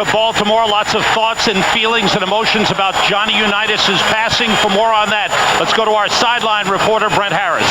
to Baltimore. Lots of thoughts and feelings and emotions about Johnny Unitas' passing. For more on that, let's go to our sideline reporter, Brent Harris.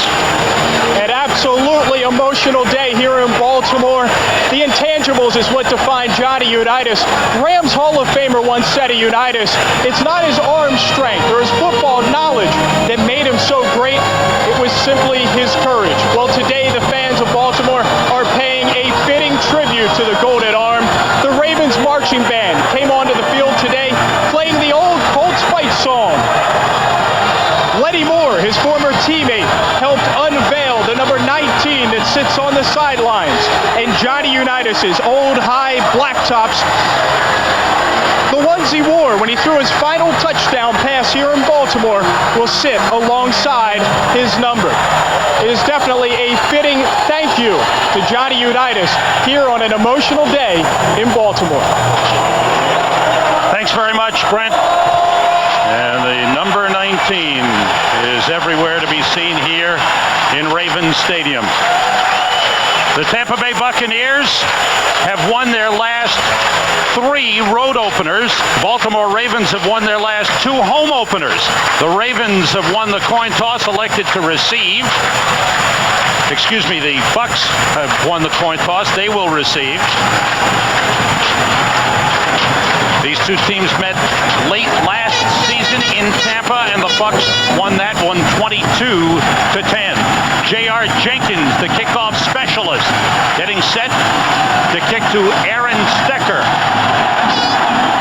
An absolutely emotional day here in Baltimore. The intangibles is what define Johnny Unitas. Rams Hall of Famer once said of Unitas, it's not his arm strength or his football knowledge that made him so great. It was simply his courage. Well, today the fans of Baltimore are paying a fitting tribute to the Golden Arm. The Ravens marching band came onto the field today playing the old Colts fight song. Lenny Moore, his former teammate, helped unveil the number 19 that sits on the sidelines. And Johnny Unitas' old high blacktops, the ones he wore when he threw his final touchdown pass here in Baltimore, will sit alongside his number. It is definitely a fitting thank you to Johnny Unitas here on an emotional day in Baltimore. Thanks very much, Brent. And the number 19 is everywhere to be seen here in Ravens Stadium. The Tampa Bay Buccaneers have won their last 3 road openers. Baltimore Ravens have won their last 2 home openers. The Ravens have won the coin toss, elected to receive. Excuse me, the Bucs have won the coin toss. They will receive. These two teams met late last season in Tampa, and the Bucs won that one 22-10. J.R. Jenkins, the kickoff specialist, getting set to kick to Aaron Stecker.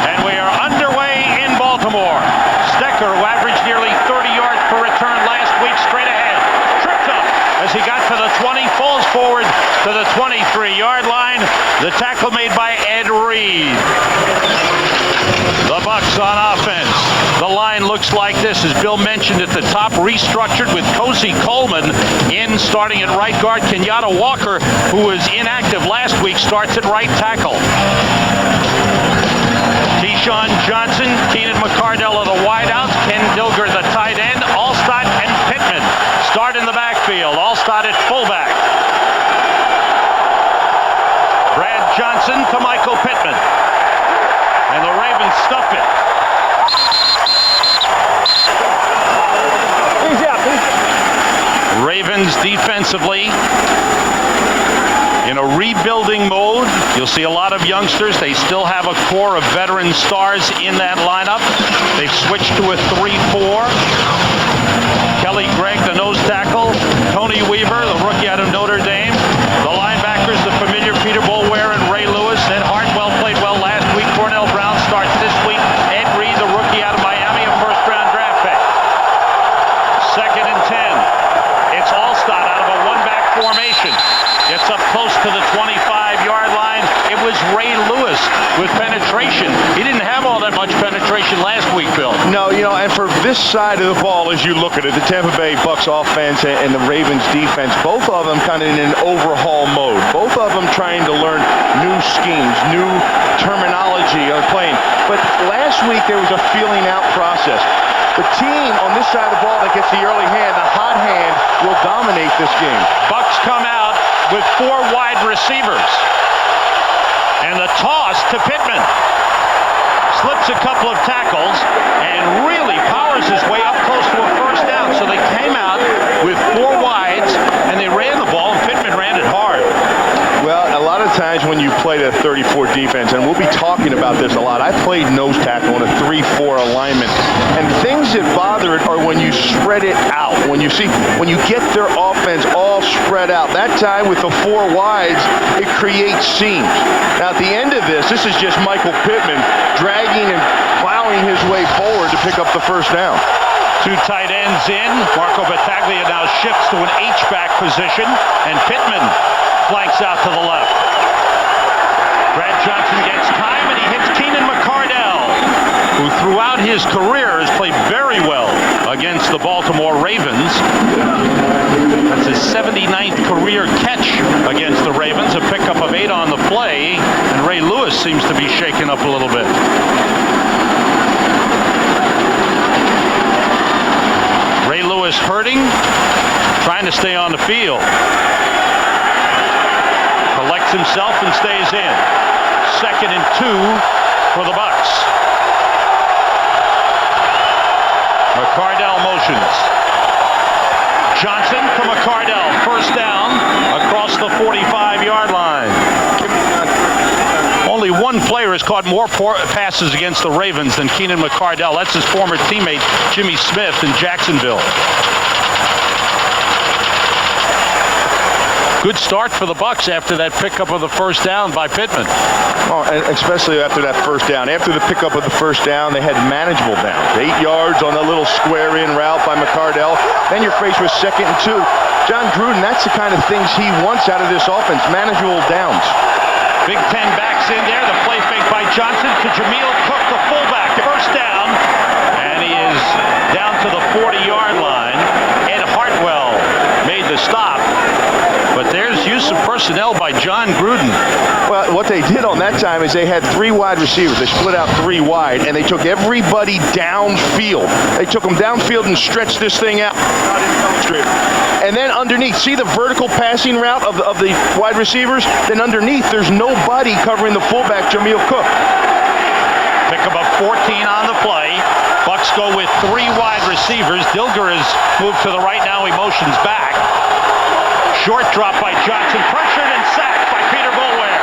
And we are underway in Baltimore. Stecker, who averaged nearly 30 yards per return last week, straight ahead. Tripped up as he got to the 20, falls forward to the 23-yard line. The tackle made by Ed Reed. The Bucs on offense. The line looks like this, as Bill mentioned at the top, restructured with Cozy Coleman in starting at right guard. Kenyatta Walker, who was inactive last week, starts at right tackle. Keyshawn Johnson, Keenan McCardell are the wideouts, Ken Dilger the tight end, Alstott and Pittman start in the backfield. Alstott at fullback. Brad Johnson to Michael Pittman. And the Ravens stuff it. Ravens defensively in a rebuilding mode. You'll see a lot of youngsters. They still have a core of veteran stars in that lineup. They've switched to a 3-4. Kelly Gregg, the nose tackle. Tony Weaver, the rookie out of Notre Dame. The linebackers, the familiar Peter Boulware and Ray Lewis. Ed Hartwell played well last week. Cornell Brown starts this week. Ed Reed, the rookie out of Miami, a first-round draft pick. 2nd and 10. It's Alstott out of a one-back formation. Gets up close to the 25-yard line. It was Ray Lewis with penetration. He didn't have all that much penetration last week, Bill. No, and for this side of the ball, as you look at it, the Tampa Bay Bucs offense and the Ravens defense, both of them kind of in an overhaul mode. Both of them trying to learn new schemes, new terminology of playing. But last week, there was a feeling out process. The team on this side of the ball that gets the early hand, the hot hand, will dominate this game. Bucs come out with 4 wide receivers. And the toss to Pittman. Slips a couple of tackles and really powers his way up close to a first down. So they came out with 4 wides and they ran the ball, and Pittman ran it hard. Well, a lot of times when you play the 34 defense, and we'll be talking about this a lot, I played nose tackle in a 3-4 alignment, and things that bother it are when you spread it out. When you get their offense all spread out. That time with the 4 wides, it creates seams. Now, at the end of this is just Michael Pittman dragging and plowing his way forward to pick up the first down. 2 tight ends in. Marco Battaglia now shifts to an H-back position, and Pittman flanks out to the left. Brad Johnson gets time, and he hits Keenan McCardell, who throughout his career has played very well against the Baltimore Ravens. That's his 79th career catch against the Ravens, a pickup of 8 on the play, and Ray Lewis seems to be shaken up a little bit. Ray Lewis hurting, trying to stay on the field. Collects himself and stays in. 2nd and 2 McCardell motions. Johnson to McCardell. First down across the 45-yard line. Only one player has caught more passes against the Ravens than Keenan McCardell. That's his former teammate, Jimmy Smith, in Jacksonville. Good start for the Bucs after that pickup of the first down by Pittman. Oh, and especially after that first down. After the pickup of the first down, they had manageable downs. 8 yards on a little square-in route by McCardell. Then you're faced with 2nd and 2. John Gruden, that's the kind of things he wants out of this offense, manageable downs. Big Ten backs in there. The play fake by Johnson to Jameel Cook, the fullback. First down, and he is down to the 40-yard line. Ed Hartwell made the stop. But there's use of personnel by John Gruden. Well, what they did on that time is they had 3 wide receivers. They split out 3 wide, and they took everybody downfield. They took them downfield and stretched this thing out. And then underneath, see the vertical passing route of the wide receivers? Then underneath, there's nobody covering the fullback, Jameel Cook. Pick up a 14 on the play. Bucs go with 3 wide receivers. Dilger has moved to the right now. He motions back. Short drop by Johnson, pressured and sacked by Peter Boulware.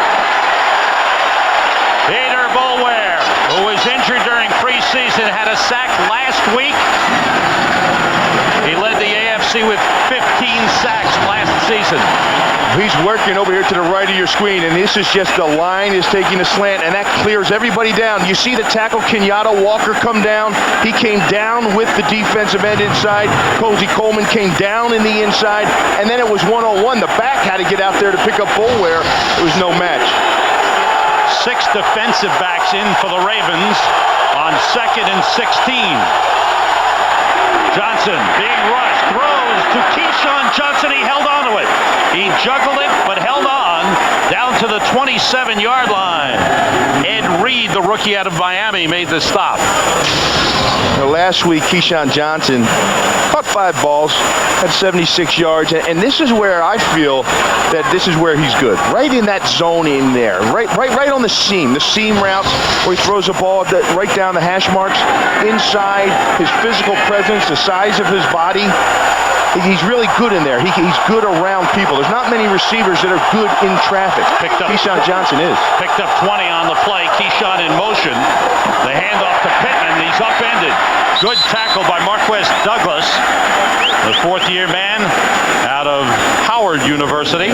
Peter Boulware, who was injured during preseason, had a sack last week. He led the AFC with 15 sacks last season. He's working over here to the right of your screen, and this is just the line is taking a slant, and that clears everybody down. You see the tackle, Kenyatta Walker, come down. He came down with the defensive end inside. Cozy Coleman came down in the inside, and then it was 1-on-1. The back had to get out there to pick up Boulware. It was no match. 6 defensive backs in for the Ravens on 2nd and 16. Johnson being rushed, throws to Keyshawn Johnson. He held on to it. He juggled it, but held on down to the 27-yard line. Ed Reed, the rookie out of Miami, made the stop. Last week, Keyshawn Johnson caught 5 balls, had 76 yards, and this is where I feel that this is where he's good. Right in that zone in there, right on the seam routes where he throws the ball right down the hash marks. Inside, his physical presence, the size of his body, he's really good in there. He's good around people. There's not many receivers that are good in traffic. Keyshawn Johnson is. Picked up 20 on the play. Keyshawn in motion. The handoff to Pittman. He's upended. Good tackle by Marquez Douglas, the 4th-year man out of Howard University.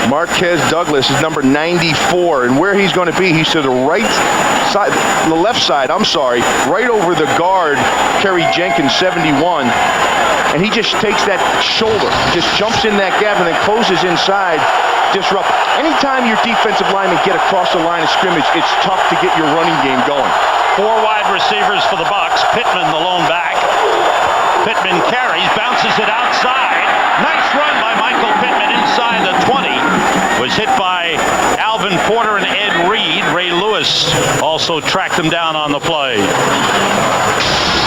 Marquez Douglas is number 94, and where he's going to be, he's to the right side, the left side, right over the guard, Kerry Jenkins, 71, and he just takes that shoulder, just jumps in that gap and then closes inside, disrupt. Anytime your defensive linemen get across the line of scrimmage, it's tough to get your running game going. 4 wide receivers for the Bucs. Pittman, the lone back. Pittman carries, bounces it outside. Nice run by Michael Pittman inside the 20. Was hit by Alvin Porter and Ed Reed. Ray Lewis also tracked him down on the play.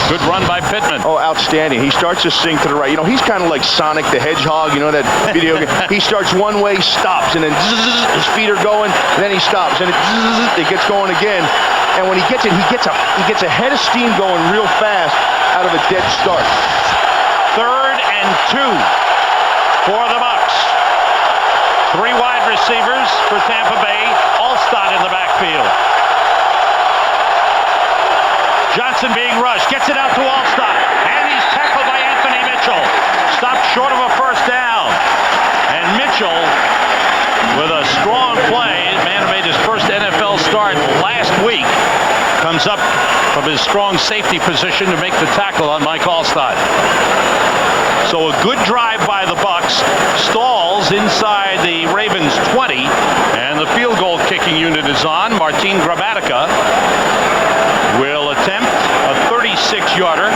Good run by Pittman. Oh, outstanding. He starts to sink to the right. You know, he's kind of like Sonic the Hedgehog, you know, that video game. He starts one way, stops, and then his feet are going, and then he stops, and it gets going again. And when he gets it, he gets a head of steam going real fast out of a dead start. 3rd and 2 for the Bucs. 3 wide receivers for Tampa Bay. Alstott in the backfield. Johnson being rushed, gets it out to Alstott, and he's tackled by Anthony Mitchell. Stopped short of a first down. And Mitchell, with a strong play, man who made his first NFL start last week, comes up from his strong safety position to make the tackle on Mike Alstott. So a good drive by the Bucs, stalls inside the Ravens 20, and the field goal kicking unit is on. Martin Gramatica will attempt a 36-yarder.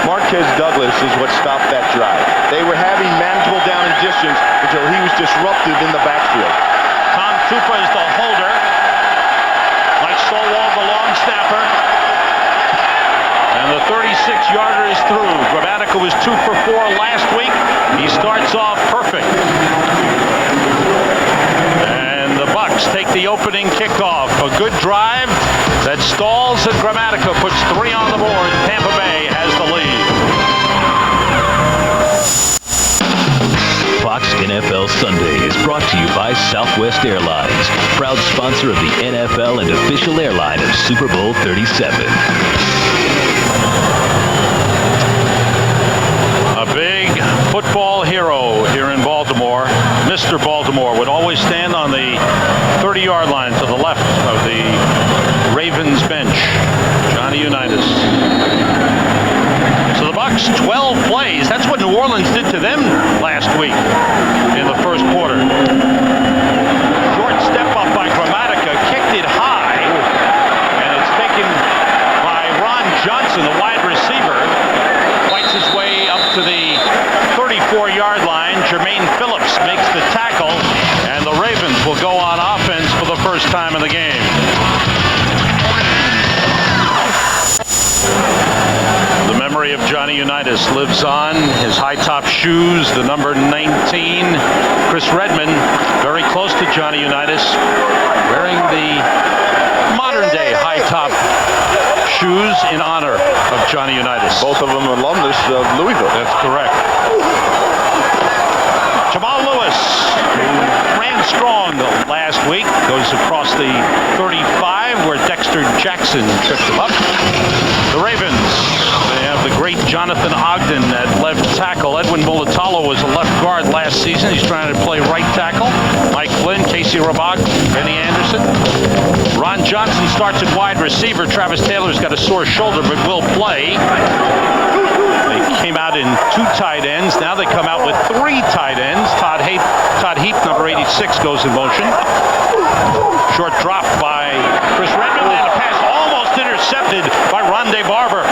Marquez Douglas is what stopped that drive. They were having manageable down and distance until he was disrupted in the backfield. Tom Tupa is the holder. Mike Stowell, the long snapper. And the 36-yarder is through. Gramatica was 2 for 4 last week. He starts off perfect. And the Bucs Bucks take the opening kickoff. A good drive that stalls and Grammatica puts 3 on the board. Tampa Bay has the lead. Fox NFL Sunday is brought to you by Southwest Airlines, proud sponsor of the NFL and official airline of Super Bowl 37. A big football hero here in Baltimore. Mr. Baltimore would always stand on the 30-yard line to the left of the Ravens bench. Johnny Unitas. So the Bucks, 12 plays. That's what New Orleans did to them last week in the first quarter. Short step up by Grammatica, kicked it high, and it's taken by Ron Johnson, the wide receiver. Fights his way up to the 34-yard line. Jermaine Phillips makes the tackle, and the Ravens will go on offense for the first time in the game. The memory of Johnny Unitas lives on. His high-top shoes, the number 19. Chris Redman, very close to Johnny Unitas, wearing the modern-day high-top shoes in honor of Johnny Unitas. Both of them alumnus of Louisville. That's correct. Jamal Lewis, who ran strong last week, goes across the 35 where Dexter Jackson tripped him up. The Ravens, they have the great Jonathan Ogden at left tackle. Edwin Mulatalo was a left guard last season. He's trying to play right tackle. Mike Flynn, Casey Rabach, Benny Anderson. Ron Johnson starts at wide receiver. Travis Taylor's got a sore shoulder but will play. They came out in 2 tight ends. Now they come out with 3 tight ends. Todd Heap, number 86, goes in motion. Short drop by Chris Redman, and a pass almost intercepted by Rondé Barber.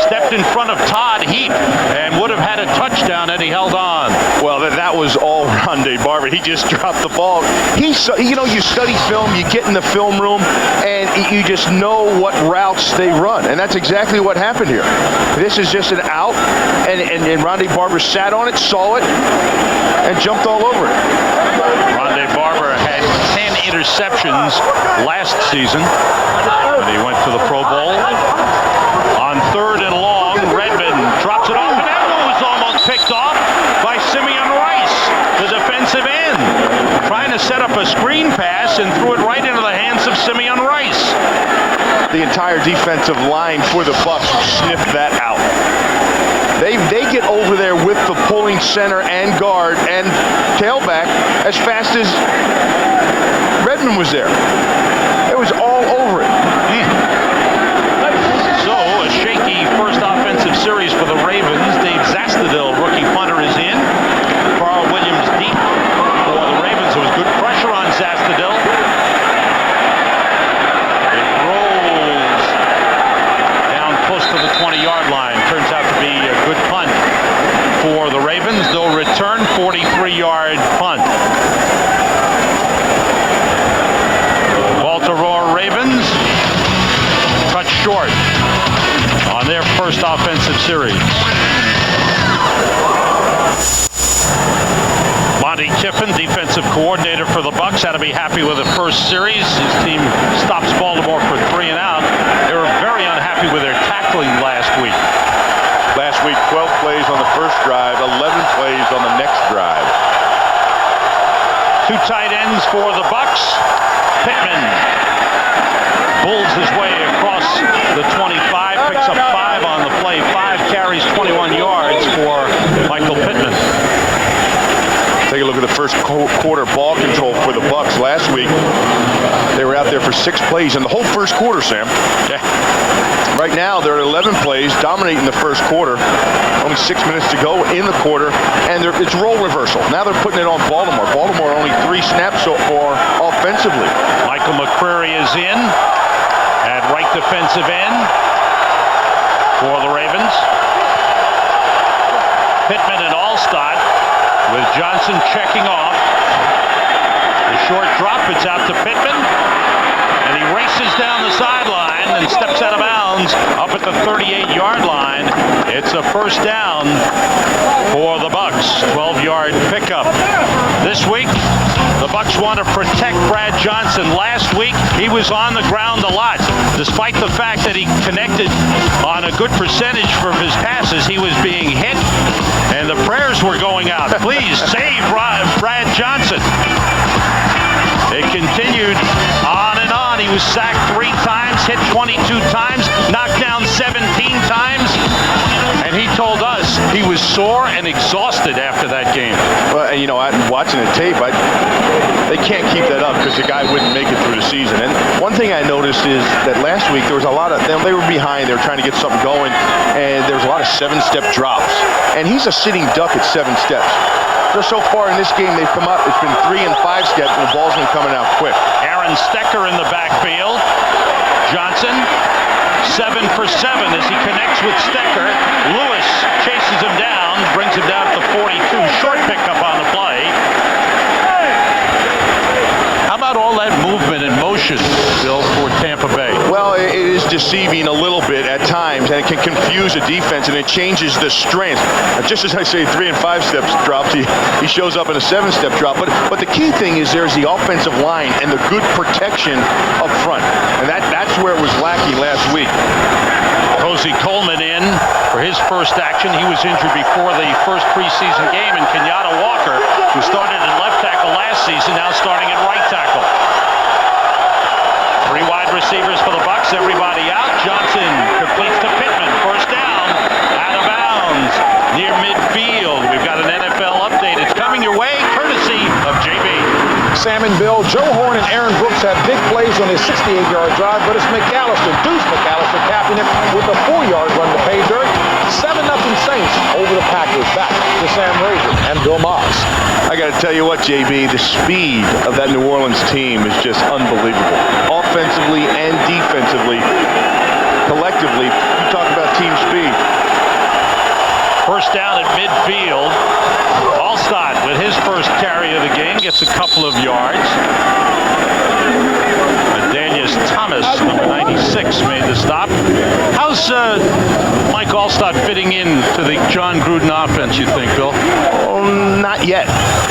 Stepped in front of Todd Heap and would have had a touchdown had he held on. Well, that was all Rondé Barber. He just dropped the ball. You study film, you get in the film room, and you just know what routes they run. And that's exactly what happened here. This is just an out, and Rondé Barber sat on it, saw it, and jumped all over it. Rondé Barber had 10 interceptions last season when he went to the Pro Bowl. On 3rd and long, Redmond drops it off, and that one was almost picked off by Simeon Rice, the defensive end, trying to set up a screen pass and threw it right into the hands of Simeon Rice. The entire defensive line for the Bucks sniffed that out. They get over there with the pulling center and guard and tailback as fast as Redmond was there. It was all over it. So, a shaky first offensive series for the Ravens. Dave Zastudil, rookie punter, is in. Carl Williams deep for the Ravens. There was good pressure on Zastudil. It rolls down close to the 20-yard line. Turns out to be a good punt for the Ravens. They'll return 43-yard punt. Baltimore Ravens cut short on their first offensive series. Monty Kiffin, defensive coordinator for the Bucks, had to be happy with the first series. His team stops Baltimore for 3 and out. They were very unhappy with their tackling last week. Last week, 12 plays on the first drive, 11 plays on the next drive. 2 tight ends for the Bucks. Pittman bulls his way across the 25, picks up 5 on the play. 5 carries, 21 yards for Michael Pittman. Take a look at the first quarter ball control for the Bucks. Last week, they were out there for 6 plays in the whole first quarter, Sam. Yeah. Right now, they're at 11 plays, dominating the first quarter. Only 6 minutes to go in the quarter, and it's role reversal. Now they're putting it on Baltimore. Baltimore only 3 snaps so far offensively. Michael McCreary is in at right defensive end for the Ravens. Pittman and Allstott with Johnson checking off. The short drop, it's out to Pittman, and he races down the sideline and steps out of bounds up at the 38-yard line. It's a first down for the Bucks. 12-yard pickup. This week, the The Bucs want to protect Brad Johnson. Last week, he was on the ground a lot. Despite the fact that he connected on a good percentage for his passes, he was being hit, and the prayers were going out. Please save Brad Johnson. It continued on and on. He was sacked 3 times, hit 22 times, knocked down 17 times, and he told us he was sore and exhausted after that game. Well, you know, watching the tape, they can't keep that up because the guy wouldn't make it through the season. And one thing I noticed is that last week there was a lot of they were behind. They were trying to get something going, and there was a lot of 7-step drops. And he's a sitting duck at 7 steps. So far in this game, they've come up. It's been 3 and 5 steps, and the ball's been coming out quick. Aaron Stecker in the backfield. Johnson, 7 for 7 as he connects with Stecker. Lewis chases him down, brings him down to 42. Short pickup on the play. How about all that movement and motion, Bill, for Tampa Bay? Well, it is deceiving a little bit at times, and it can confuse a defense, and it changes the strength. Just as I say, 3 and 5 steps drops, he shows up in a 7-step drop. But the key thing is there's the offensive line and the good protection up front, and that's where it was lacking last week. Posey Coleman in for his first action. He was injured before the first preseason game, and Kenyatta Walker, who started at left tackle last season, now starting at right tackle. 3 wide receivers for the Bucs. Everybody out. Johnson completes to Pittman. First down. Out of bounds. Near midfield. We've got an NFL update. It's coming your way, courtesy of JB. Sam and Bill, Joe Horn and Aaron Brooks had big plays on his 68-yard drive, but it's Deuce McAllister, capping it with a 4-yard run to pay dirt. 7-0 Saints over the Packers. Back to Sam Rager and Bill Moss. I got to tell you what, JB, the speed of that New Orleans team is just unbelievable. Offensively and defensively, collectively, you talk about team speed. First down at midfield. Alstott with his first carry of the game gets a couple of yards. Danius Thomas, number 96, made the stop. How's Mike Alstott fitting in to the John Gruden offense, you think, Bill? Not yet.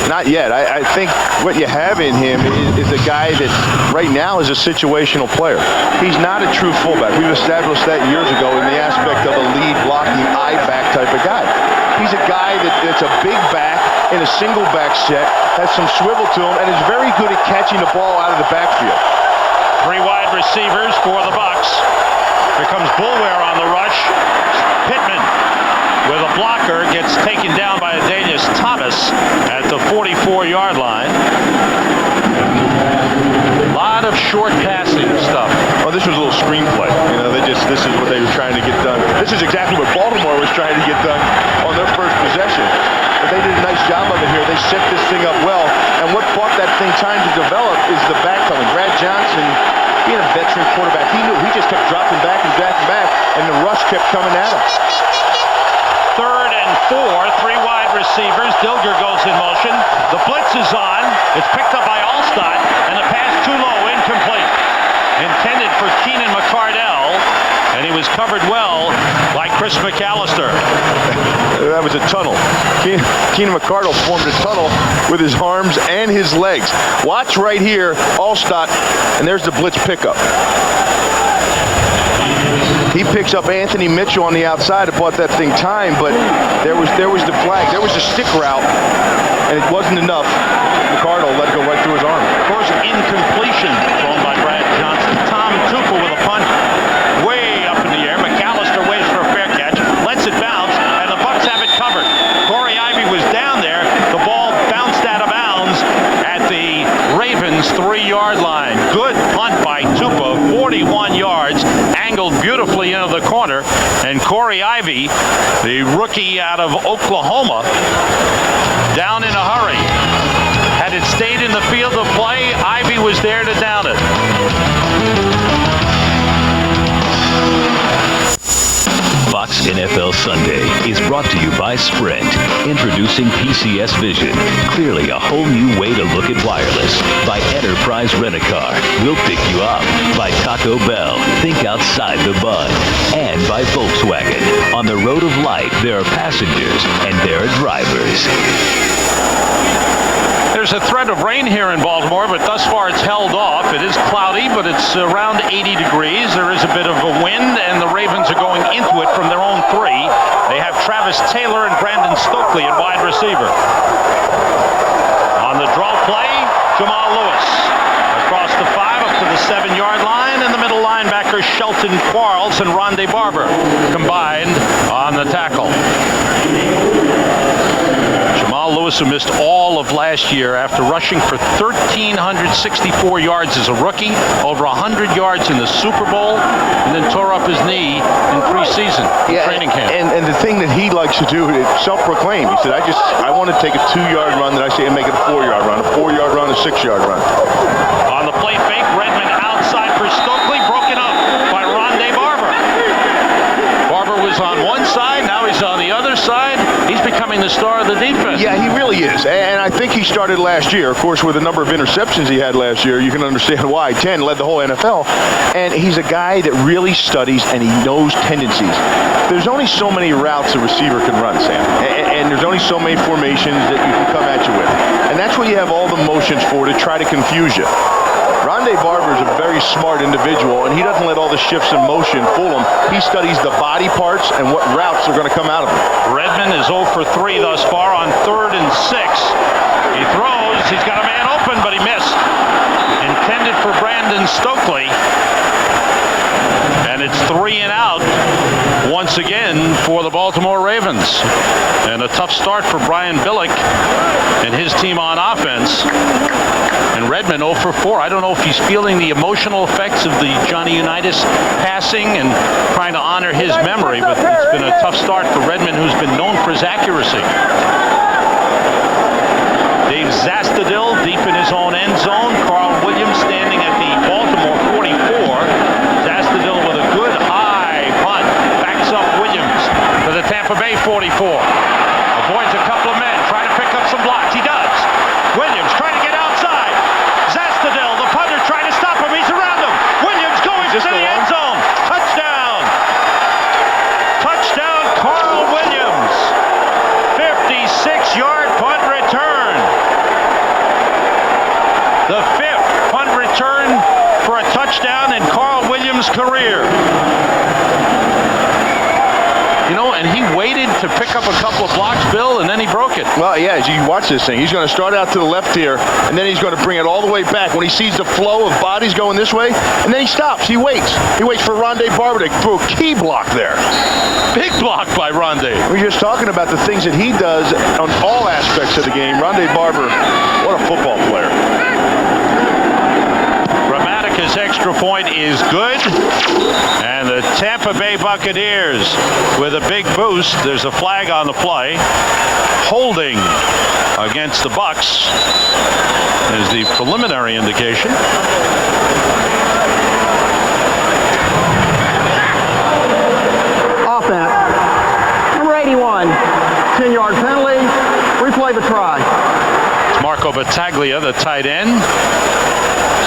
Not yet. I think what you have in him is a guy that right now is a situational player. He's not a true fullback. We've established that years ago in the aspect of a lead blocking I-back type of guy. He's a guy that's a big back in a single back set, has some swivel to him, and is very good at catching the ball out of the backfield. 3 wide receivers for the Bucs. Here comes Bulware on the rush. Pittman with a blocker gets taken down by Danius Thomas at the 44-yard line. A lot of short passing stuff. Oh, this was a little screenplay. You know, this is what they were trying to get done. This is exactly what Baltimore was trying to get done on their first possession. But they did a nice job of it here. They set this thing up well. And what bought that thing time to develop is the backpedaling. Brad Johnson, being a veteran quarterback, he knew he just kept dropping back, and the rush kept coming at him. 3rd and 4, 3 wide receivers. Dilger goes in motion. The blitz is on. It's picked up by Alstott, and the pass too low, incomplete. Intended for Keenan McCardell, and he was covered well by Chris McAllister. That was a tunnel. Keenan McCardell formed a tunnel with his arms and his legs. Watch right here, Alstott, and there's the blitz pickup. He picks up Anthony Mitchell on the outside. It bought that thing time, but there was the flag. There was a stick route, and it wasn't enough. McCardell let it go right through his arm. Of course, incompletion thrown by Brad Johnson. Tom Tuchel with a punt way up in the air. McAllister waits for a fair catch, lets it bounce, and the Bucs have it covered. Corey Ivy was down there. The ball bounced out of bounds at the Ravens' 3-yard line. Good punt by Tupa, 41 yards, angled beautifully into the corner, and Corey Ivy, the rookie out of Oklahoma, down in a hurry. Had it stayed in the field of play, Ivy was there to down it. Fox NFL Sunday is brought to you by Sprint. Introducing PCS Vision. Clearly a whole new way to look at wireless. By Enterprise Rent-A-Car. We'll pick you up. By Taco Bell. Think outside the bun. And by Volkswagen. On the road of life, there are passengers and there are drivers. There's there's a threat of rain here in Baltimore, but thus far it's held off. It is cloudy, but it's around 80 degrees. There is a bit of a wind, and the Ravens are going into it from their own 3. They have Travis Taylor and Brandon Stokely at wide receiver. On the draw play, Jamal Lewis. Across the 5 up to the 7-yard line, and the middle linebackers Shelton Quarles and Rondé Barber combined on the tackle. Jamal Lewis, who missed all of last year after rushing for 1,364 yards as a rookie, over 100 yards in the Super Bowl, and then tore up his knee in preseason training camp. And the thing that he likes to do, is self-proclaimed. He said, I want to take a 2-yard run that I say and make it a 4-yard run, a 4-yard run, a 6-yard run. On the play fake, Redmond outside for Stokely, broken up by Rondé Barber. Barber was on one side, now he's on the other side. He's becoming the star of the defense. Yeah, he really is. And I think he started last year. Of course, with the number of interceptions he had last year, you can understand why. 10 led the whole NFL. And he's a guy that really studies and he knows tendencies. There's only so many routes a receiver can run, Sam. And there's only so many formations that you can come at you with. And that's what you have all the motions for, to try to confuse you. Rondé Barber is a very smart individual, and he doesn't let all the shifts in motion fool him. He studies the body parts and what routes are going to come out of him. Redmond is 0 for 3 thus far on 3rd and 6. He throws. He's got a man open, but he missed. Intended for Brandon Stokely. And it's 3 and out once again for the Baltimore Ravens. And a tough start for Brian Billick and his team on offense. And Redmond 0 for 4. I don't know if he's feeling the emotional effects of the Johnny Unitas passing and trying to honor his memory, but it's been a tough start for Redmond, who's been known for his accuracy. Dave Zastudil deep in his own end zone. Carl Williams standing at the Baltimore 44. Zastudil with a good high punt. Backs up Williams to the Tampa Bay 44. Avoids a couple of men. Trying to pick up some blocks. He does. Williams trying to get outside. Zastudil, the punter, trying to stop him. He's around him. Williams going to the end zone. Touchdown. Touchdown, Carl Williams. 56-yard punt return. The 5th punt return for a touchdown in Carl Williams' career. You know, and he waited to pick up a couple of blocks, Bill, and then he broke it. Well, yeah, as you watch this thing, he's going to start out to the left here, and then he's going to bring it all the way back when he sees the flow of bodies going this way, and then he stops. He waits. He waits for Rondé Barber to throw a key block there. Big block by Rondé. We're just talking about the things that he does on all aspects of the game. Rondé Barber, what a football player. His extra point is good, and the Tampa Bay Buccaneers with a big boost. There's a flag on the play. Holding against the Bucs is the preliminary indication. Offense. Number 81. 10-yard penalty. Replay the try. It's Marco Battaglia, the tight end.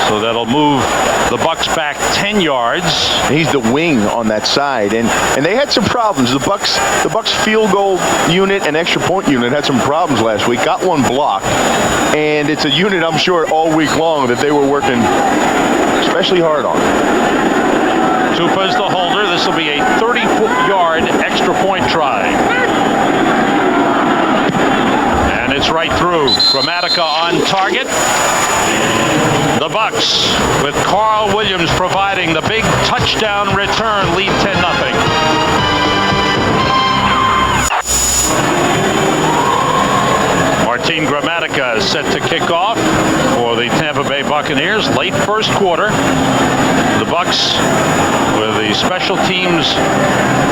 So that'll move the Bucs back 10 yards. He's the wing on that side, and they had some problems. The Bucs field goal unit and extra point unit had some problems last week. Got one blocked, and it's a unit I'm sure all week long that they were working especially hard on. Tupa's the holder. This will be a 30-yard extra point try. And it's right through. Grammatica on target. The Bucs, with Carl Williams providing the big touchdown return, lead 10-0. Martin Grammatica is set to kick off for the Tampa Bay Buccaneers. Late first quarter. The Bucs with the special teams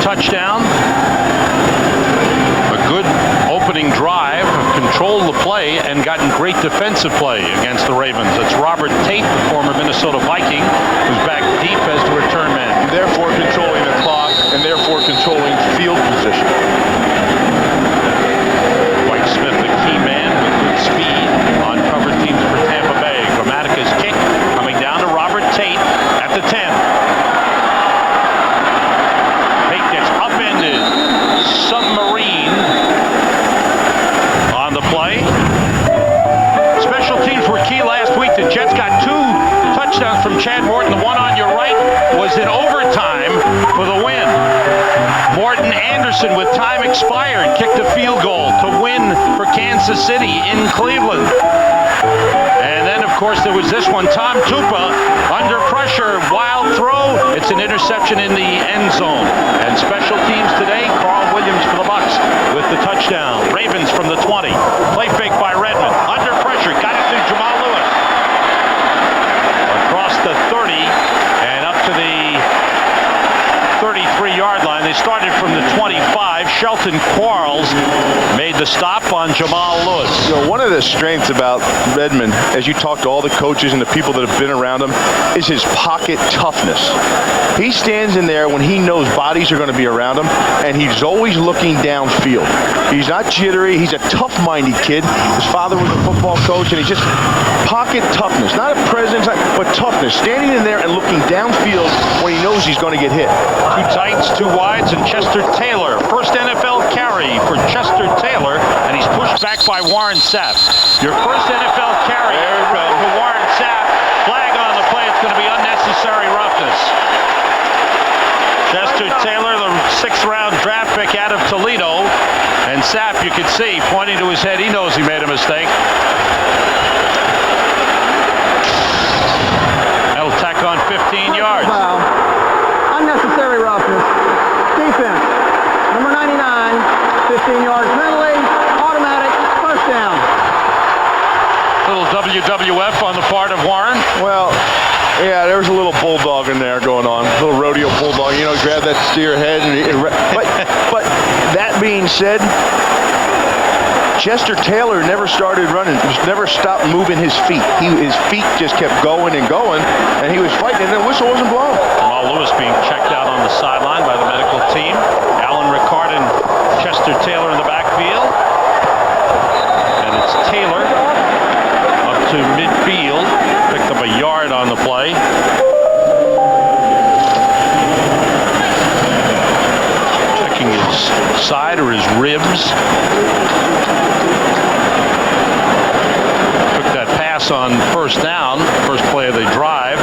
touchdown. A good opening drive, controlled the play, and gotten great defensive play against the Ravens. It's Robert Tate, the former Minnesota Viking, who's back deep as the return man. Therefore controlling the clock, and therefore controlling field position. Dwight Smith, the key man with good speed on cover teams for Tampa Bay. Grammatica's kick coming down to Robert Tate at the 10. Tate gets upended, submarine on the play. touchdowns from Chad Morton. The one on your right was in overtime for the win. Morton Anderson, with time expired, kicked a field goal to win for Kansas City in Cleveland. And then, of course, there was this one. Tom Tupa, under pressure, wild throw. It's an interception in the end zone. And special teams today, Carl Williams for the Bucs with the touchdown. Ravens from the 20. Play fake by Redmond. Under pressure, got it to Jamal Lewis. Across the 30 and up to the 33-yard line. They started from the 25. Shelton Quarles made the stop on Jamal Lewis. You know, one of the strengths about Redmond, as you talk to all the coaches and the people that have been around him, is his pocket toughness. He stands in there when he knows bodies are going to be around him, and he's always looking downfield. He's not jittery. He's a tough-minded kid. His father was a football coach, and he's just pocket toughness. Not a presence, but toughness. Standing in there and looking downfield when he knows he's going to get hit. Two tights, two wides, and Chester Taylor. First NFL carry for Chester Taylor, and he's pushed back by Warren Sapp. Your first NFL carry for Warren Sapp. Flag on the play. It's going to be unnecessary roughness. Chester Taylor, the 6th-round draft pick out of Toledo. And Sapp, you can see, pointing to his head, he knows he made a mistake. That'll tack on 15 yards. Foul. Unnecessary roughness. Defense. Number 99. 15-yard penalty. Automatic. First down. Little WWF on the part of Warren. Well, yeah, there was a little bulldog in there going on. A little rodeo bulldog. You know, grab that steer head. But that being said, Chester Taylor never started running. Never stopped moving his feet. His feet just kept going and going, and he was fighting, and the whistle wasn't blown. Jamal Lewis being checked out on the sideline by the medical team. Alan Ricard and Chester Taylor in the backfield. And it's Taylor up to midfield. Picked up a yard on the play. Checking his side or his ribs. Took that pass on first down. First play of the drive.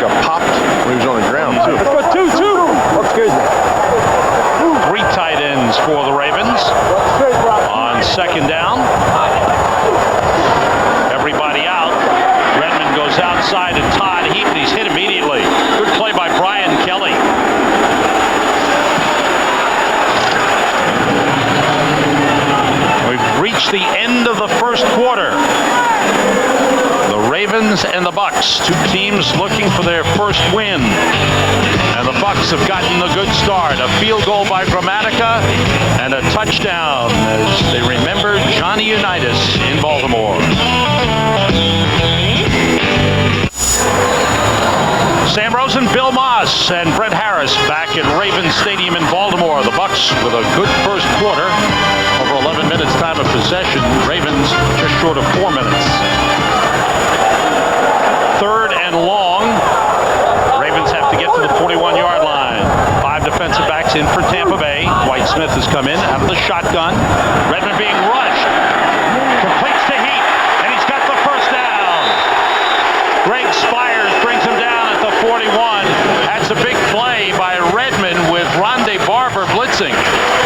Got popped when he was on the ground, too. Excuse me. 3 tight ends for the Ravens on second down. Everybody out. Redmond goes outside to Todd Heap. He's hit immediately. Good play by Brian Kelly. We've reached the end of the first quarter. The Ravens and the Bucs, two teams looking for their first win. And the Bucs have gotten a good start. A field goal by Gramatica and a touchdown as they remember Johnny Unitas in Baltimore. Sam Rosen, Bill Moss, and Brett Harris back at Ravens Stadium in Baltimore. The Bucs with a good first quarter. Over 11 minutes time of possession. Ravens just short of 4 minutes. 3rd and long. Ravens have to get to the 41-yard line. 5 defensive backs in for Tampa Bay. White Smith has come in out of the shotgun. Redmond being rushed. Completes to Heat, and he's got the first down. Greg Spires brings him down at the 41. That's a big play by Redmond with Rondé Barber blitzing.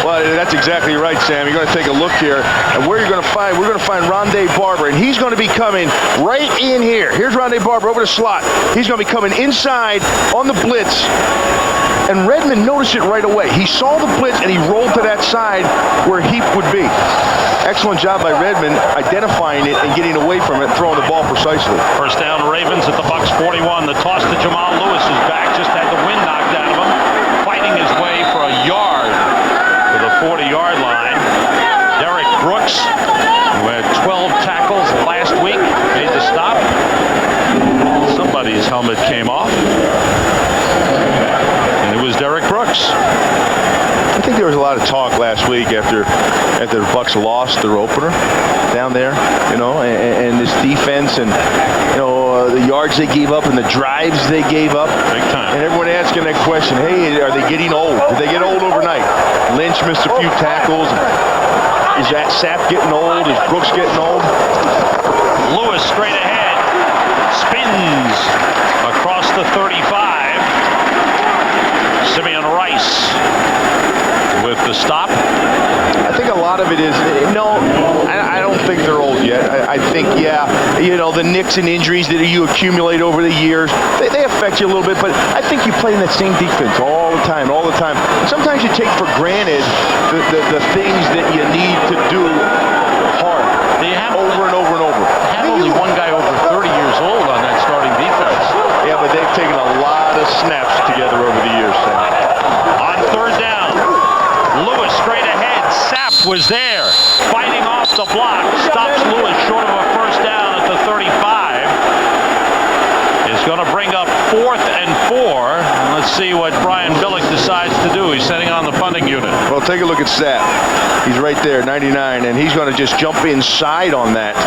Well, that's exactly right, Sam. You're going to take a look here, and we're going to find Rondé Barber, and he's going to be coming right in here. Here's Rondé Barber over the slot. He's going to be coming inside on the blitz, and Redmond noticed it right away. He saw the blitz, and he rolled to that side where Heap would be. Excellent job by Redmond identifying it and getting away from it, throwing the ball precisely. First down, Ravens at the Bucs 41. The toss to Jamal Lewis is back. Just had the wind knocked out of him. Fighting his way for a yard to the 40-yard line. Derek Brooks, who had 12 tackles last week, made the stop. Somebody's helmet came off. And it was Derek Brooks. I think there was a lot of talk last week after the Bucs lost their opener down there, you know, and this defense and, you know, the yards they gave up and the drives they gave up. Big time. And everyone asking that question, hey, are they getting old? Did they get old overnight? Lynch missed a few tackles. Is that Sapp getting old? Is Brooks getting old? Lewis straight ahead. think, yeah, you know, the nicks and injuries that you accumulate over the years, they affect you a little bit, but I think you play in that same defense all the time. And sometimes you take for granted the things that you need to do hard over and over and over. They have only one guy over 30 years old on that starting defense. Yeah, but they've taken a lot of snaps together over the years, Sam. On third down, Lewis straight ahead. Sapp was there, fighting off the block. Stops Lewis short of a first down at the 35. Is going to bring up 4th and 4. And let's see what Brian Billick decides to do. He's sitting on the punting unit. Well, take a look at Sapp. He's right there, 99, and he's going to just jump inside on that.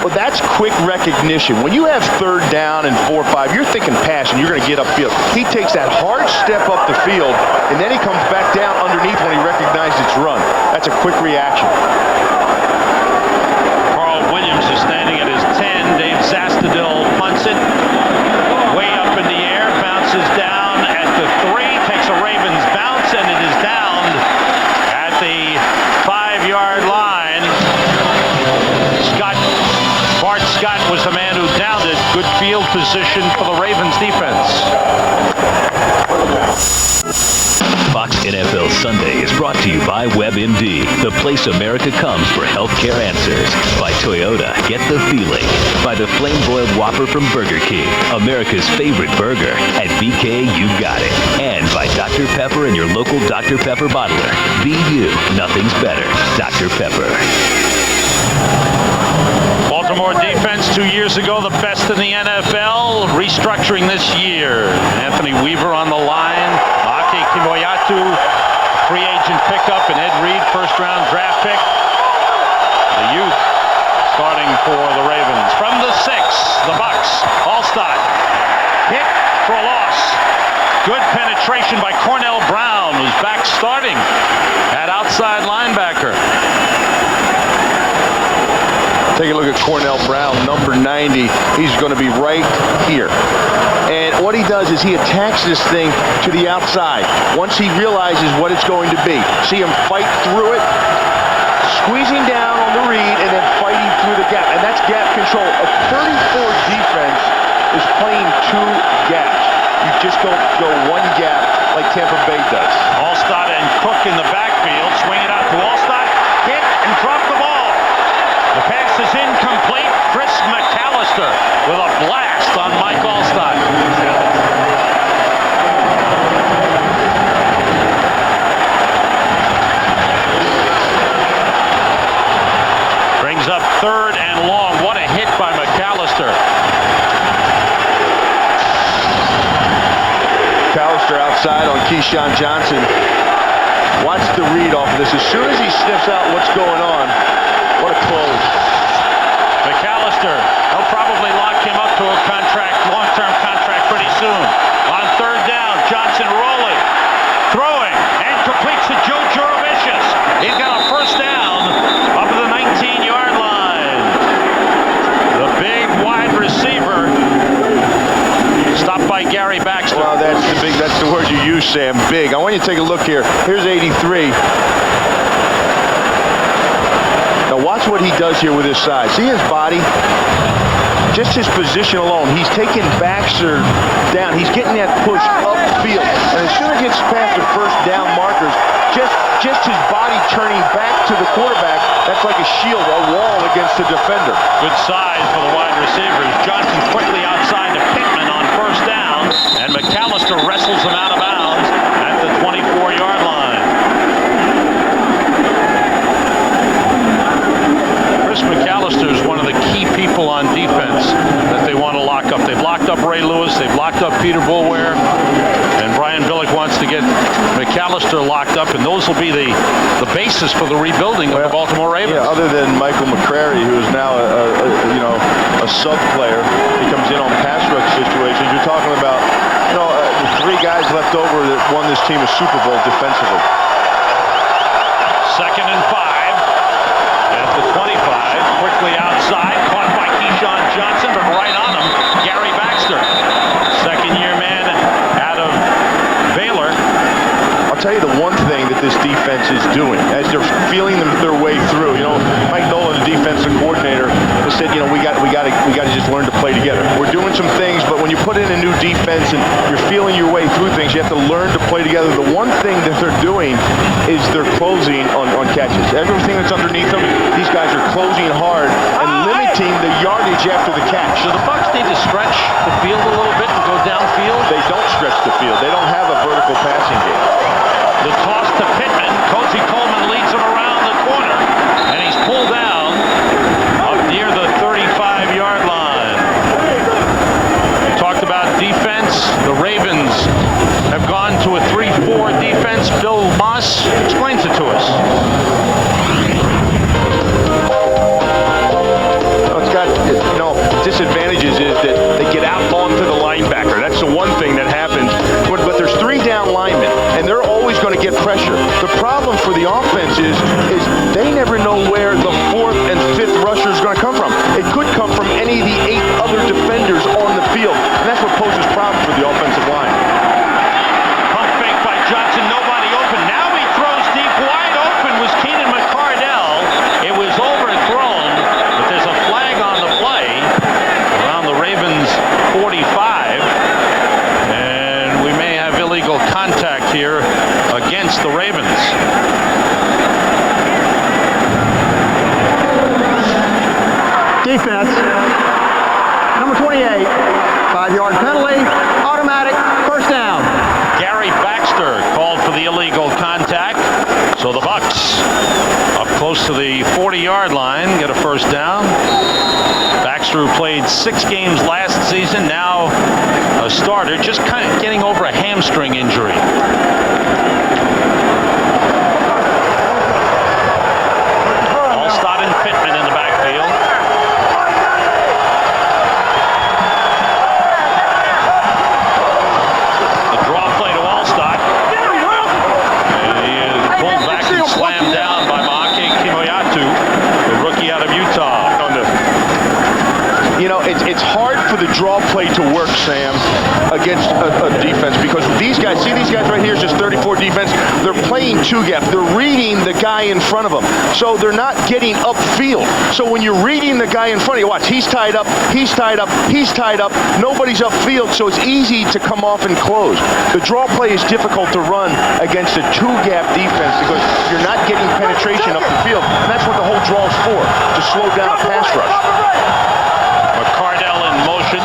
Well, that's quick recognition. When you have third down and 4 or 5, you're thinking pass, and you're going to get upfield. He takes that hard step up the field, and then he comes back down underneath when he recognizes it's run. That's a quick reaction. Carl Williams is standing at his 10. Dave Zastadil punts it way up in the air, bounces down at the 3, takes a Ravens bounce, and it is down at the 5-yard line. Bart Scott was the man who downed it. Good field position for the Ravens defense. Fox NFL Sunday is brought to you by WebMD, the place America comes for healthcare answers. By Toyota, get the feeling. By the flame-broiled Whopper from Burger King, America's favorite burger. At BK, you got it. And by Dr. Pepper and your local Dr. Pepper bottler. Be you. Nothing's better. Dr. Pepper. Baltimore defense 2 years ago, the best in the NFL, restructuring this year. Anthony Weaver on the line, Ake Kimoyatu, free agent pickup, and Ed Reed, first-round draft pick. The youth starting for the Ravens. From the 6, the Bucs, Allstott, hit for a loss. Good penetration by Cornell Brown, who's back starting at outside linebacker. Take a look at Cornell Brown, number 90. He's going to be right here. And what he does is he attacks this thing to the outside. Once he realizes what it's going to be. See him fight through it, squeezing down on the read, and then fighting through the gap. And that's gap control. A 34 defense is playing 2 gaps. You just don't go 1 gap like Tampa Bay does. Allstott and Cook in the backfield. Swing it out to Allstott. Hit and drop the ball. The pass is incomplete. Chris McAllister with a blast on Mike Allstott. Brings up 3rd and long. What a hit by McAllister. McAllister outside on Keyshawn Johnson. Watch the read off of this. As soon as he sniffs out what's going on, what a close. McAllister, they'll probably lock him up to a contract, long-term contract pretty soon. On 3rd down, Johnson rolling, throwing, and completes to Joe Juravicius. He's got a first down up at the 19-yard line. The big wide receiver stopped by Gary Baxter. Well, that's the word you use, Sam. Big. I want you to take a look here. Here's 83. Now watch what he does here with his size. See his body? Just his position alone. He's taking Baxter down. He's getting that push upfield. And as soon as he gets past the first down markers, just his body turning back to the quarterback, that's like a shield, a wall against the defender. Good size for the wide receivers. Johnson quickly outside to Pittman on first down, and McAllister wrestles him out of bounds at the 24-yard line. Chris McAllister is one of the key people on defense that they want to lock up. They've locked up Ray Lewis. They've locked up Peter Boulware. And Brian Billick wants to get McAllister locked up. And those will be the basis for the rebuilding of the Baltimore Ravens. Yeah, other than Michael McCrary, who is now a sub player. He comes in on pass rush situations. You're talking about, the 3 guys left over that won this team a Super Bowl defensively. 2nd and 5. At the 25, quickly outside, caught by Keyshawn Johnson, but right on him, Gary Baxter. Second-year man out of Baylor. I'll tell you the one thing that this defense is doing as they're feeling their way through. Mike Nolan, the defensive coordinator, said, you know, we got to just learn to play together. We're doing some things, but when you put in a new defense and you're feeling your way through things, you have to learn to play together. The one thing that they're doing is they're closing on catches. Everything that's underneath them, these guys are closing hard and limiting the yardage after the catch. So the Bucs need to stretch the field a little bit and go downfield. They don't stretch the field. They don't have a vertical passing game. The toss to Pittman. Cozy Coleman leads him around the corner, and he's pulled down up near the 35-yard line. We talked about defense. The Ravens have gone to a 3-4 defense. Bill Moss explains it to us. It's got, you know, disadvantages is that they get out onto the linebacker. That's the one thing that happens. But there's 3 down linemen, and they're always going to get pressure. The problem for the offense is they never know where the 4th and 5th rusher is going to come from. It could come from any of the 8 other defenders on the field, and that's what poses problems for the offensive line. Pump fake by Johnson, nobody open. Now he throws deep, wide open was Keenan McCardell. It was overthrown, but there's a flag on the play around the Ravens 45. And we may have illegal contact here against the Ravens. Defense. Number 28. 5-yard penalty. Automatic. First down. Gary Baxter called for the illegal contact. So the Bucs up close to the 40-yard line get a first down. Baxter, who played 6 games last season, now a starter, just kind of getting over a hamstring injury. Allstott and Pittman in the backfield. The draw play to Allstott. And he is pulled back and slammed down by Maake Kimoyatu, the rookie out of Utah. You know, it's hard for the draw play to work, Sam, against a defense, because these guys, see these guys right here, it's just 34 defense, they're playing 2-gap. They're reading the guy in front of them. So they're not getting upfield. So when you're reading the guy in front of you, watch, he's tied up, he's tied up, he's tied up, nobody's upfield, so it's easy to come off and close. The draw play is difficult to run against a 2-gap defense because you're not getting penetration up the field. And that's what the whole draw is for, to slow down a pass rush. McCardell in motion.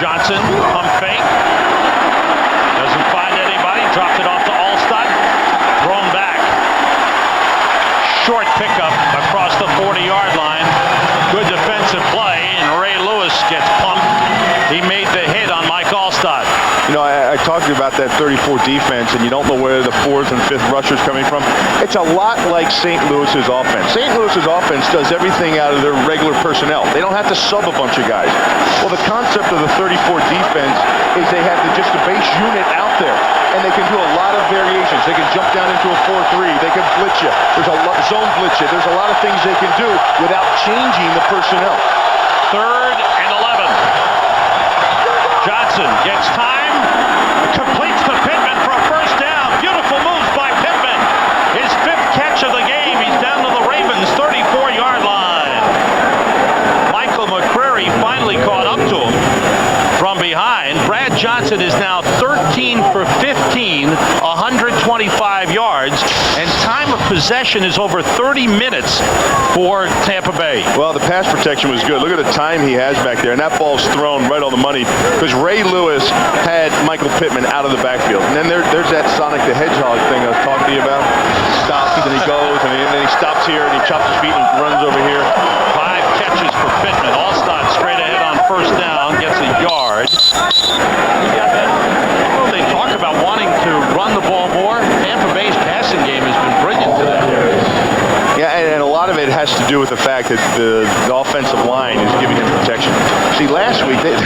Johnson, pump fake. Doesn't find anybody. Dropped it off to Allstott. Thrown back. Short pickup across the 40-yard line. Good defensive play, and Ray Lewis gets pumped. He made the hit on Mike Allstott. You know, I talked about that 34 defense, and you don't know where the 4th and 5th rushers coming from. It's a lot like St. Louis's offense. St. Louis's offense does everything out of their regular personnel. They don't have to sub a bunch of guys. Well, the concept of the 34 defense is they have just a base unit out there, and they can do a lot of variations. They can jump down into a 4-3. They can blitz you. There's a lot, zone blitz you. There's a lot of things they can do without changing the personnel. 3rd and 11. Johnson gets time, completes to Pittman for a first down. Beautiful moves by Pittman. His 5th catch of the game. He's down to the Ravens' 34-yard line. Michael McCreary finally caught up to him from behind. Brad Johnson is now 13 for 15, 125 yards, and time of possession is over 30 minutes for Tampa Bay. Well, the pass protection was good. Look at the time he has back there, and that ball's thrown right on the money because Ray Lewis had Michael Pittman out of the backfield. And then there's that Sonic the Hedgehog thing I was talking to you about. Stops, and he goes, and then he stops here, and he chops his feet, and he runs over here. 5 catches for Pittman. Allstott straight ahead on first down, gets a yard. Well, they talk about wanting to run the ball more. Tampa Bay's passing game has been brilliant today. Yeah, and a lot of it has to do with the fact that the offensive line is giving him protection. See, last week they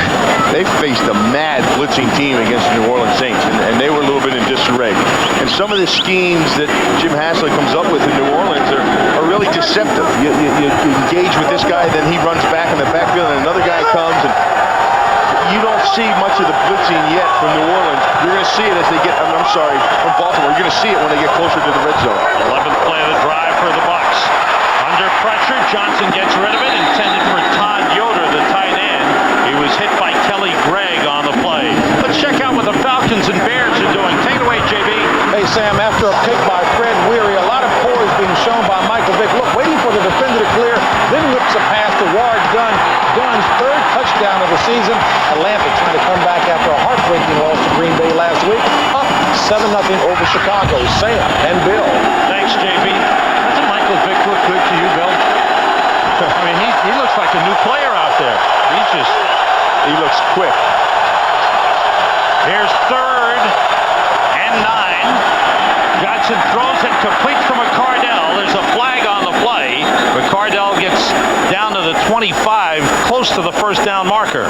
faced a mad blitzing team against the New Orleans Saints, and they were a little bit in disarray. And some of the schemes that Jim Haslett comes up with in New Orleans are really deceptive. You engage with this guy, then he runs back in the backfield, and another guy comes, and you don't see much of the blitzing yet from New Orleans. You're going to see it as they get, from Baltimore. You're going to see it when they get closer to the red zone. 11th play of the drive for the Bucs. Under pressure, Johnson gets rid of it, intended for the season. Atlanta trying to come back after a heartbreaking loss to Green Bay last week. Up 7-0 over Chicago. Sam and Bill. Thanks, JB. Doesn't Michael Vick look good to you, Bill? I mean, he looks like a new player out there. He looks quick. Here's 3rd and 9. Johnson throws it, completes to McCardell. There's a flag on the play. McCardell gets down to the 25, close to the first down marker.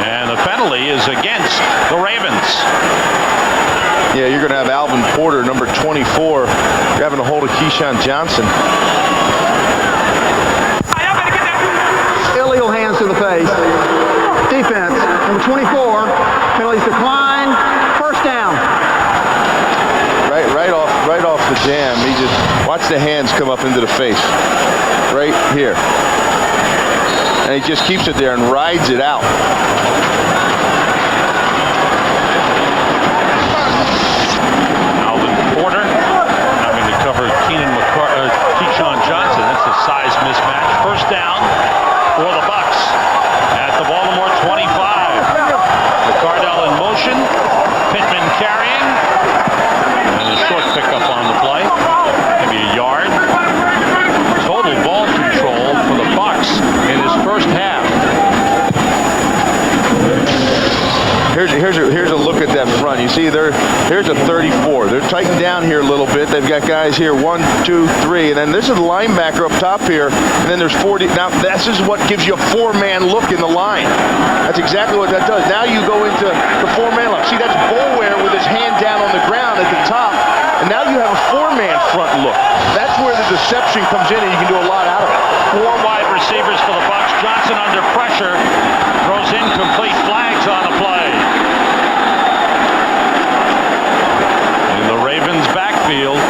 And the penalty is against the Ravens. Yeah, you're going to have Alvin Porter, number 24, grabbing a hold of Keyshawn Johnson. Illegal hands to the face. Defense, number 24. Penalties decline. First down. Right off the jam. He just watch the hands come up into the face. Right here. And he just keeps it there and rides it out. Alvin Porter having to cover Keyshawn Johnson. That's a size mismatch. First down for the Bucs at the Baltimore 25. McCardell in motion. Pittman carrying. And a short pickup on the play. Maybe a yard. Total ball control for the Bucs in his first half. Here's a look at that front. You see, here's a 34. They're tightened down here a little bit. They've got guys here, 1, 2, 3, and then this is the linebacker up top here, and then there's 40. Now, this is what gives you a 4-man look in the line. That's exactly what that does. Now you go into the 4-man look. See, that's Boulware with his hand down on the ground at the top, and now you have a 4-man front look. That's where the deception comes in, and you can do a lot out of it. 4 wide receivers for the Bucs. Johnson under pressure. Throws incomplete. Flags on the play. In the Ravens' backfield.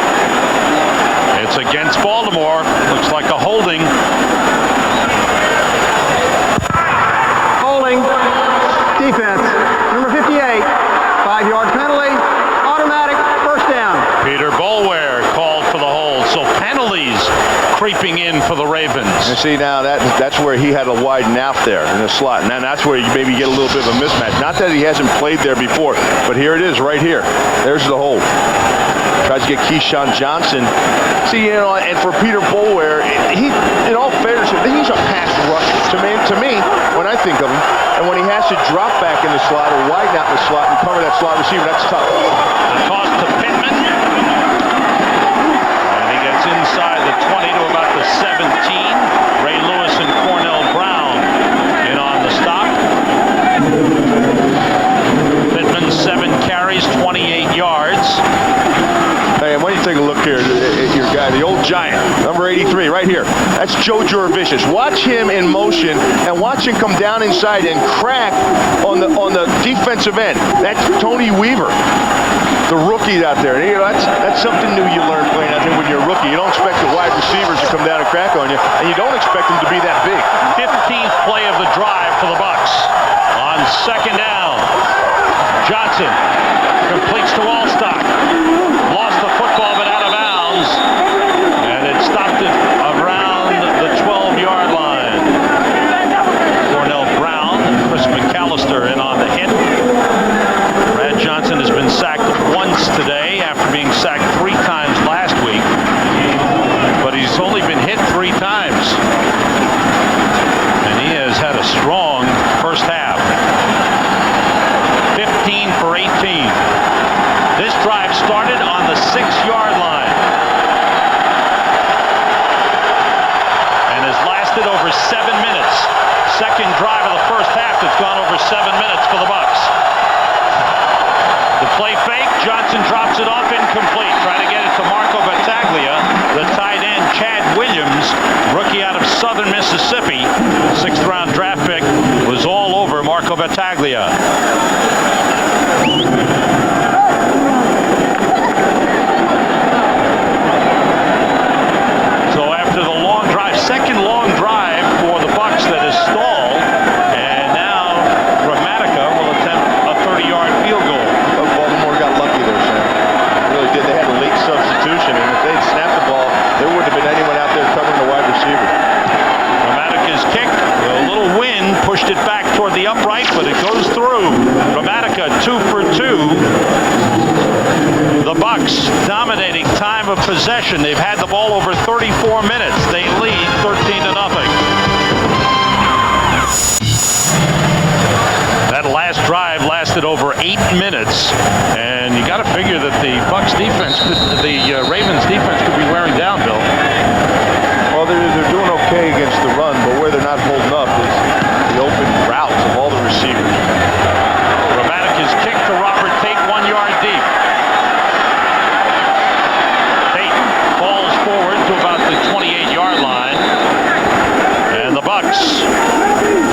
It's against Baltimore. Looks like a holding. Holding. Defense, number 58. 5-yard penalty. Automatic. First down. Peter Boulware called for the hold. So penalties creeping in for the Ravens. And see, now that's where he had to widen out there in the slot. And that's where you maybe get a little bit of a mismatch. Not that he hasn't played there before, but here it is right here. There's the hold. Tries to get Keyshawn Johnson. See, and for Peter Boulware, he, in all fairness, he's a pass rusher. To me, when I think of him, and when he has to drop back in the slot or widen out in the slot and cover that slot receiver, that's tough. The toss to Pittman. And he gets inside the 20 to about the 17. Ray Lewis and Cornell Brown in on the stop. Pittman 7 carries, 28 yards. Hey, and when you take a look here at your guy, the old giant, number 83, right here. That's Joe Jurevicius. Watch him in motion and watch him come down inside and crack on the defensive end. That's Tony Weaver, the rookie out there. That's something new you learn playing out there when you're a rookie. You don't expect the wide receivers to come down and crack on you, and you don't expect them to be that big. 15th play of the drive for the Bucs. On second down, Johnson completes to Allstock. Lost the football, but out of bounds. And it stopped it around the 12-yard line. Cornell Brown, Chris McAllister in on the hit. Brad Johnson has been sacked once today after being sacked 3 times last week. But he's only been hit 3 times. And he has had a strong first half. 15 for 18. This drive started on the 6-yard line and has lasted over 7 minutes. Second drive of the first half that's gone over 7 minutes for the Bucs. The play fake, Johnson drops it off incomplete. Trying to get it to Marco Battaglia. The tight end, Chad Williams, rookie out of Southern Mississippi. 6th-round draft pick, was all over Marco Battaglia. So after the long drive, second long drive for the Bucs that is stalled, and now Gramatica will attempt a 30-yard field goal. But Baltimore got lucky there, Sam. They really did. They had a late substitution, and if they'd snapped the ball, there wouldn't have been anyone out there covering the wide receiver. Gramatica's kick, a little wind, right, but it goes through. Dramatica 2 for 2. The Bucs dominating time of possession. They've had the ball over 34 minutes. They lead 13-0. That last drive lasted over 8 minutes, and you got to figure that the Bucs defense, the Ravens defense, could be wearing down, Bill. Well, they're doing okay against the run, but where they're not holding up is the open routes of all the receivers. Dramatic is kicked to Robert Tate 1 yard deep. Tate falls forward to about the 28-yard line, and the Bucs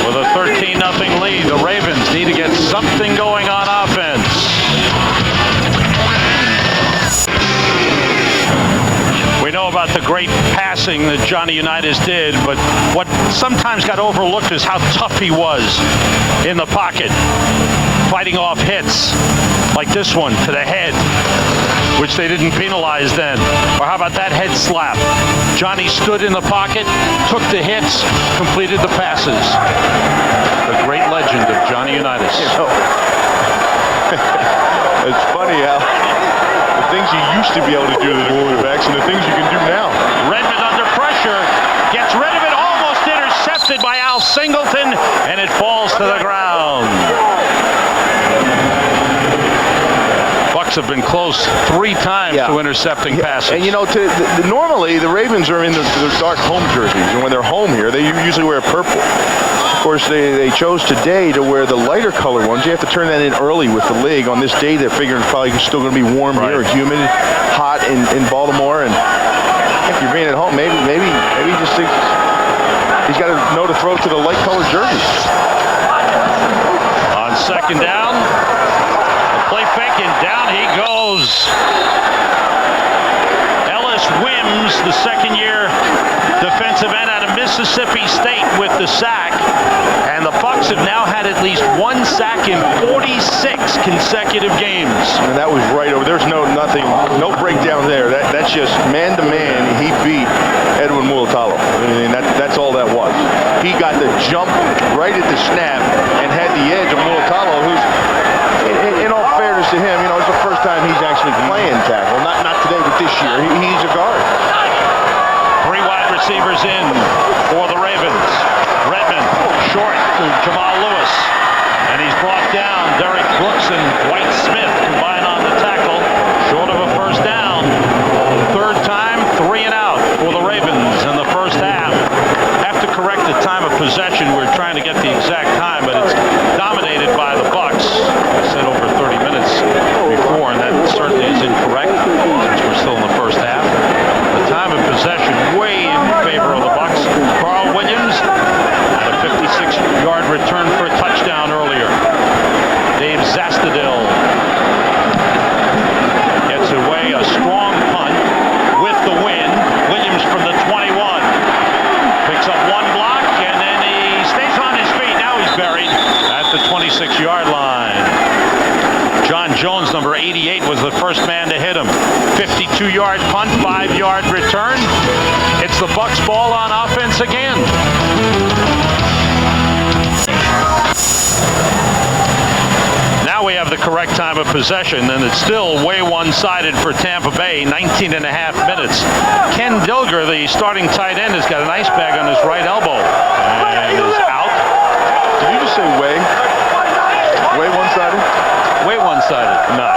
with a 13-0 lead. The Ravens need to get something going on offense. We know about the great passing that Johnny Unitas did, but what sometimes got overlooked is how tough he was in the pocket, fighting off hits like this one to the head, which they didn't penalize then. Or how about that head slap? Johnny stood in the pocket, took the hits, completed the passes. The great legend of Johnny Unitas. You know, it's funny how the things you used to be able to do to the quarterbacks and the things you can do now. Redmond under pressure, gets rid of it, almost intercepted by Al Singleton, and it falls to the ground. Bucs have been close 3 times to intercepting passes. And you know, normally the Ravens are in their dark home jerseys, and when they're home here, they usually wear purple. Of course, they chose today to wear the lighter color ones. You have to turn that in early with the league. On this day, they're figuring it's probably still going to be warm here, humid, hot in Baltimore. And if you're being at home, maybe he just thinks he's got to know to throw to the light colored jerseys. On second down, a play fake, and down he goes. Ellis Wims, the second-year defensive end out of Mississippi State, with the sack. And the Bucs have now had at least 1 sack in 46 consecutive games. And that was right over. There's no breakdown there. That's just man-to-man. He beat Edwin Mulatalo. I mean, that's all that was. He got the jump right at the snap and had the edge of Mulatalo, who's, in all fairness to him, you know, it's the first time he's actually playing tackle. Not today, but this year. He's a guard. 3 wide receivers in for the Ravens. Redmond short to Jamal Lewis, and he's brought down. Derek Brooks and Dwight Smith combine on the tackle, short of a first down. Third time, 3 and out for the Ravens in the first half. Have to correct the time of possession. We're trying to get the exact time, but it's dominated by the Bucs. I said over 30 minutes before, and that certainly is incorrect since we're still in the first half. The time of possession way in favor of the Bucs. Carl Williams had a 56-yard return for a touchdown earlier. Dave Zastadil gets away a strong punt with the win. Williams from the 21 picks up 1 block, and then he stays on his feet. Now he's buried at the 26-yard line. John Jones, number 88, was the first man to hit him. 52-yard punt, 5-yard return. It's the Bucs ball on offense again. Now we have the correct time of possession, and it's still way one-sided for Tampa Bay, 19 and a half minutes. Ken Dilger, the starting tight end, has got an ice bag on his right elbow and is out. Did you just say way? Way one-sided? Way one-sided. No.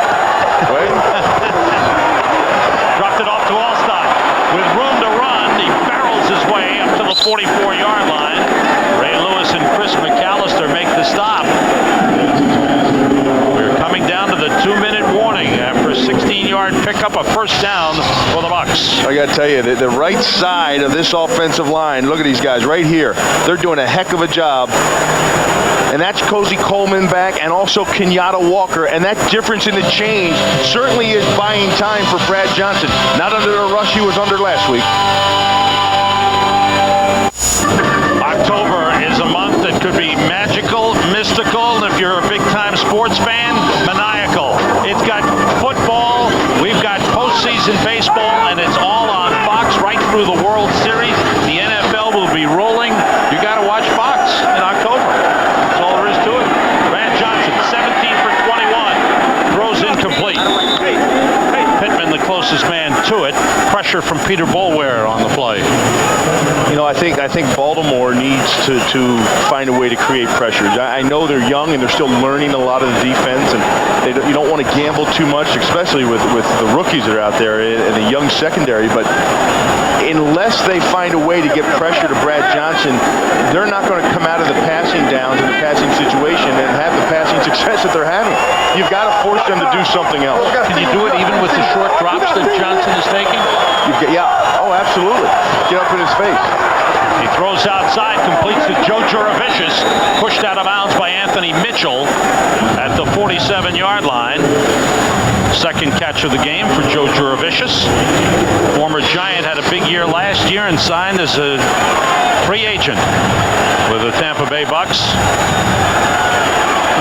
Way? Dropped it off to Allstott. With room to run, he barrels his way up to the 44-yard line. Ray Lewis and Chris McAllister make the stop. We're coming down to the 2-minute warning after a 16-yard pickup, a first down for the Bucs. I got to tell you, the right side of this offensive line, look at these guys right here. They're doing a heck of a job. And that's Cozy Coleman back, and also Kenyatta Walker. And that difference in the change certainly is buying time for Brad Johnson. Not under the rush he was under last week. October is a month that could be magical, mystical, and if you're a big-time sports fan, maniacal. It's got football, we've got postseason baseball, and it's all on Fox right through the World Series. The NFL will be rolling. You got to watch Fox in October. That's all there is to it. pressure from Peter Boulware on the play. You know, I think Baltimore needs to find a way to create pressures. I know they're young and they're still learning a lot of the defense, and you don't want to gamble too much, especially with the rookies that are out there and the young secondary. But unless they find a way to get pressure to Brad Johnson, they're not going to come out of the passing downs and the passing situation and have the passing success that they're having. You've got to force them to do something else. Can you do it even with the short drops that Johnson is taking? Yeah, oh, absolutely. Get up in his face. He throws outside, completes to Joe Juravicius, pushed out of bounds by Anthony Mitchell at the 47-yard line. Second catch of the game for Joe Juravicius. Former Giant, had a big year last year and signed as a free agent with the Tampa Bay Bucks.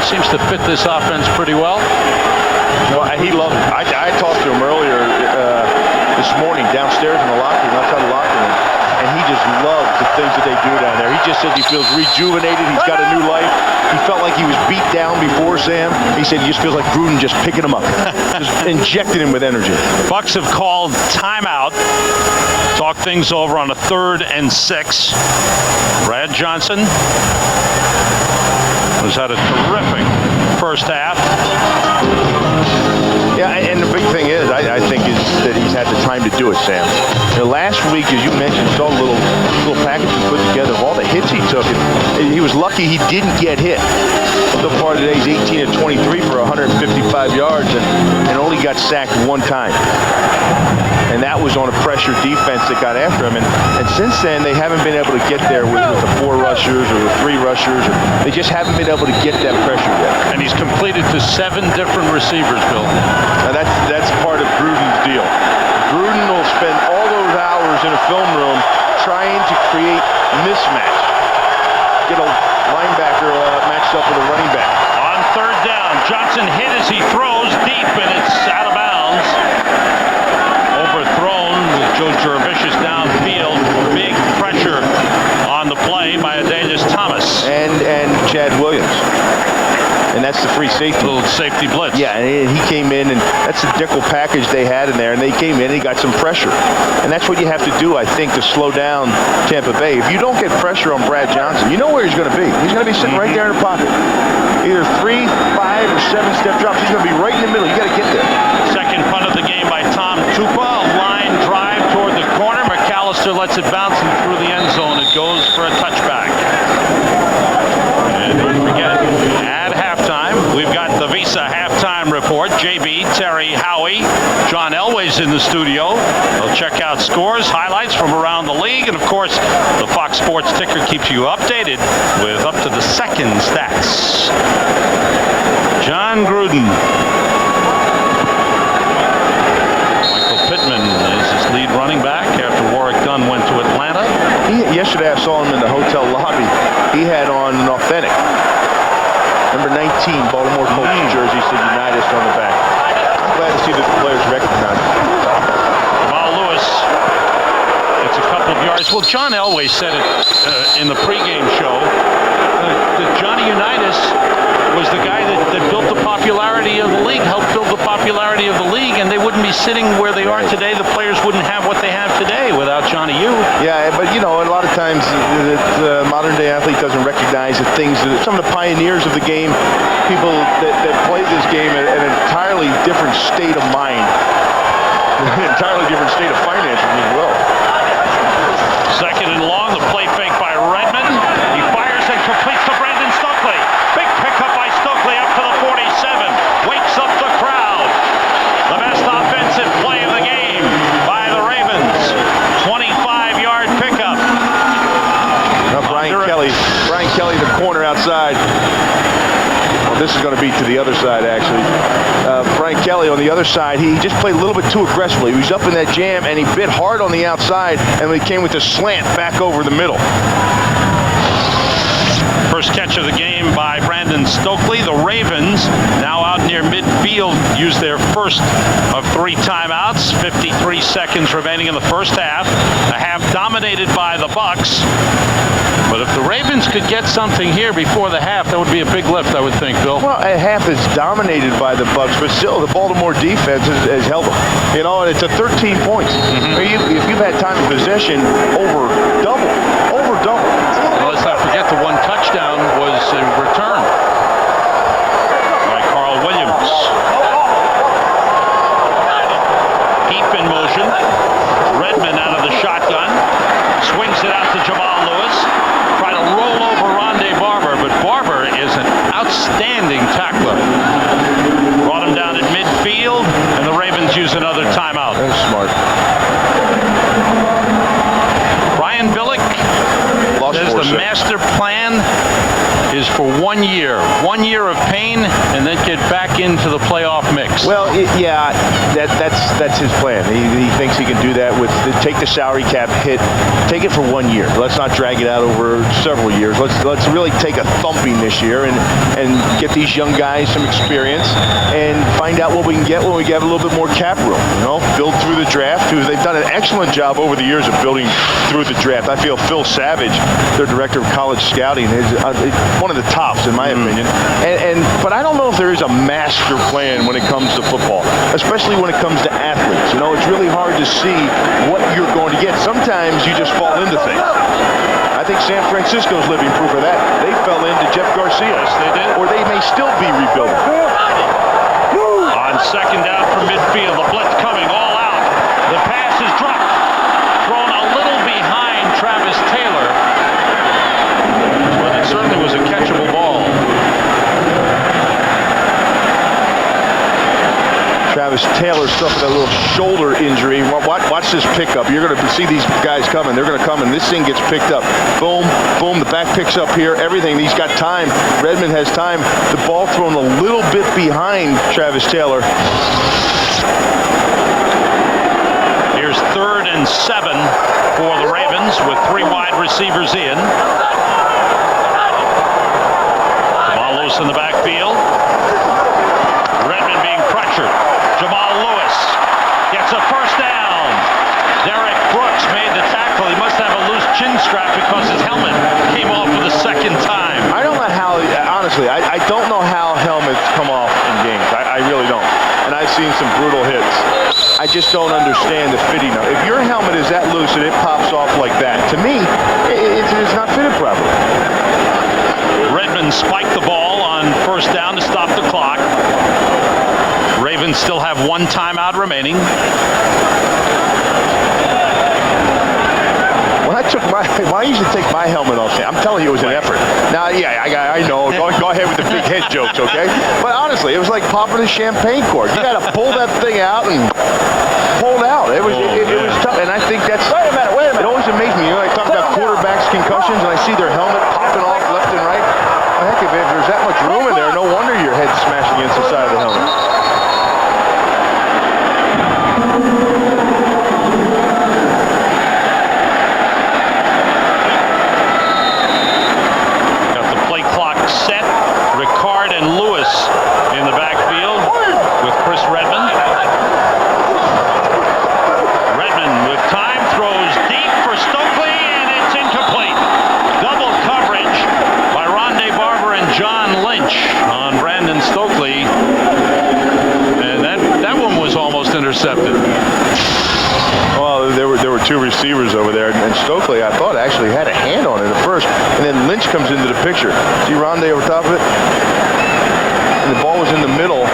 He seems to fit this offense pretty well. Well, he loves it. I talked to him earlier this morning downstairs in the locker room, outside the locker room, and he just loves the things that they do down there. He just says he feels rejuvenated. He's got a new life. He felt like he was beat down before, Sam. He said he just feels like Gruden just picking him up, just injecting him with energy. Bucks have called timeout. Talk things over on a 3rd and 6. Brad Johnson has had a terrific first half. Yeah, and the big thing is, I think, is that he's had the time to do it, Sam. You know, last week, as you mentioned, saw a little package we put together of all the hits he took. And he was lucky he didn't get hit. So far today, he's 18 of 23 for 155 yards and only got sacked one time. And that was on a pressure defense that got after him. And since then, they haven't been able to get there with the 4 rushers or the 3 rushers. They just haven't been able to get that pressure yet. And he's completed to 7 different receivers, Bill. Now that's part of Gruden's deal. Gruden will spend all those hours in a film room trying to create mismatch. Get a linebacker matched up with a running back. On 3rd down, Johnson hit as he throws deep, and it's out of bounds. Overthrown with Joe Juravicius downfield. Big pressure on the play by Adalius Thomas. And Chad Williams. And that's the free safety. Little safety blitz. Yeah, and he came in, and that's the Dickel package they had in there, and they came in and he got some pressure. And that's what you have to do, I think, to slow down Tampa Bay. If you don't get pressure on Brad Johnson, you know where he's going to be. He's going to be sitting right there in the pocket. Either 3, 5, or 7-step drops. He's going to be right in the middle. You got to get there. Second punt of the game by Tom Tupa. A line drive toward the corner. McAllister lets it bounce and through the end zone. It goes for a touchback. And don't forget, at halftime, we've got the Visa halftime report. JB, Terry, Howie, John Elway's in the studio. They'll check out scores, highlights from around the league, and of course, the Fox Sports ticker keeps you updated with up to the second stats. John Gruden. Michael Pittman is his lead running back after Warwick Dunn went to Atlanta. Yesterday I saw him in the hotel lobby. He had on an authentic number 19 Baltimore Colts jersey, said Unitas on the back. I'm glad to see that the players recognize it. Jamal Lewis, it's a couple of yards. Well, John Elway said it in the pregame show that Johnny Unitas was the guy that built the popularity of the league, helped build the popularity of the league, and they wouldn't be sitting where they are today. The players wouldn't have what they have today without Johnny U. Yeah, but you know, a lot of times the modern day athlete doesn't recognize the things that some of the pioneers of the game, people that played this game at an entirely different state of mind, an entirely different state of finances as well. Second and long, the play fake by Redmond. He fires and completes to Brandon Stokely. Big pickup by Stokely up to the 47. Wakes up the crowd. The best offensive play of the game by the Ravens. 25-yard pickup. Now Brian Kelly, the corner outside. Well, this is going to be to the other side, actually. Brian Kelly on the other side, he just played a little bit too aggressively. He was up in that jam, and he bit hard on the outside, and he came with a slant back over the middle. First catch of the game by Brandon Stokely. The Ravens, now out near midfield, use their first of 3 timeouts. 53 seconds remaining in the first half. A half dominated by the Bucks. But if the Ravens could get something here before the half. That would be a big lift, I would think, Bill. Well, a half is dominated by the Bucs, but still, the Baltimore defense has held them. You know, and it's a 13 points. If you've had time of possession, over double. Well, let's not forget the one touchdown was a return by Carl Williams. Deep in motion. Redmond out of the shotgun. Swings it out to Jamal Lewis. Try to roll over Rondé Barber, but Barber is an outstanding tackler. Brought him down at midfield, and the Ravens use another timeout. That's smart. Brian Billick says the master plan is for 1 year. 1 year of pain, and then get back into the playoff mix. Well, that's his plan. He thinks he can do that with take the salary cap hit, take it for 1 year. Let's not drag it out over several years. Let's really take a thumping this year and get these young guys some experience and find out what we can get when we get a little bit more cap room. You know, build through the draft. They've done an excellent job over the years of building through the draft. I feel Phil Savage, their director of college scouting, is one of the tops in my opinion. But I don't know if there is a master plan when it comes to football, especially when it comes to athletes. You know, it's really hard to see what you're going to get. Sometimes you just fall into things. I think San Francisco's living proof of that. They fell into Jeff Garcia. Yes, they did. Or they may still be rebuilding. On second down from midfield, the blitz coming all out. The pass is dropped. Thrown a little behind Travis Taylor. But it certainly was a catchable ball. Travis Taylor suffered a little shoulder injury. Watch this pickup. You're going to see these guys coming. They're going to come, and this thing gets picked up. Boom, boom. The back picks up here. Everything. He's got time. Redmond has time. The ball thrown a little bit behind Travis Taylor. Here's 3rd and 7 for the Ravens with 3 wide receivers in. The ball loose in the backfield. Redmond being pressured. Jamal Lewis gets a first down. Derek Brooks made the tackle. He must have a loose chin strap because his helmet came off for the second time. I don't know how, honestly, I don't know how helmets come off in games. I really don't. And I've seen some brutal hits. I just don't understand the fitting of it. If your helmet is that loose and it pops off like that, to me, it's not fitted properly. Redmond spiked the ball on first down to stop the clock. Ravens still have 1 timeout remaining. When I used to take my helmet off, I'm telling you, it was an effort. Now, yeah, I know. Go ahead with the big head jokes, okay? But honestly, it was like popping a champagne cork. You got to pull that thing out and pull it out. It was tough, and I think that's. Wait a minute. It always amazed me. You know, I talk about quarterbacks' concussions, and I see their helmet popping off left and right. Well, heck, if there's that much room in there, no wonder your head's smashing against the side of the helmet. Set, Ricard and Lewis in the backfield with Chris Redmond. Redmond with time throws deep for Stokely, and it's incomplete. Double coverage by Rondé Barber and John Lynch on Brandon Stokely, and that one was almost intercepted. Well, there were 2 receivers over there, and Stokely, I thought, actually had a hand on it at first, and then Lynch comes into the picture. See Rondé over top of it? And the ball was in the middle.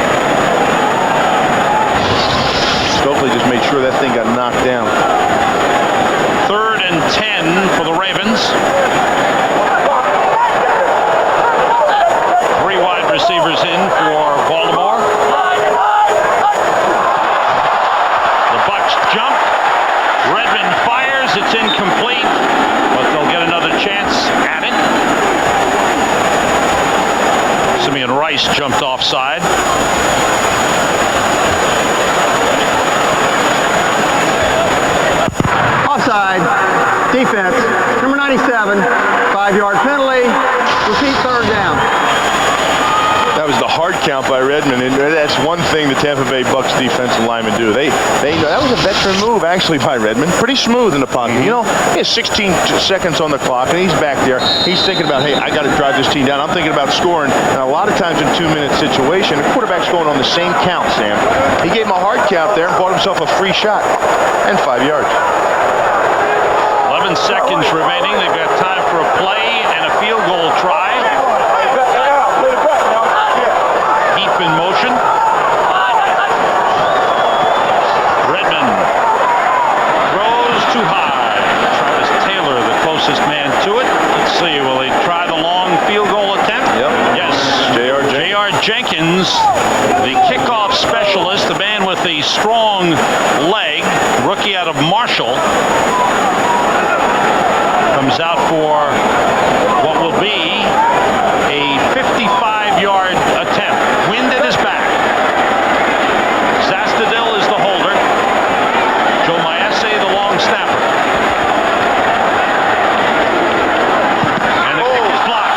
Stokely just made sure that thing got knocked down. 3rd and 10 for the Ravens. 3 wide receivers in for Baltimore. The Bucs jump. Redmond fires. It's incomplete, but they'll get another chance at it. Simeon Rice jumped offside. Offside. Defense. Number 97. 5-yard penalty. Repeat 3rd down. That was the hard count by Redmond, and that's one thing the Tampa Bay Bucs defensive linemen do. They know that was a veteran move actually by Redmond. Pretty smooth in the pocket. You know, he has 16 seconds on the clock, and he's back there. He's thinking about, hey, I got to drive this team down. I'm thinking about scoring. And a lot of times in 2-minute situation, the quarterback's going on the same count, Sam. He gave him a hard count there and bought himself a free shot and 5 yards. 11 seconds remaining. They've got time for a play and a field goal try. Heap in motion. Redmond throws too high. Travis Taylor, the closest man to it. Let's see, will he try the long field goal attempt? Yep. Yes. J.R. Jenkins, the kickoff specialist, the man with the strong leg, rookie out of Marshall, comes out for what will be a 55-yard attempt. Wind at his back. Zastadil is the holder. Joe Maese, the long snapper. And the kick is blocked.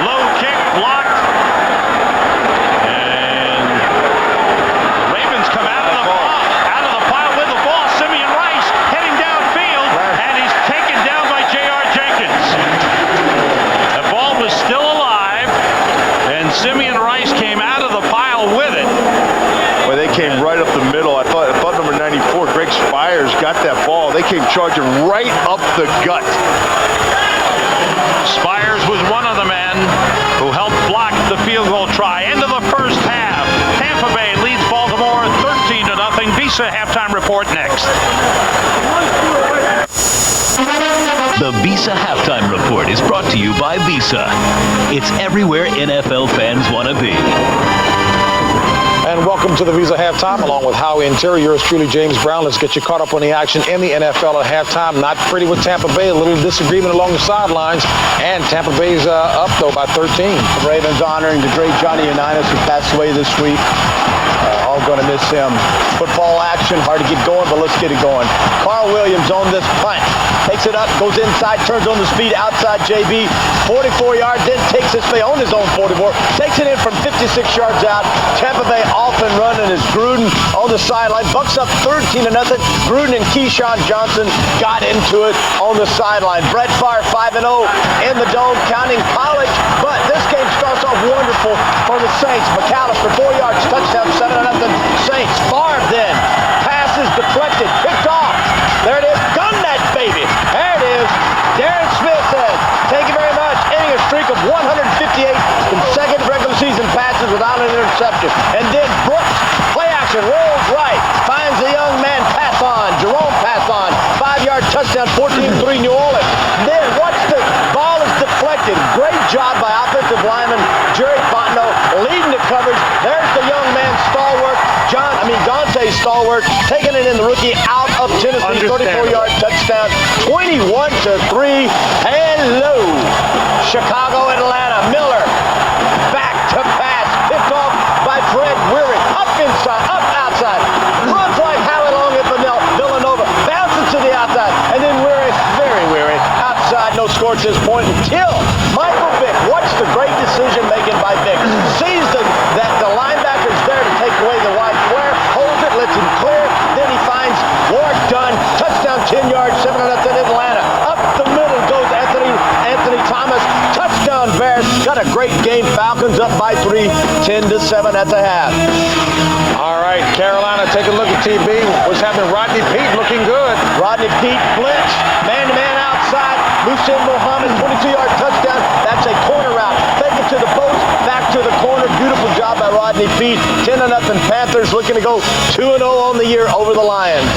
Low kick blocked. And the Ravens come out of the pile with the ball. Simeon Rice heading downfield, and he's taken down by J.R. Jenkins. The ball was still alive, and Simeon Rice came out of the pile with it. Well, they came right up the middle. I thought number 94, Greg Spires, got that ball. They came charging right up the gut. Spires was one of the men who helped block the field goal try. End of the first half. Tampa Bay leads Baltimore 13-0. Visa halftime report next. The Visa Halftime Report is brought to you by Visa. It's everywhere NFL fans want to be. And welcome to the Visa Halftime, along with Howie Interior. Yours truly, James Brown. Let's get you caught up on the action in the NFL at halftime. Not pretty with Tampa Bay. A little disagreement along the sidelines. And Tampa Bay's up, though, by 13. The Ravens honoring the great Johnny Unitas, who passed away this week. All going to miss him. Football action, hard to get going, but let's get it going. Carl Williams on this punt. Takes it up, goes inside, turns on the speed outside JB. 44 yards, then takes his play on his own 44. Takes it in from 56 yards out. Tampa Bay off and running is Gruden on the sideline. Bucks up 13-0. Gruden and Keyshawn Johnson got into it on the sideline. Brett Favre 5-0 in the dome, counting college. But this game starts off wonderful for the Saints. McAllister, 4 yards, touchdown, 7-0. Saints. Favre then. Pass is deflected, picked off. There it is. Gun that baby. There it is. Darren Smith says, thank you very much. Ending a streak of 158 consecutive regular season passes without an interception. And then Brooks, play action, rolls right, finds the young man Passon, Jerome Passon, 5-yard touchdown, 14-3 New Orleans. Then watch the ball is deflected. Great job by offensive lineman Jerry Fontenot leading the coverage. There's the young man stalwart, Dante Stalwart, taking it in the rookie out of Tennessee, 34-yard touchdown, 21-3. Hello, Chicago, Atlanta. Miller, back to pass, picked off by Fred Weary, up inside, up outside, runs like Howie Long at Villanova, bounces to the outside, and then Weary, very weary, outside, no score at this point until Michael Vick. Watch the great decision making by Vick. Sees that the linebacker's there to take away the wide flare, holds it, lets him clear, then he finds Ward Dunn, touchdown, 10 yards, 7-0 Atlanta. Up the middle goes Anthony Thomas, touchdown Bears. Got a great game. Falcons up by 3, 10-7 at the half. All right, Carolina, take a look at TB. What's happening? Rodney Peete looking good. Rodney Peete blitz, man-to-man outside. Muhsin Muhammad, 22-yard touchdown. That's a corner route. Take it to the post, back to the corner. Beautiful job by Rodney Peete. 10-0 Panthers looking to go 2-0 on the year over the Lions.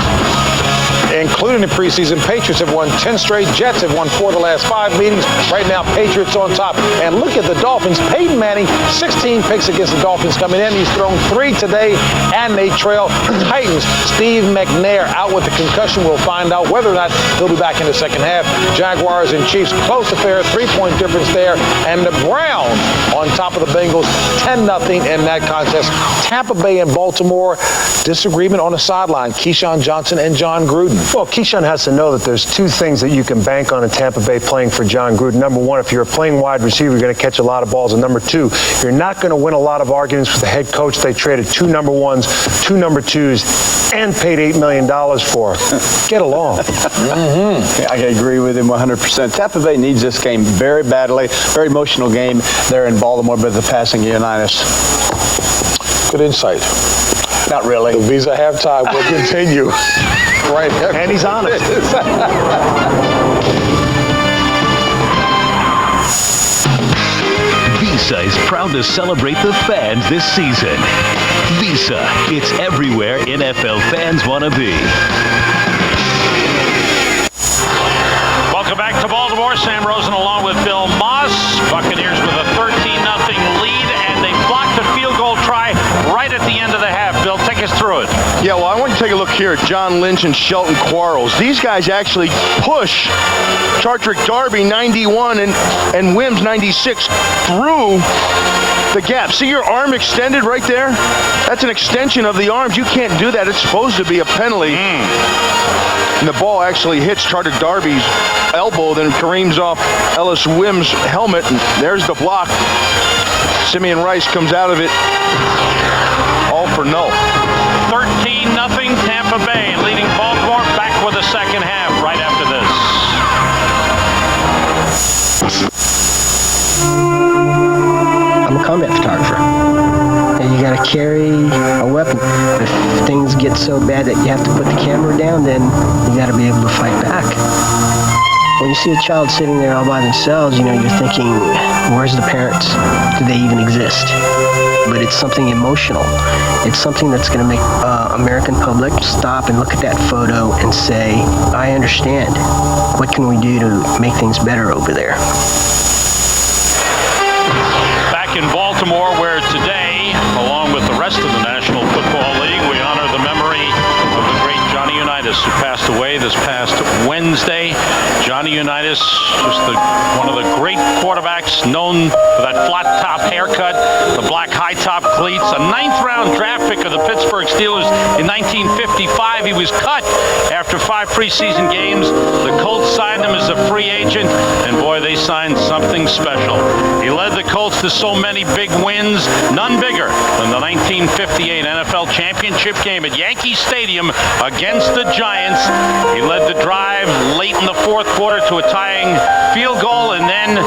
Including the preseason, Patriots have won 10 straight. Jets have won 4 of the last 5 meetings. Right now, Patriots on top. And look at the Dolphins. Peyton Manning, 16 picks against the Dolphins coming in. He's thrown 3 today, and they trail. Titans, Steve McNair out with the concussion. We'll find out whether or not he'll be back in the second half. Jaguars and Chiefs, close affair, 3-point difference there. And the Browns on top of the Bengals, 10-0 in that contest. Tampa Bay and Baltimore, disagreement on the sideline. Keyshawn Johnson and John Gruden. Well, Keyshawn Keyshawn has to know that there's two things that you can bank on in Tampa Bay playing for John Gruden. Number one, if you're a playing wide receiver, you're going to catch a lot of balls. And number two, you're not going to win a lot of arguments with the head coach they traded 2 number 1s, 2 number 2s, and paid $8 million for. Get along. I agree with him 100%. Tampa Bay needs this game very badly. Very emotional game there in Baltimore, but the passing Unitas. Good insight. Not really. The Visa halftime will continue. Right. And he's honest. Visa is proud to celebrate the fans this season. Visa, it's everywhere NFL fans want to be. Welcome back to Baltimore. Sam Rosen along with Bill Moss. Buccaneers with a 13-0 lead, and they blocked the field goal try right at the end of the half. Bill, take us through it. Yeah, well, I want to take a look here at John Lynch and Shelton Quarles. These guys actually push Chartrick Darby, 91, and Wims, 96, through the gap. See your arm extended right there? That's an extension of the arms. You can't do that. It's supposed to be a penalty. And the ball actually hits Chartrick Darby's elbow, then careens off Ellis Wims' helmet, and there's the block. Simeon Rice comes out of it all for no. 13-0 Tampa Bay, leading Baltimore. Back with the second half right after this. I'm a combat photographer. And you gotta carry a weapon. If things get so bad that you have to put the camera down, then you gotta be able to fight back. When you see a child sitting there all by themselves, you're thinking, where's the parents? Do they even exist? But it's something emotional. It's something that's going to make American public stop and look at that photo and say, I understand. What can we do to make things better over there? Back in Baltimore, where today, along with the rest of the National Football League, we honor the memory of the great Johnny Unitas, who passed away this past Wednesday. Johnny Unitas, just one of the great quarterbacks, known for that flat-top haircut, the black high-top cleats, a 9th-round draft pick of the Pittsburgh Steelers in 1955. He was cut after 5 preseason games. The Colts signed him as a free agent, and boy, they signed something special. He led the Colts to so many big wins, none bigger than the 1958 NFL Championship game at Yankee Stadium against the Giants. He led the drive late in the fourth quarter to a tying field goal, and then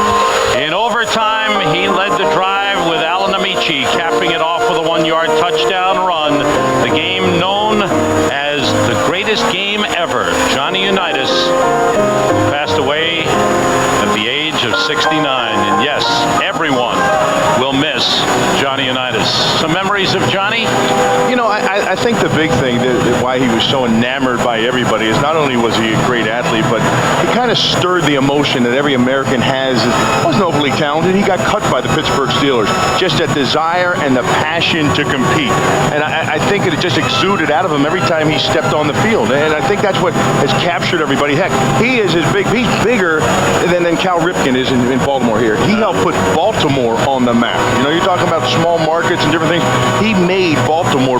in overtime, he led the drive with Alan Amici capping it off with a 1-yard touchdown run. The game known as the greatest game ever. Johnny Unitas passed away at the age of 69. And yes, everyone will miss Johnny Unitas. Some memories of Johnny? I think the big thing that why he was so enamored by everybody is not only was he a great athlete, but he kind of stirred the emotion that every American has. He wasn't overly talented. He got cut by the Pittsburgh Steelers. Just a desire and the passion to compete. And I think it just exuded out of him every time he stepped on the field. And I think that's what has captured everybody. Heck, he's bigger than Cal Ripken is in Baltimore here. He helped put Baltimore on the map. You're talking about small markets and different things. He made Baltimore,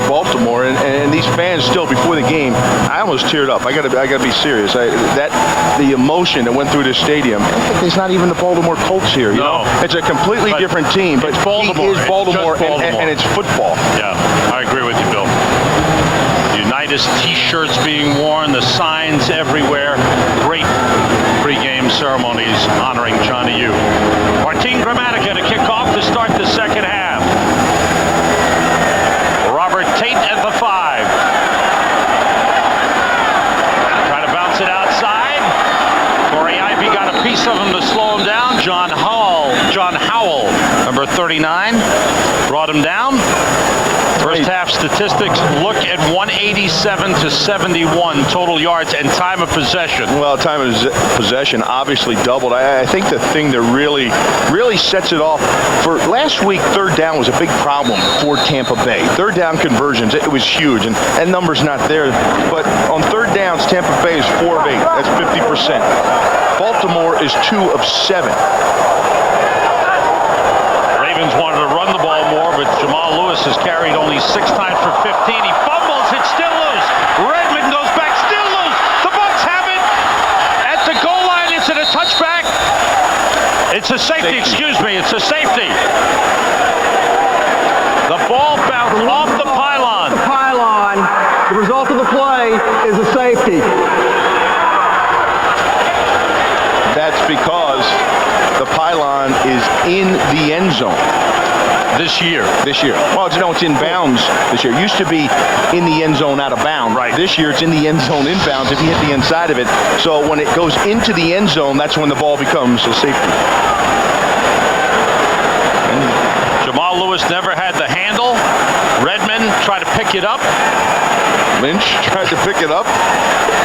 and these fans still, before the game, I almost teared up. I gotta be serious. The emotion that went through this stadium. It's not even the Baltimore Colts here. No. It's a completely different team. But it's Baltimore. He is Baltimore, It's Baltimore. and it's football. Yeah, I agree with you, Bill. Unitas T-shirts being worn, the signs everywhere. Great pre-game ceremonies honoring Johnny U. Martin Gramatica to kick off to start the second half. Robert Tate at the 5. Trying to bounce it outside. Corey Ivy got a piece of him to slow him down. John Howell, number 39, brought him down. First half statistics look at 187 to 71 total yards and time of possession. Well, time of possession obviously doubled. I think the thing that really sets it off, for last week, third down was a big problem for Tampa Bay. Third down conversions, it was huge, and that number's not there. But on third downs, Tampa Bay is 4 of 8. That's 50%. Baltimore is 2 of 7. Ravens wanted to run the ball more, but Jamal Lewis has carried only 6 times for 15. He fumbles, it's still loose. Redmond goes back, still loose. The Bucs have It's a safety, excuse me. It's a safety. The ball bounced off the pylon. The pylon. The result of the play is a safety. That's because the pylon is in the end zone. This year. Well, no, it's in bounds this year. It used to be in the end zone out of bounds. Right. This year it's in the end zone in bounds if you hit the inside of it. So when it goes into the end zone, that's when the ball becomes a safety. Jamal Lewis never had the handle. Redmond tried to pick it up. Lynch tried to pick it up,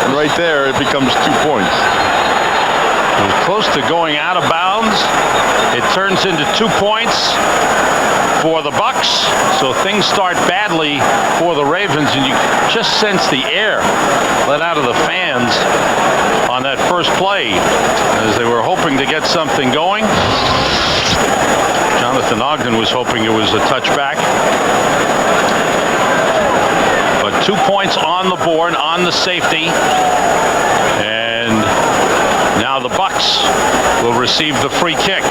and right there it becomes 2 points. It was close to going out of bounds. It turns into 2 points for the Bucs. So things start badly for the Ravens, and you just sense the air let out of the fans on that first play as they were hoping to get something going. Jonathan Ogden was hoping it was a touchback. But 2 points on the board on the safety. And now the Bucs will receive the free kick.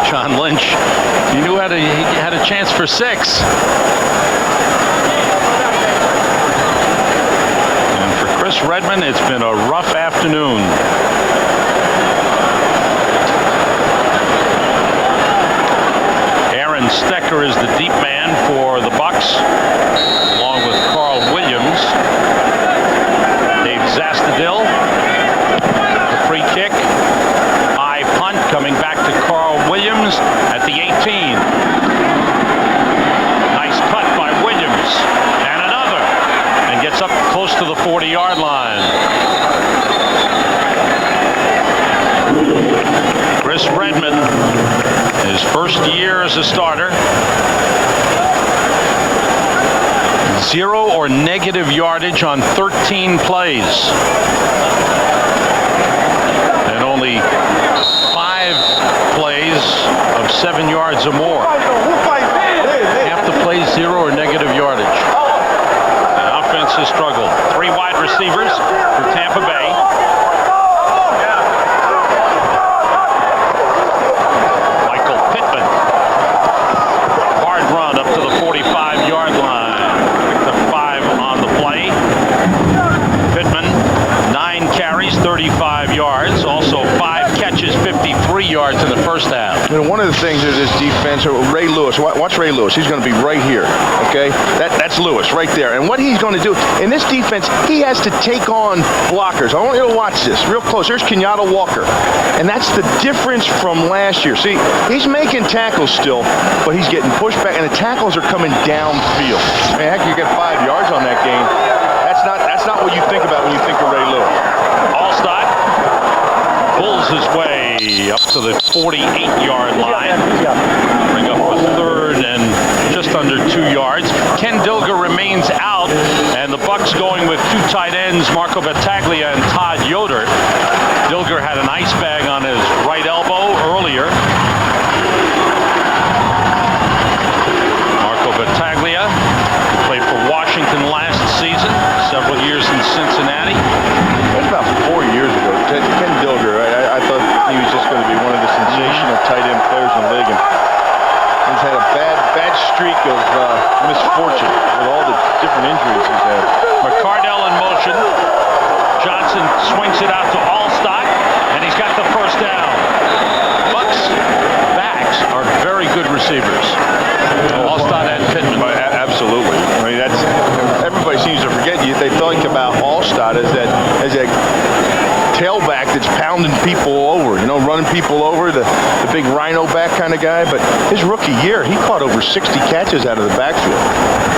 John Lynch, he knew he had a chance for 6. And for Chris Redmond, it's been a rough afternoon. Aaron Stecker is the deep man for the Bucs, along with Carl Williams. Dave Zastadil, the free kick. High punt coming back to Carl Williams at the 18. Nice cut by Williams. And another. And gets up close to the 40-yard line. Chris Redmond, his first year as a starter. 0 or negative yardage on 13 plays. And only 5 plays of 7 yards or more. Half the plays 0 or negative yardage. The offense has struggled. 3 wide receivers for Tampa Bay. Michael Pittman. Hard run up to the 45-yard line. Picked up 5 on the play. Pittman, 9 carries, 35 yards. Also 5 catches, 53 yards in the first half. You know, one of the things of this defense, Ray Lewis, watch Ray Lewis. He's going to be right here, okay? That's Lewis right there. And what he's going to do, in this defense, he has to take on blockers. I want you to watch this real close. There's Kenyatta Walker. And that's the difference from last year. See, he's making tackles still, but he's getting pushed back, and the tackles are coming downfield. I mean, heck, you get 5 yards on that game. That's not what you think about when you think of Ray Lewis. Allstott pulls his way up to the 48-yard line. Bring up a third and just under 2 yards. Ken Dilger remains out, and the Bucs going with 2 tight ends, Marco Battaglia and Todd Yoder. Dilger had an ice bag on his right elbow earlier. Marco Battaglia, who played for Washington last season, several years in Cincinnati. That was about 4 years ago. Ken Dilger, I thought he was just going to be one of the sensational tight end players in the league. And he's had a bad streak of misfortune with all the different injuries he's had. McCardell in motion. Johnson swings it out to Allstott, and he's got the first down. Bucs backs are very good receivers. Allstott and Pittman. Absolutely. I mean, everybody seems to forget. They think about Allstott as that tailback that's pounding people over, running people over, the big rhino back kind of guy. But his rookie year, he caught over 60 catches out of the backfield.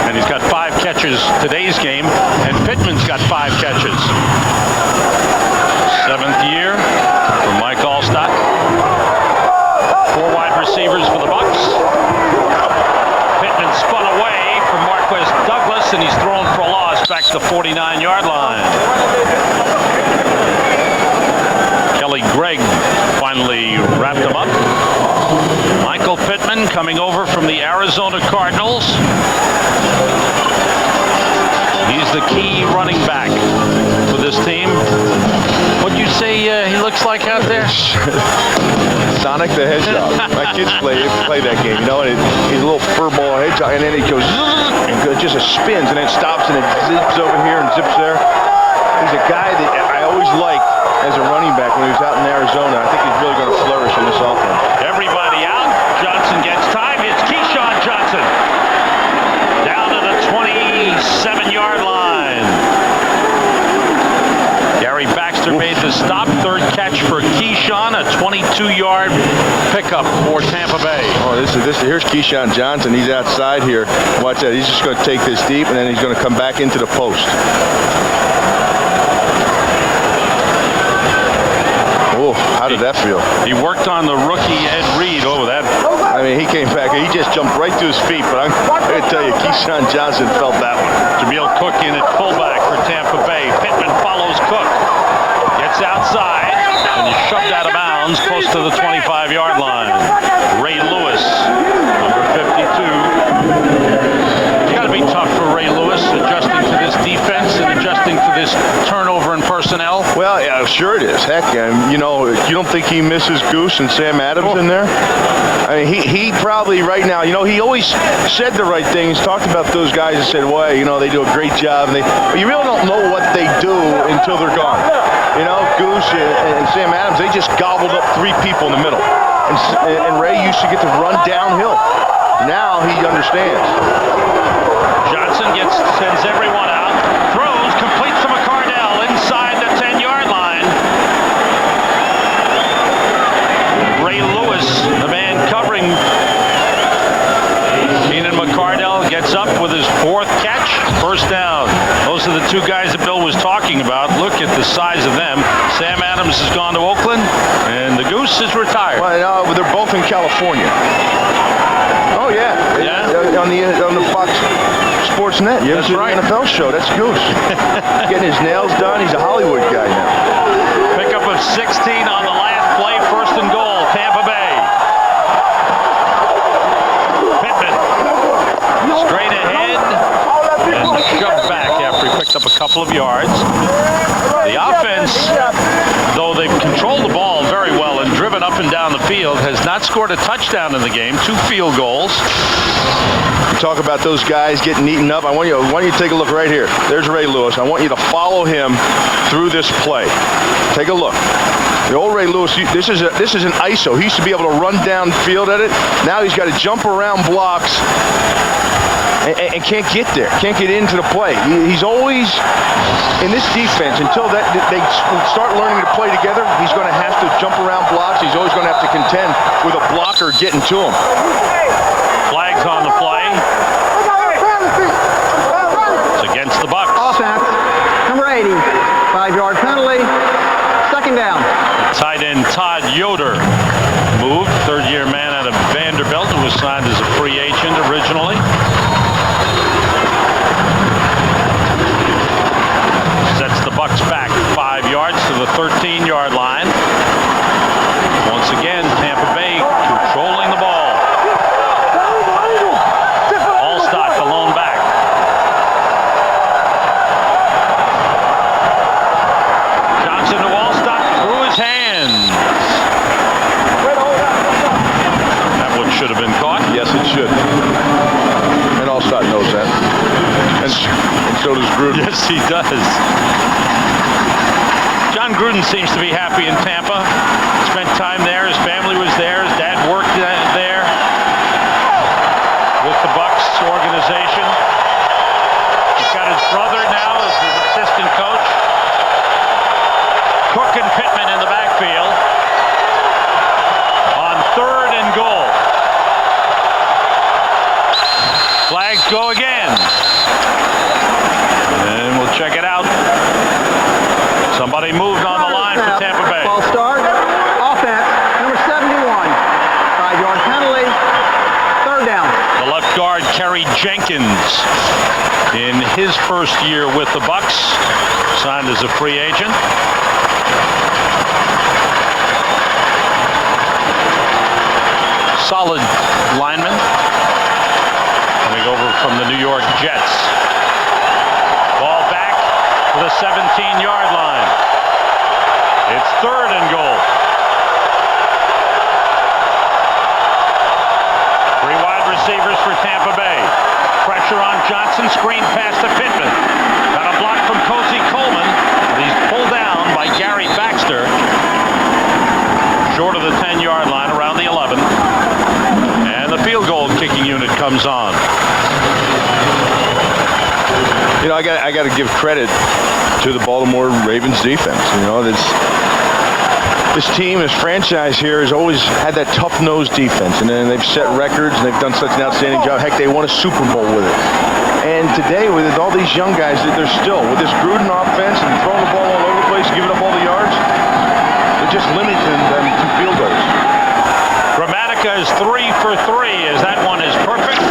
And he's got 5 catches today's game, and Pittman's got 5 catches. 7th year for Mike Allstott. 4 wide receivers for the Bucs. Pittman spun away from Marquez Douglas, and he's thrown for a loss back to the 49-yard line. Kelly Gregg finally wrapped him up. Michael Pittman coming over from the Arizona Cardinals. He's the key running back for this team. What'd you say he looks like out there? Sonic the Hedgehog. My kids play that game, you know, and he's a little furball hedgehog, and then he goes and just spins, and then stops, and it zips over here and zips there. He's a guy that I always liked as a running back when he was out in Arizona. I think he's really going to flourish in this offense. Everybody out. Johnson gets time. It's Keyshawn Johnson. Down to the 27-yard line. Gary Baxter made the stop. Third catch for Keyshawn. A 22-yard pickup for Tampa Bay. Oh, here's Keyshawn Johnson. He's outside here. Watch that. He's just going to take this deep, and then he's going to come back into the post. Oh, how did that feel? He worked on the rookie Ed Reed. Oh, that. I mean, he came back. He just jumped right to his feet. But I'm going to tell you, Keyshawn Johnson felt that one. Jameel Cook in at fullback for Tampa Bay. Pittman follows Cook. Gets outside and is shoved out of bounds close to the 25-yard line. Ray Lewis, number 52. It's got to be tough for Ray Lewis adjusting to this defense and adjusting to this turnover in personnel. Well, yeah, sure it is. Heck, you know, you don't think he misses Goose and Sam Adams in there? I mean, he probably right now, you know, he always said the right things, talked about those guys and said, well, you know, they do a great job. But you really don't know what they do until they're gone. You know, Goose and Sam Adams, they just gobbled up three people in the middle. And Ray used to get to run downhill. Now he understands. Johnson sends everyone out, throws, completes to McCardell inside the 10-yard line. Ray Lewis, the man covering Keenan McCardell, gets up with his fourth catch, first down. Those are the two guys that Bill was talking about. Look at the size of them. Sam Adams has gone to Oakland, and the Goose is retired. Well, they're both in California. Oh, yeah. On the Fox Sports Net. You ever see the NFL show? That's Goose. Getting his nails done. He's a Hollywood guy now. Pickup of 16 on the last play. First and goal, Tampa Bay. Pittman straight ahead and shoved back after he picked up a couple of yards. The offense, though they've controlled the ball very well and driven up and down the field, has not scored a touchdown in the game. 2 field goals. Talk about those guys getting eaten up. I want you to take a look right here. There's Ray Lewis. I want you to follow him through this play. Take a look. The old Ray Lewis, this is an ISO. He used to be able to run downfield at it. Now he's got to jump around blocks and can't get there. Can't get into the play. He's always in this defense until they start learning to play together. He's going to have to jump around blocks. He's always going to have to contend with a blocker getting to him. Flags on the play. It's against the Bucs. Offense, number 80, 5-yard penalty, second down. Tight end Todd Yoder moved, third-year man out of Vanderbilt, who was signed as a free agent originally. Sets the Bucs back 5 yards to the 13-yard line. Once again, Tampa Bay controlling the ball. Allstott, the lone back. Johnson to Allstott, through his hands. That one should have been caught. Yes, it should. And Allstott knows that. And so does Gruden. Yes, he does. John Gruden seems to be happy in Tampa. Spent time there. His family was there. His dad worked there with the Bucs organization. He's got his brother now as his assistant coach. Cook and Pittman in the backfield on third and goal. Flags go again. And we'll check it out. Somebody moved on the line for Tampa Bay. False start. Offense, number 71. 5-yard penalty. Third down. The left guard, Kerry Jenkins, in his first year with the Bucs, signed as a free agent. Solid lineman, coming over from the New York Jets. Ball back to the 17-yard line. It's 3rd and goal. 3 wide receivers for Tampa Bay. Pressure on Johnson. Screen pass to Pittman. Got a block from Cozy Coleman. But he's pulled down by Gary Baxter. Short of the 10-yard line, around the 11. And the field goal kicking unit comes on. You know, I got to give credit to the Baltimore Ravens defense. You know, this team, this franchise here has always had that tough-nosed defense, and then they've set records, and they've done such an outstanding job. Heck, they won a Super Bowl with it. And today, with all these young guys, they're still, with this Gruden offense and throwing the ball all over the place, giving up all the yards, they're just limiting them to field goals. Grammatica is 3 for 3 as that one is perfect.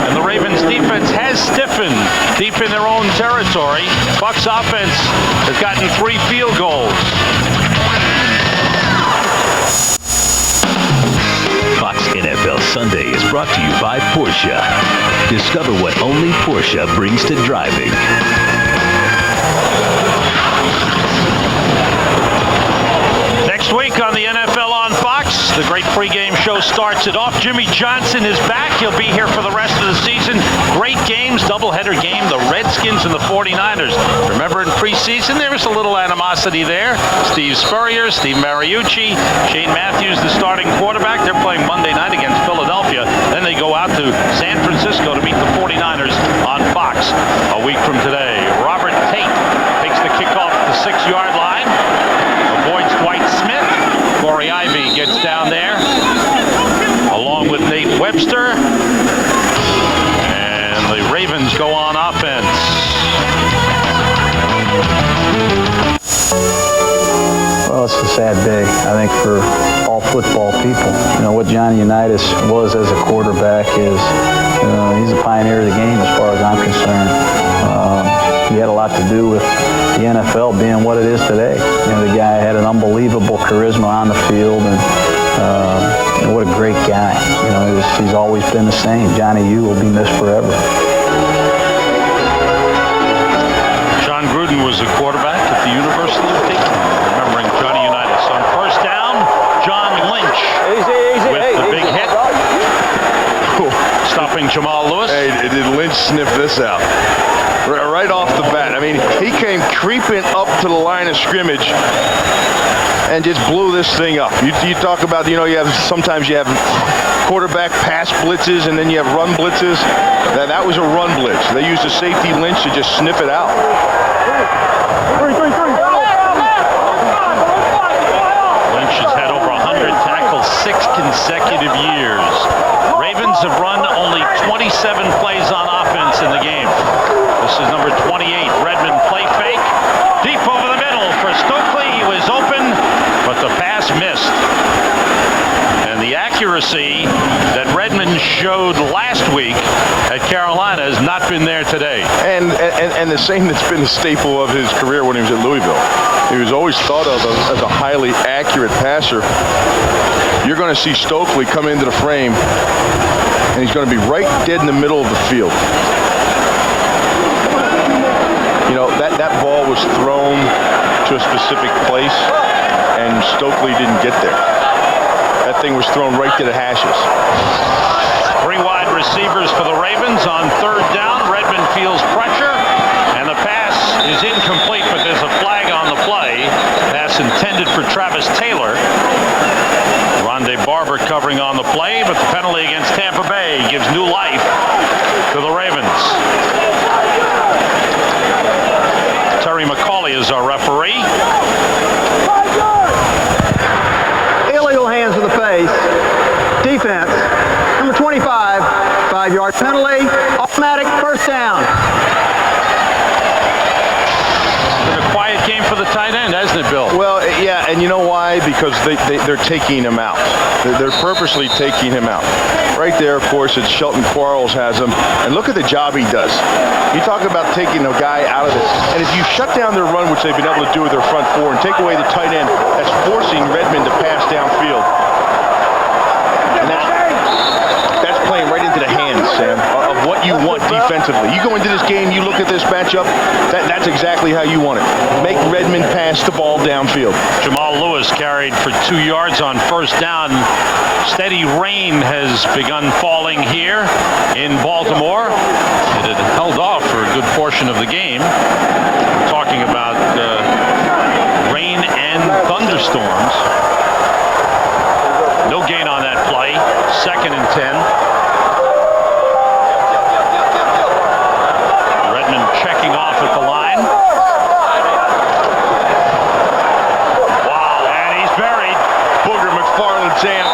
And the Ravens defense has stiffened deep in their own territory. Bucs offense has gotten 3 field goals. Fox NFL Sunday is brought to you by Porsche. Discover what only Porsche brings to driving. Next week on the NFL on Fox, the great pregame show starts it off. Jimmy Johnson is back. He'll be here for the rest of the season. Great games, doubleheader game, the Redskins and the 49ers. Remember in preseason, there was a little animosity there. Steve Spurrier, Steve Mariucci, Shane Matthews, the starting quarterback. They're playing Monday night against Philadelphia. Then they go out to San Francisco to meet the 49ers on Fox a week from today. Robert Tate takes the kickoff at the 6-yard line. Avoids Dwight Smith. Corey Ivy gets down there along with Nate Webster. And the Ravens go on offense. Well, it's a sad day, I think, for all football people. You know, what Johnny Unitas was as a quarterback is, he's a pioneer of the game as far as I'm concerned. He had a lot to do with the NFL being what it is today. You know, the guy had an unbelievable charisma on the field, and what a great guy. You know, he's always been the same. Johnny U will be missed forever. John Gruden was a quarterback at the University of Dayton. Remembering Johnny Unitas. On first down, John Lynch with the big hit. Stopping Jamal Lewis. Hey, did Lynch sniff this out? Right off the bat. I mean, he came creeping up to the line of scrimmage and just blew this thing up. You talk about, sometimes you have quarterback pass blitzes and then you have run blitzes. That was a run blitz. They used a safety Lynch to just sniff it out. Lynch has had over 100 tackles 6 consecutive years. Ravens have run only 27 plays on offense in the game. This is number 28. Redmond play fake. Deep over the middle for Stokely. He was open, but the pass missed. And the accuracy that Redmond showed last week at Carolina has not been there today. And the same that's been a staple of his career when he was at Louisville. He was always thought of as a highly accurate passer. You're going to see Stokely come into the frame, and he's going to be right dead in the middle of the field. You know, that ball was thrown to a specific place, and Stokely didn't get there. That thing was thrown right to the hashes. 3 wide receivers for the Ravens on third down. Redmond feels pressure, and the pass is incomplete, but there's a flag on the play. Pass intended for Travis Taylor. Rondé Barber covering on the play, but the penalty against Tampa Bay gives new life to the Ravens. Terry McCauley is our referee. Illegal hands to the face. Defense. Number 25, 5-yard penalty. Automatic first down. Been a quiet game for the tight end, hasn't it, Bill? Well, yeah, and you know why? Because they're taking him out. They're purposely taking him out. Right there, of course, it's Shelton Quarles has him. And look at the job he does. You talk about taking a guy out of this. And if you shut down their run, which they've been able to do with their front four, and take away the tight end, that's forcing Redmond to pass downfield. And that's playing right into the hands, Sam, of what you want defensively. offensively. You go into this game, you look at this matchup, that's exactly how you want it. Make Redmond pass the ball downfield. Jamal Lewis carried for 2 yards on first down. Steady rain has begun falling here in Baltimore. It had held off for a good portion of the game. We're talking about rain and thunderstorms. No gain on that play. 2nd and 10. Redmond checking off at the line. Wow, and he's buried. Booger McFarland, Sam.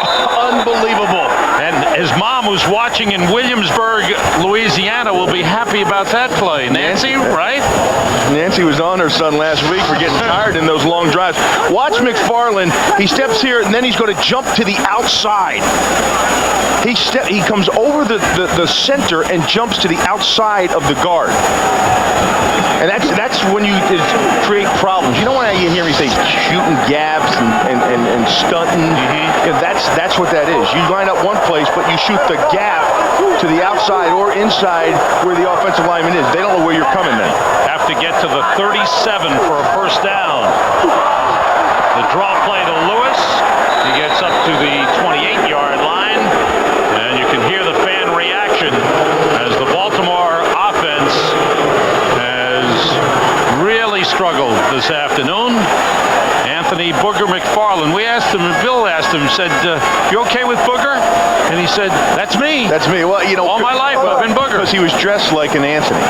Unbelievable. And his mom, who's watching in Williamsburg, Louisiana, will be happy about that play. Nancy, right? Nancy was on her son last week for getting tired in those long drives. Watch McFarland. He steps here, and then he's going to jump to the outside. He comes over the center and jumps to the outside of the guard. And that's when you create problems. You know when you hear me say shooting gaps and stunting? Mm-hmm. That's what that is. You line up one place, but you shoot the gap to the outside or inside where the offensive lineman is. They don't know where you're coming then. Have to get to the 37 for a first down. The draw play to Lewis. He gets up to the 28-yard line. And you can hear the fan reaction as the Baltimore offense has really struggled this afternoon. Anthony Booger McFarland. We asked him, Bill asked him, said, you okay with Booger? And he said, that's me. That's me. Well, you know, all my life I've been Booger. Because he was dressed like an Anthony.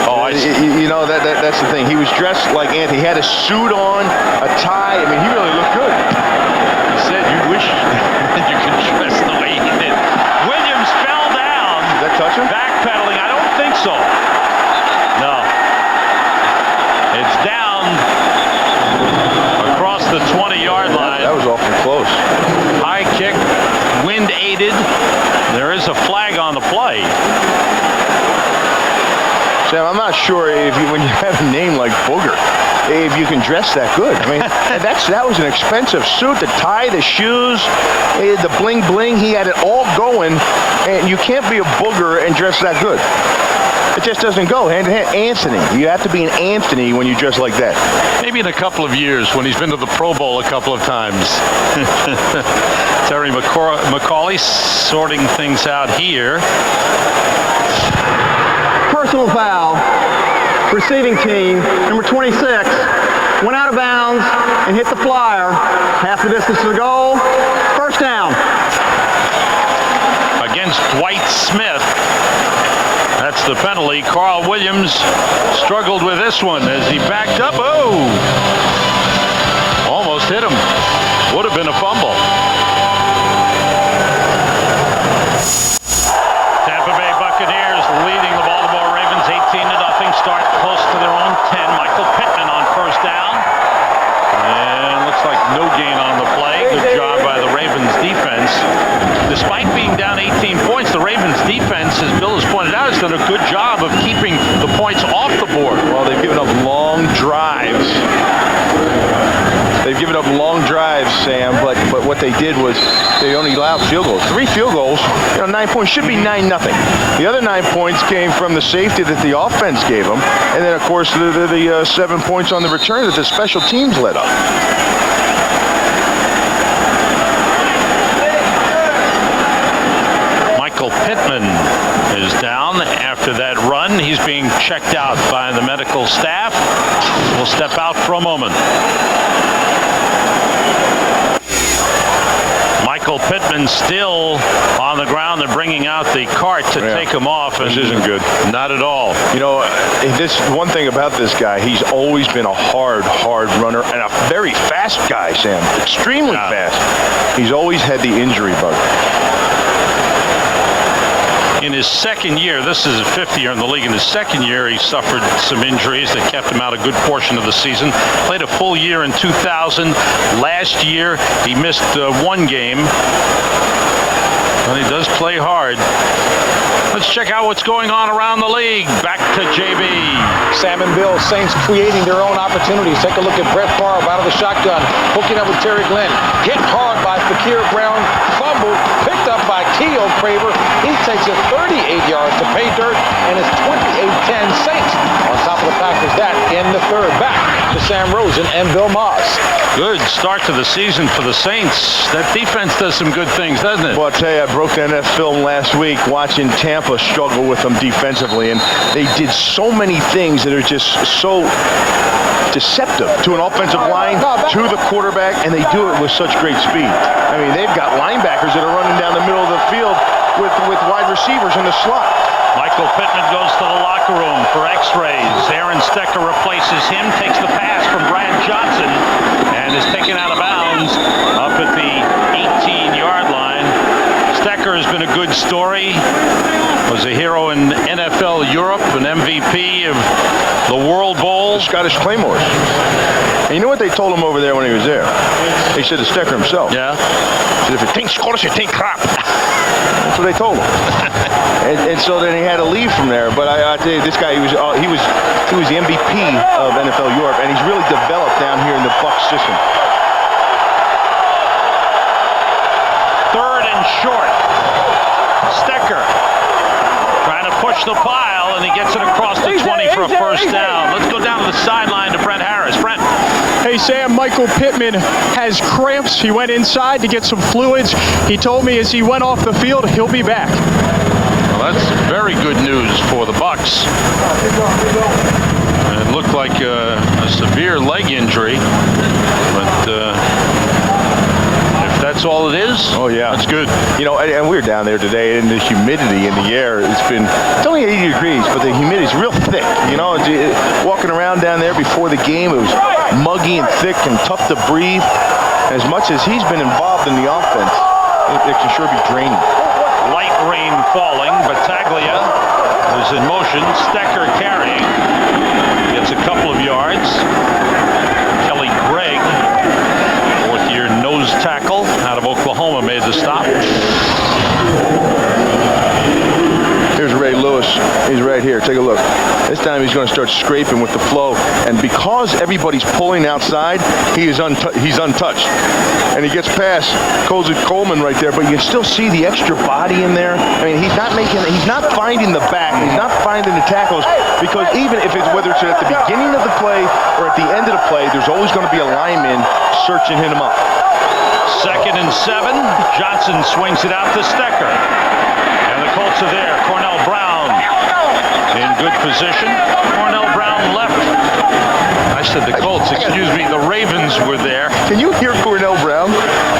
Oh, I see. You know, that's the thing. He was dressed like Anthony. He had a suit on, a tie. I mean, he really looked good. He said, you wish you could dress the way he did. Williams fell down. Did that touch him? Backpedaling. I don't think so. No. It's down across the 20-yard line. That was awfully close. High kick, wind aided. There is a flag on the play. Sam, I'm not sure when you have a name like Booger, if you can dress that good. I mean, that was an expensive suit, the tie, the shoes, the bling bling. He had it all going, and you can't be a Booger and dress that good. It just doesn't go hand in hand. Anthony. You have to be an Anthony when you dress like that. Maybe in a couple of years when he's been to the Pro Bowl a couple of times. Terry McCauley sorting things out here. Personal foul. Receiving team, number 26, went out of bounds and hit the flyer. Half the distance to the goal. First down. Against Dwight Smith. That's the penalty. Carl Williams struggled with this one as he backed up. Oh! Almost hit him. Would have been a fumble. Tampa Bay Buccaneers leading the Baltimore Ravens 18-0. Start close to their own 10. Michael Pittman on first down. And looks like no gain on the play. Good job by the Ravens defense. Despite being down 18 points, the Ravens defense, as Bill has pointed out, has done a good job of keeping the points off the board. Well, they've given up long drives. They've given up long drives, Sam, but what they did was they only allowed field goals. 3 field goals, 9 points, should be 9-0. The other 9 points came from the safety that the offense gave them, and then, of course, the 7 points on the return that the special teams let up. Michael Pittman is down after that run. He's being checked out by the medical staff. We'll step out for a moment. Michael Pittman still on the ground. They're bringing out the cart to take him off. This isn't good. Not at all. You know, this one thing about this guy, he's always been a hard runner and a very fast guy, Sam. Extremely fast. He's always had the injury bug. In his second year, this is his 5th year in the league. In his second year, he suffered some injuries that kept him out a good portion of the season. Played a full year in 2000. Last year, he missed 1 game. But he does play hard. Let's check out what's going on around the league. Back to JB. Sam and Bill, Saints creating their own opportunities. Take a look at Brett Favre out of the shotgun, hooking up with Terry Glenn. Hit hard by Fakir Brown, fumbled, picked up by Keo Craver. He takes it 38 yards to pay dirt, and it's 28-10 Saints on top of the Packers. That in the third. Back to Sam Rosen and Bill Moss. Good start to the season for the Saints. That defense does some good things, doesn't it? Well, I'll tell you, I broke down that film last week watching Tampa struggle with them defensively, and they did so many things that are just so deceptive to an offensive line, to the quarterback, and they do it with such great speed. I mean, they've got linebackers that are running down the middle of the field with wide receivers in the slot. Michael Pittman goes to the locker room for x-rays. Aaron Stecker replaces him, takes the pass from Brad Johnson, and is taken out of bounds up at the 18-yard line. Stecker has been a good story. Was a hero in NFL Europe, an MVP of the World Bowl. The Scottish Claymores. And you know what they told him over there when he was there? They said to Stecker himself. Yeah. He said, if it ain't Scottish, it ain't crap. That's what they told him. and so then he had to leave from there. But I tell you, this guy, he was the MVP of NFL Europe, and he's really developed down here in the Bucs system. Third and short. Stecker trying to push the pile, and he gets it across the 20 for a first down. Let's go down to the sideline to Brent Harris. Brent. Hey, Sam, Michael Pittman has cramps. He went inside to get some fluids. He told me as he went off the field, he'll be back. Well, that's very good news for the Bucs. It looked like a severe leg injury, but if that's all it is, oh yeah, that's good. You know, and we were down there today, and the humidity in the air, it's only 80 degrees, but the humidity's real thick. You know, walking around down there before the game, it was muggy and thick and tough to breathe. As much as he's been involved in the offense, it can sure be draining. Light rain falling. Battaglia is in motion. Stecker carrying. Gets a couple of yards. Kelly Gregg, fourth-year nose tackle out of Oklahoma, made the stop. Here's Ray Lewis. He's right here. Take a look. This time he's going to start scraping with the flow. And because everybody's pulling outside, he's untouched. And he gets past Coleman right there, but you still see the extra body in there. I mean, he's not finding the back. He's not finding the tackles, because even if whether it's at the beginning of the play or at the end of the play, there's always going to be a lineman searching him up. 2nd and 7. Johnson swings it out to Stecker. And the Colts are there. Cornell Brown in good position. Cornell Brown left. I said the Colts. Excuse me. The Ravens were there. Can you hear Cornell Brown?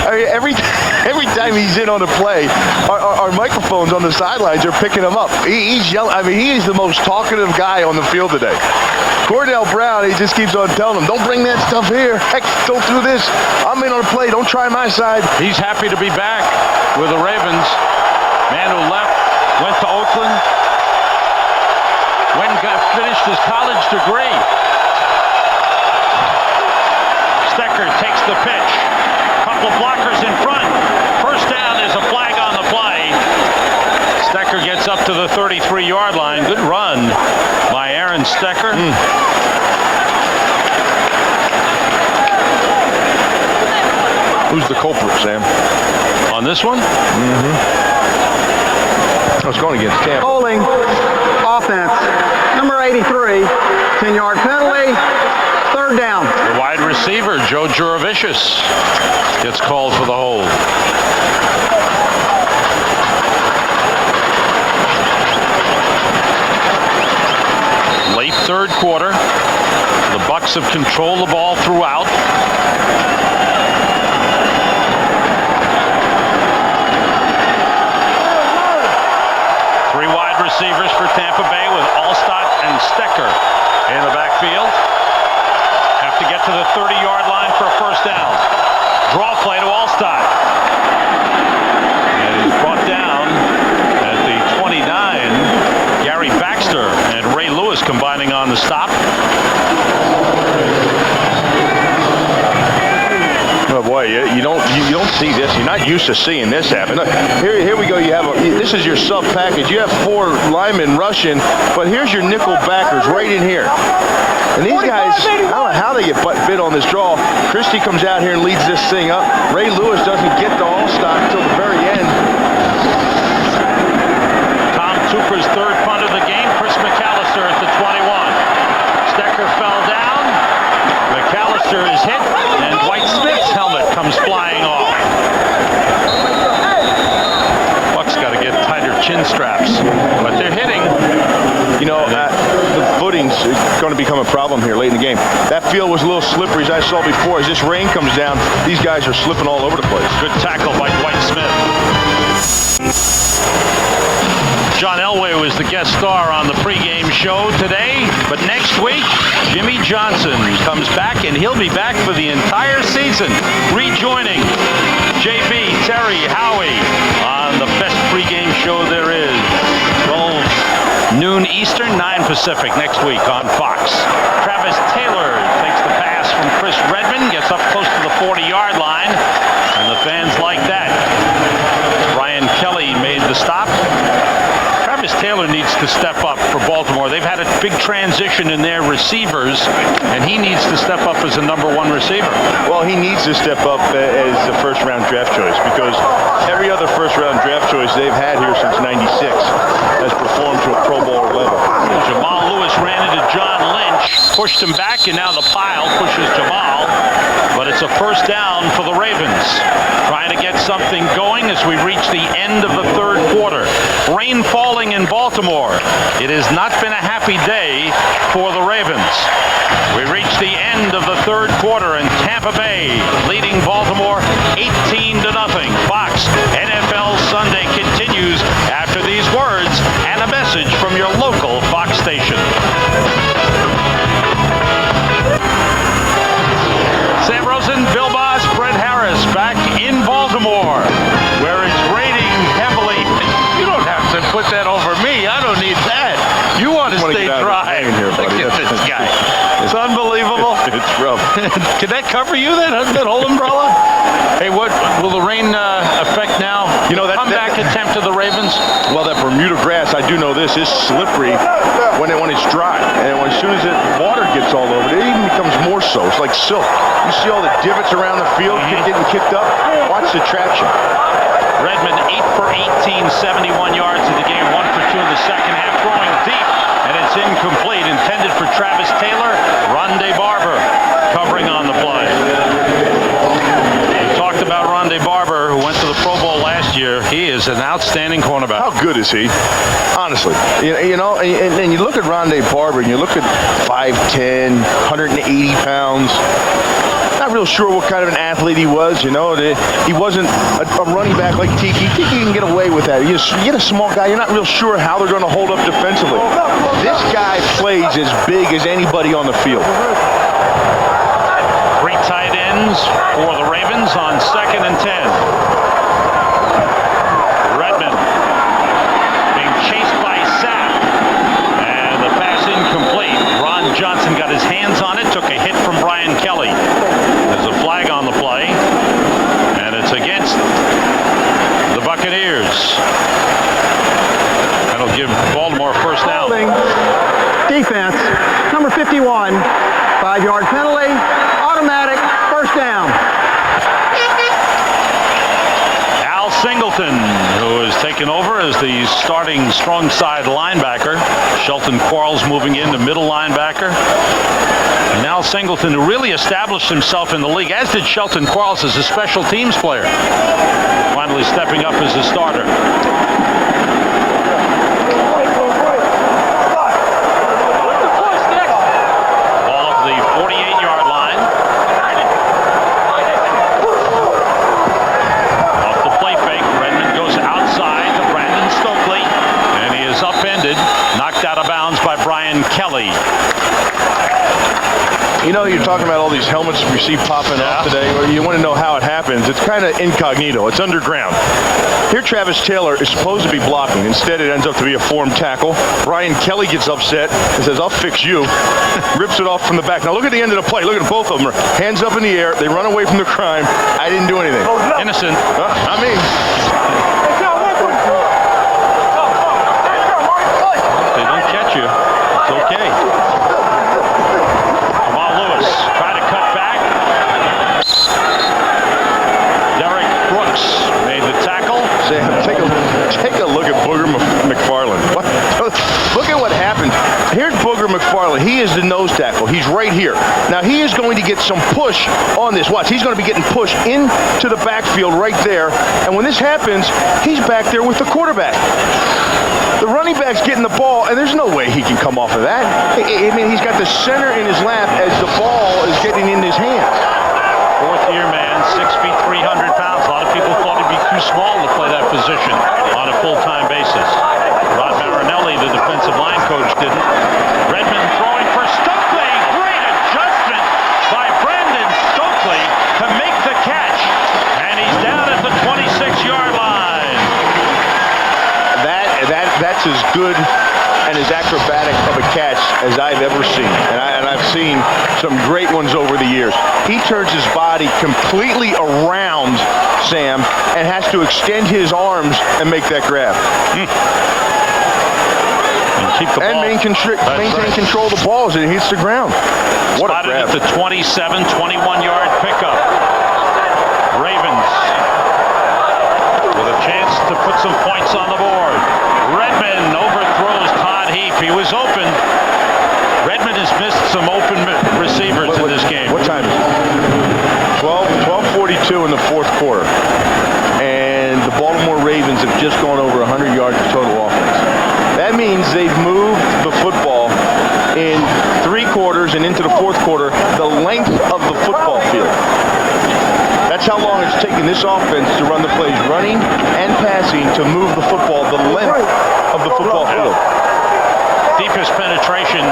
I mean, every time he's in on a play, our microphones on the sidelines are picking him up. He's yelling. I mean, he is the most talkative guy on the field today. Cornell Brown, he just keeps on telling him, don't bring that stuff here. Heck, don't do this. I'm in on a play. Don't try my side. He's happy to be back with the Ravens. Man who left, went to Oakland, finished his college degree. Stecker takes the pitch. Couple blockers in front. First down, there's a flag on the play. Stecker gets up to the 33-yard line. Good run by Aaron Stecker. Who's the culprit, Sam? On this one? I was going against Tampa. Holding offense, number 83, 10-yard penalty, third down. The wide receiver, Joe Juravicius, gets called for the hold. Late third quarter. The Bucs have controlled the ball throughout. Three wide receivers for Tampa Bay with Allstott and Stecker in the backfield. Have to get to the 30-yard line for a first down. Draw play to Allstott. And he's brought down at the 29. Gary Baxter and Ray Lewis combining on the stop. Oh boy, you don't see this. You're not used to seeing this happen. Look, here we go. You have this is your sub package. You have 4 linemen rushing, but here's your nickel backers right in here. And these guys, I don't know how they get bit on this draw. Christie comes out here and leads this thing up. Ray Lewis doesn't get to Allstott until the very end. field was a little slippery, as I saw before. As this rain comes down, these guys are slipping all over the place. Good tackle by Dwight Smith. John Elway was the guest star on the pregame show today, but next week, Jimmy Johnson comes back, and he'll be back for the entire season, rejoining JB, Terry, Howie on the best pregame show there is. 12 noon Eastern, 9 Pacific next week on Fox. Travis Taylor takes the pass from Chris Redmond, gets up close to the 40-yard line, and the fans like that. Brian Kelly made the stop. Travis Taylor needs to step up for Baltimore. They've had a big transition in their receivers, and he needs to step up as a #1 receiver. Well, he needs to step up as a first-round draft choice, because every other first-round draft choice they've had here since '96 has performed to a Pro Bowler level. Jamal Lewis ran into John Lynch, pushed him back, and now the pile pushes Jamal. But it's a first down for the Ravens. Trying to get something going as we reach the end of the third quarter. Rain falling in Baltimore. It has not been a happy day for the Ravens. We reach the end of the third quarter, and Tampa Bay leading Baltimore 18-0. Fox NFL Sunday continues after these words and a message from your local Fox station. Sam Rosen, Bill Boss, Brett Harris back in Baltimore, where it's raining heavily. You don't have to put that over me. I don't need that. You want to stay dry. Here, buddy. Look at this guy. It's unbelievable. It's rough. Can that cover you, that whole umbrella? Hey, what will the rain affect now? You know, that comeback attempt of the Ravens? Well, that Bermuda grass, I do know this, is slippery when it's dry. And as soon as water gets all over it, it even becomes more so. It's like silk. You see all the divots around the field getting kicked up? Watch the traction. Redmond 8 for 18, 71 yards in the game, 1 for 2 in the second half, throwing deep, and it's incomplete. Intended for Travis Taylor. Rondé Barber covering on the play. We talked about Rondé Barber, who went to the Pro Bowl last year. He is an outstanding cornerback. How good is he? Honestly, you know, and you look at Rondé Barber, and you look at 5'10", 180 pounds. Not real sure what kind of an athlete he was, you know. He wasn't a running back like Tiki. Tiki can get away with that. You get a small guy, you're not real sure how they're going to hold up defensively. This guy plays as big as anybody on the field. 3 tight ends for the Ravens on 2nd and 10. Redmond being chased by Sapp, and the pass incomplete. Ron Johnson got his hands on it, took a hit from Brian Kelly. There's a flag on the play, and it's against the Buccaneers. That'll give Baltimore first down. Defense, number 51, 5-yard penalty, automatic, first down. Al Singleton, who has taken over as the starting strong side linebacker. Shelton Quarles moving in the middle linebacker. And Al Singleton, who really established himself in the league, as did Shelton Quarles as a special teams player. Finally stepping up as a starter. Ball up the 48-yard line. Off the play fake, Redmond goes outside to Brandon Stokely, and he is upended, knocked out of bounds by Brian Kelly. You know, you're talking about all these helmets we see popping off today. Or you want to know how it happens. It's kind of incognito. It's underground. Here, Travis Taylor is supposed to be blocking. Instead, it ends up to be a form tackle. Brian Kelly gets upset and says, "I'll fix you." Rips it off from the back. Now, look at the end of the play. Look at both of them. Hands up in the air. They run away from the crime. I didn't do anything. Innocent. Not me. They don't catch you. It's okay. Try to cut back. Derek Brooks made the tackle. Take a look at Booger McFarland. Look at what happened. Here's Booger McFarland. He is the nose tackle. He's right here. Now he is going to get some push on this. Watch. He's going to be getting pushed into the backfield right there. And when this happens, he's back there with the quarterback. The running back's getting the ball, and there's no way he can come off of that. I mean, he's got the center in his lap as the ball is getting in his hands. Fourth-year man, 6 feet, 300 pounds. A lot of people thought he'd be too small to play that position on a full-time basis. Rod Marinelli, the defensive line coach, didn't. Redmond throwing for Stokely. Great adjustment by Brandon Stokely to make the catch. And he's down at the 26-yard line. That's as good and as acrobatic of a catch as I've ever seen. And I've seen some great ones over the years. He turns his body completely around Sam and has to extend his arms and make that grab. And keep the ball. Maintain control of the ball as it hits the ground. What a grab. At the 27, 21-yard pickup. Ravens with a chance to put some points on the board. Redmond overthrows Todd Heap. He was open. Redmond has missed some open receivers in this game. What time is it? 12:42 in the fourth quarter. And the Baltimore Ravens have just gone over 100 yards of total offense. That means they've moved the football in 3 quarters and into the fourth quarter the length of the football field. That's how long it's taken this offense to run the plays running and passing to move the football the length of the football field. Deepest penetration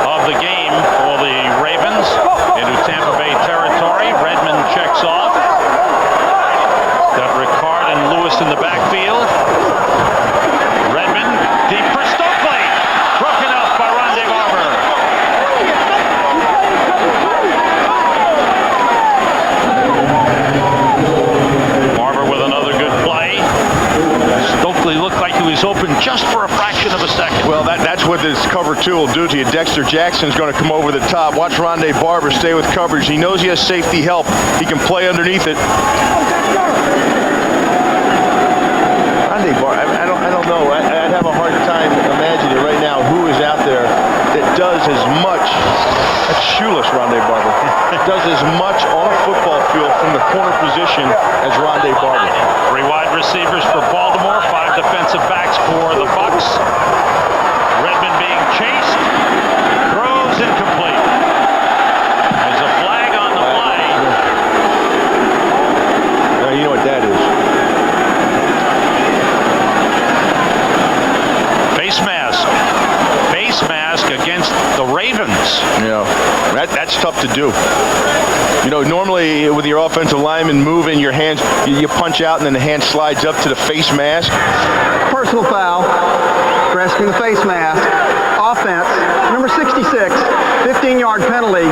of the game for the Ravens into Tampa Bay territory. Redmond checks off. Got Ricard and Lewis in the backfield. Redmond deep for Stokely. Broken up by Rondé Barber. Barber with another good play. Stokely looked like he was open just for a fraction of a second. Well, that's what this cover 2 will do to you. Dexter Jackson's going to come over the top. Watch Rondé Barber stay with coverage. He knows he has safety help. He can play underneath it. Rondé Barber, I don't know. I'd have a hard time imagining right now who is out there that does as much. That's shoeless Rondé Barber. Does as much on a football field from the corner position as Rondé Barber. 3 wide receivers for Baltimore, 5 defensive backs for the Bucs. Redmond being chased, throws incomplete. There's a flag on the play. Now you know what that is. Face mask. Face mask against the Ravens. Yeah, that's tough to do. You know, normally with your offensive lineman moving your hands, you punch out and then the hand slides up to the face mask. Personal foul. Rescuing the face mask. Offense. Number 66. 15-yard penalty.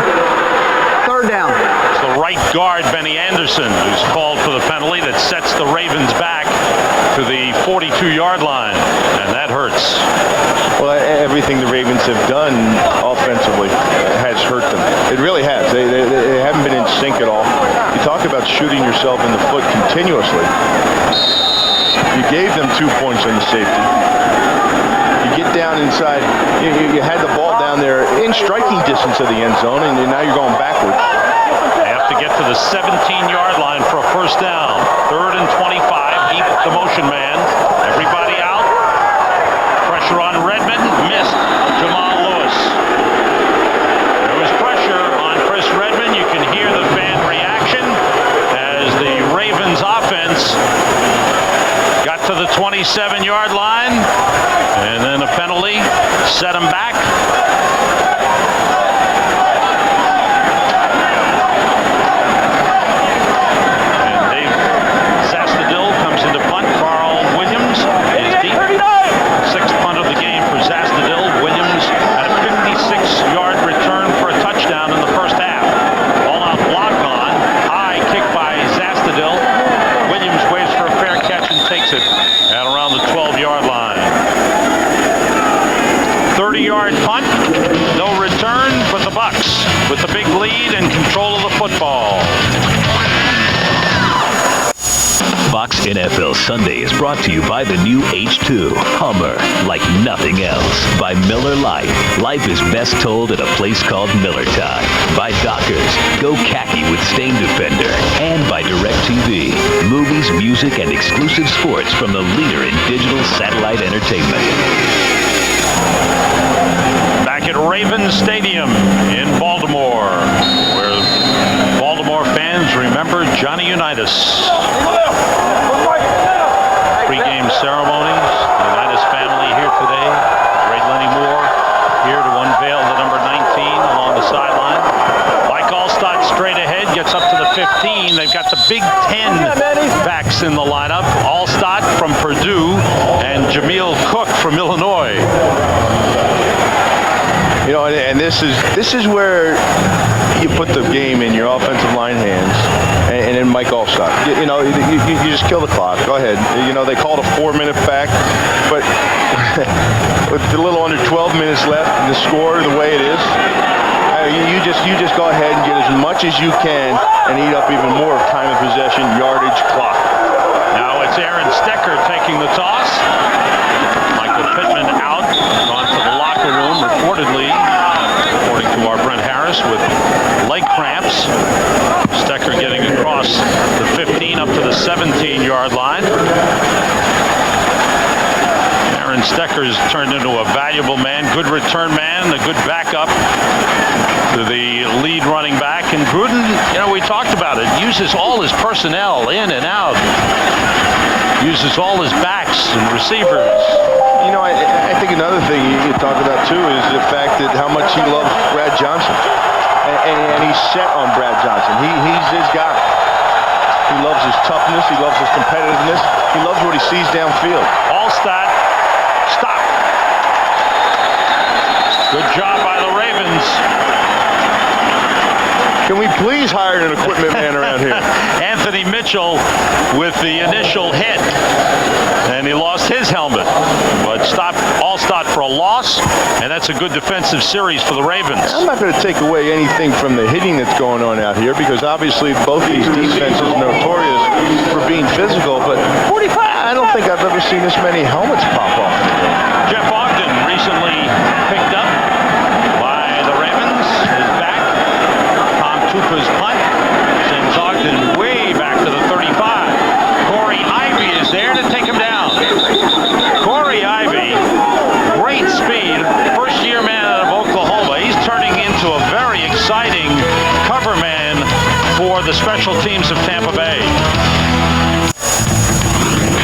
3rd down. It's the right guard, Benny Anderson, who's called for the penalty that sets the Ravens back to the 42-yard line, and that hurts. Well, everything the Ravens have done offensively has hurt them. It really has. They haven't been in sync at all. You talk about shooting yourself in the foot continuously. You gave them 2 points on the safety. You get down inside. You had the ball down there in striking distance of the end zone, and now you're going backwards. They have to get to the 17-yard line for a first down. 3rd and 25. Heap the motion man. Everybody out. Pressure on Redmond. Missed Jamal Lewis. There was pressure on Chris Redmond. You can hear the fan reaction as the Ravens offense got to the 27-yard line, and then a penalty set them back. And Dave Zastadil comes into punt. Carl Williams is deep. 6th punt of the game for Zastadil. Williams had a 56-yard return for a touchdown in the first half. All-out block on. High kick by Zastadil. Williams waits for a fair catch and takes it at around the 12-yard line. 30-yard punt, no return, but the Bucs with the big lead and control of the football. Fox NFL Sunday is brought to you by the new H2 Hummer, like nothing else. By Miller Lite. Life is best told at a place called Miller Time. By Dockers. Go khaki with Stain Defender. And by DirecTV. Movies, music, and exclusive sports from the leader in digital satellite entertainment. Back at Ravens Stadium in Baltimore, where Baltimore fans remember Johnny Unitas. Pre-game ceremonies. The Unitas family here today. Great Lenny Moore here to unveil the number 19 along the sideline. Mike Allstott straight ahead, gets up to the 15. They've got the Big Ten backs in the lineup. Allstott from Purdue and Jameel Cook from Illinois. You know, and this is where you put the game in your offensive line hands, and then Mike Allstott. You know, you just kill the clock. Go ahead. You know, they called a 4-minute back, but with a little under 12 minutes left, the score the way it is, you just go ahead and get as much as you can and eat up even more of time of possession, yardage, clock. Now it's Aaron Stecker taking the toss. Michael Pittman out, gone to the locker room, reportedly, according to our Brent Harris, with leg cramps. Stecker getting across the 15 up to the 17-yard line. Aaron Stecker's turned into a valuable man, good return man, a good backup to the lead running back. And Gruden, you know, we talked about it, uses all his personnel in and out, uses all his backs and receivers. You know, I think another thing you talk about, too, is the fact that how much he loves Brad Johnson. And he's set on Brad Johnson. He's his guy. He loves his toughness. He loves his competitiveness. He loves what he sees downfield. Allstott, stop. Good job by the Ravens. Can we please hire an equipment man around here? Anthony Mitchell with the initial hit. And he lost his helmet. But Allstott for a loss, and that's a good defensive series for the Ravens. I'm not going to take away anything from the hitting that's going on out here, because obviously both these defenses are notorious for being physical, but 45, I don't think I've ever seen this many helmets pop off. Jeff Ogden recently picked up by the Ravens, is back. Tom Tupa's punt sends Ogden way back to the 35. Corey Ivy is there to take him down. Corey Ivy, great speed, first-year man out of Oklahoma. He's turning into a very exciting cover man for the special teams of Tampa Bay.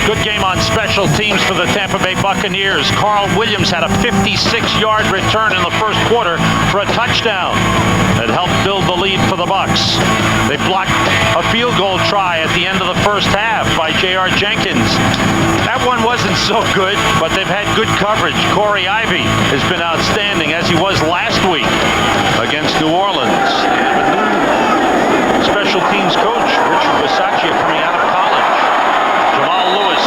Good game on special teams for the Tampa Bay Buccaneers. Carl Williams had a 56-yard return in the first quarter for a touchdown that helped build the lead for the Bucs. They blocked a field goal try at the end of the first half by J.R. Jenkins. That one wasn't so good, but they've had good coverage. Corey Ivy has been outstanding, as he was last week against New Orleans. Special teams coach Richard Bisaccia coming out of college. Jamal Lewis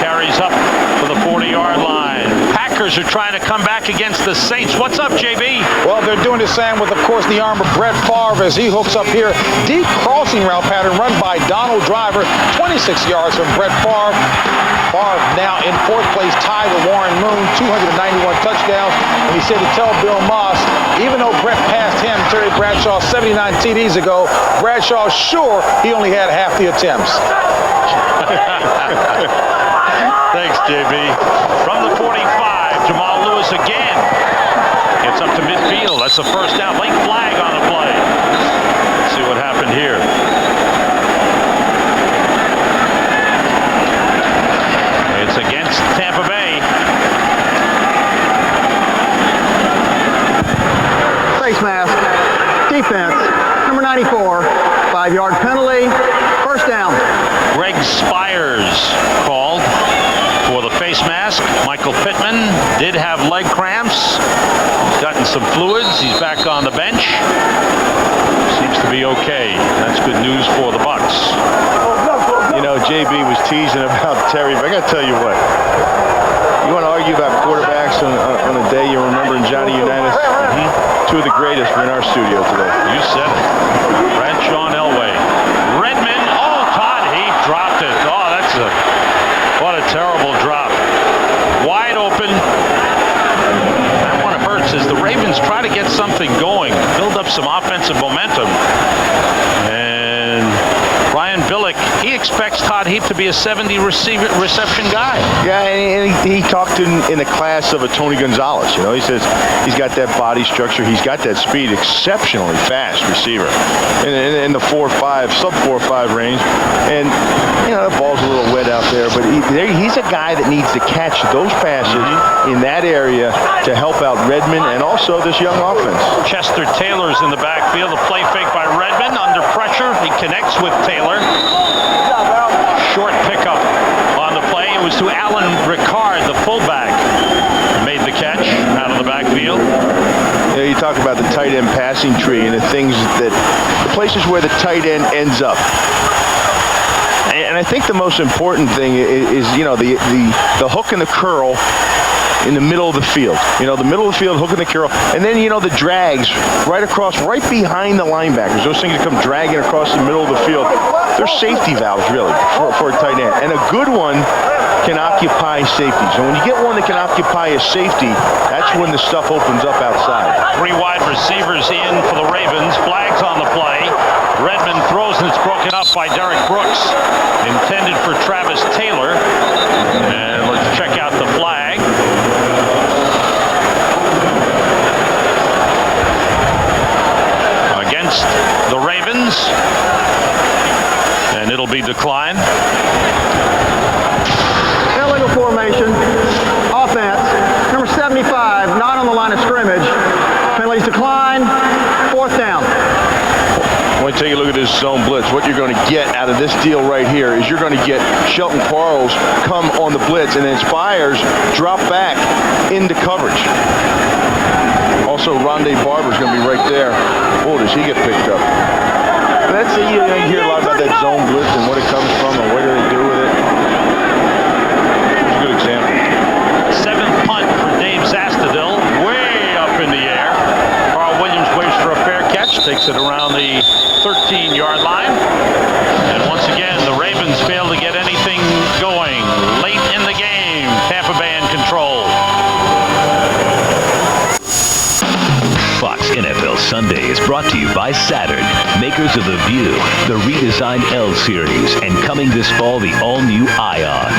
carries up to the 40-yard line. Packers are trying to come back against the Saints. What's up, JB? Well, they're doing the same with, of course, the arm of Brett Favre as he hooks up here. Deep crossing route pattern run by Donald Driver. 26 yards from Brett Favre. Favre now in fourth place, tied with Warren Moon, 291 touchdowns. And he said to tell Bill Moss, even though Brett passed him, Terry Bradshaw, 79 TDs ago, Bradshaw's sure he only had half the attempts. Thanks, JB. From the 45, Jamal Lewis again gets up to midfield. That's a first down. Late flag on the play. Let's see what happened here. It's against Tampa Bay. Face mask. Defense. Number 94. 5-yard penalty. First down. Greg Spires called for the face mask. Michael Pittman did have leg cramps. He's gotten some fluids. He's back on the bench. Seems to be okay. That's good news for the Bucs. You know, JB was teasing about Terry, but I got to tell you what. You want to argue about quarterbacks on a day you remember in Johnny Unitas? Two of the greatest are in our studio today. You said it. Bradshaw and Elway. Redmond. Oh, Todd, he dropped it. Oh, what a terrible drop. Wide open. That one hurts as the Ravens try to get something going, build up some offensive momentum. And Brian Billick, he expects Todd Heap to be a 70 reception guy. Yeah, and he talked in the class of a Tony Gonzalez. You know, he says he's got that body structure, he's got that speed, exceptionally fast receiver in the 4.5, sub 4.5 range. And you know, the ball's a little wet out there, but he's a guy that needs to catch those passes in that area to help out Redmond and also this young offense. Chester Taylor's in the backfield. The play fake by Redmond under pressure. He connects with Taylor. Short pickup on the play. It was to Alan Ricard, the fullback, who made the catch out of the backfield. You know, you talk about the tight end passing tree and the places where the tight end ends up. And I think the most important thing is you know, the hook and the curl in the middle of the field. You know, the middle of the field, hook and the curl. And then, you know, the drags right behind the linebackers. Those things that come dragging across the middle of the field. They're safety valves, really, for a tight end. And a good one can occupy safety. So when you get one that can occupy a safety, that's when the stuff opens up outside. 3 wide receivers in for the Ravens. Flags on the play. Redmond throws and it's broken up by Derek Brooks. Intended for Travis Taylor. And let's check out the flag. Against the Ravens. And it'll be declined. Illegal formation. Offense. Number 75, not on the line of scrimmage. Penalties decline. 4th down. When you take a look at this zone blitz, what you're going to get out of this deal right here is you're going to get Shelton Quarles come on the blitz, and then Spires drop back into coverage. Also, Rondé Barber's going to be right there. Oh, does he get picked up? That's you hear a lot about that zone blitz and what it comes from and what do they do with it. It's a good example. 7th punt for Dave Zastadil, way up in the air. Carl Williams waits for a fair catch, takes it around the 13-yard line. And once again, the Ravens fail to get anything going late in the game. Tampa Bay in control. Fox NFL Sunday is brought to you by Saturn, makers of The View, the redesigned L Series, and coming this fall, the all-new Ion.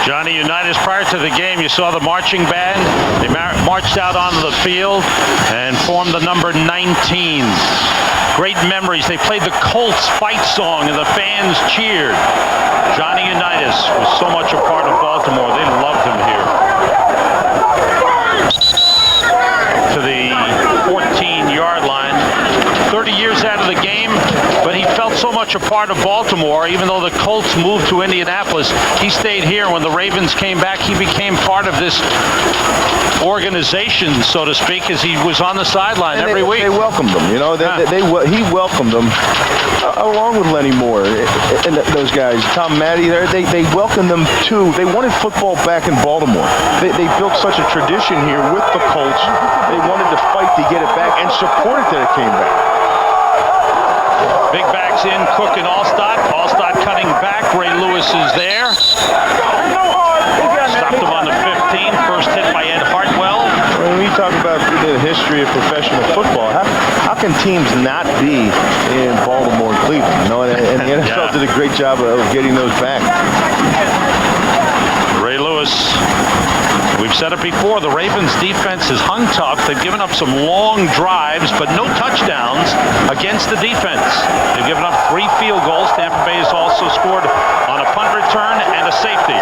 Johnny Unitas, prior to the game, you saw the marching band. They marched out onto the field and formed the number 19. Great memories. They played the Colts fight song and the fans cheered. Johnny Unitas was so much a part of Baltimore. They loved him here. To the 14-yard line. 30 years out of the game, but he felt so much a part of Baltimore. Even though the Colts moved to Indianapolis, he stayed here. When the Ravens came back, he became part of this organization, so to speak, as he was on the sideline every week. They welcomed him, you know. He welcomed them along with Lenny Moore and those guys. Tom Matty, they welcomed them too. They wanted football back in Baltimore. They built such a tradition here with the Colts. They wanted to fight to get it back and support it that it came back. Big backs in, Cook and Allstott. Allstott cutting back. Ray Lewis is there. Stopped him on the 15. First hit by Ed Hartwell. When we talk about the history of professional football, how can teams not be in Baltimore and Cleveland? You know, and the NFL did a great job of getting those back. Ray Lewis. We've said it before, the Ravens defense has hung tough. They've given up some long drives, but no touchdowns against the defense. They've given up 3 field goals. Tampa Bay has also scored on a punt return and a safety.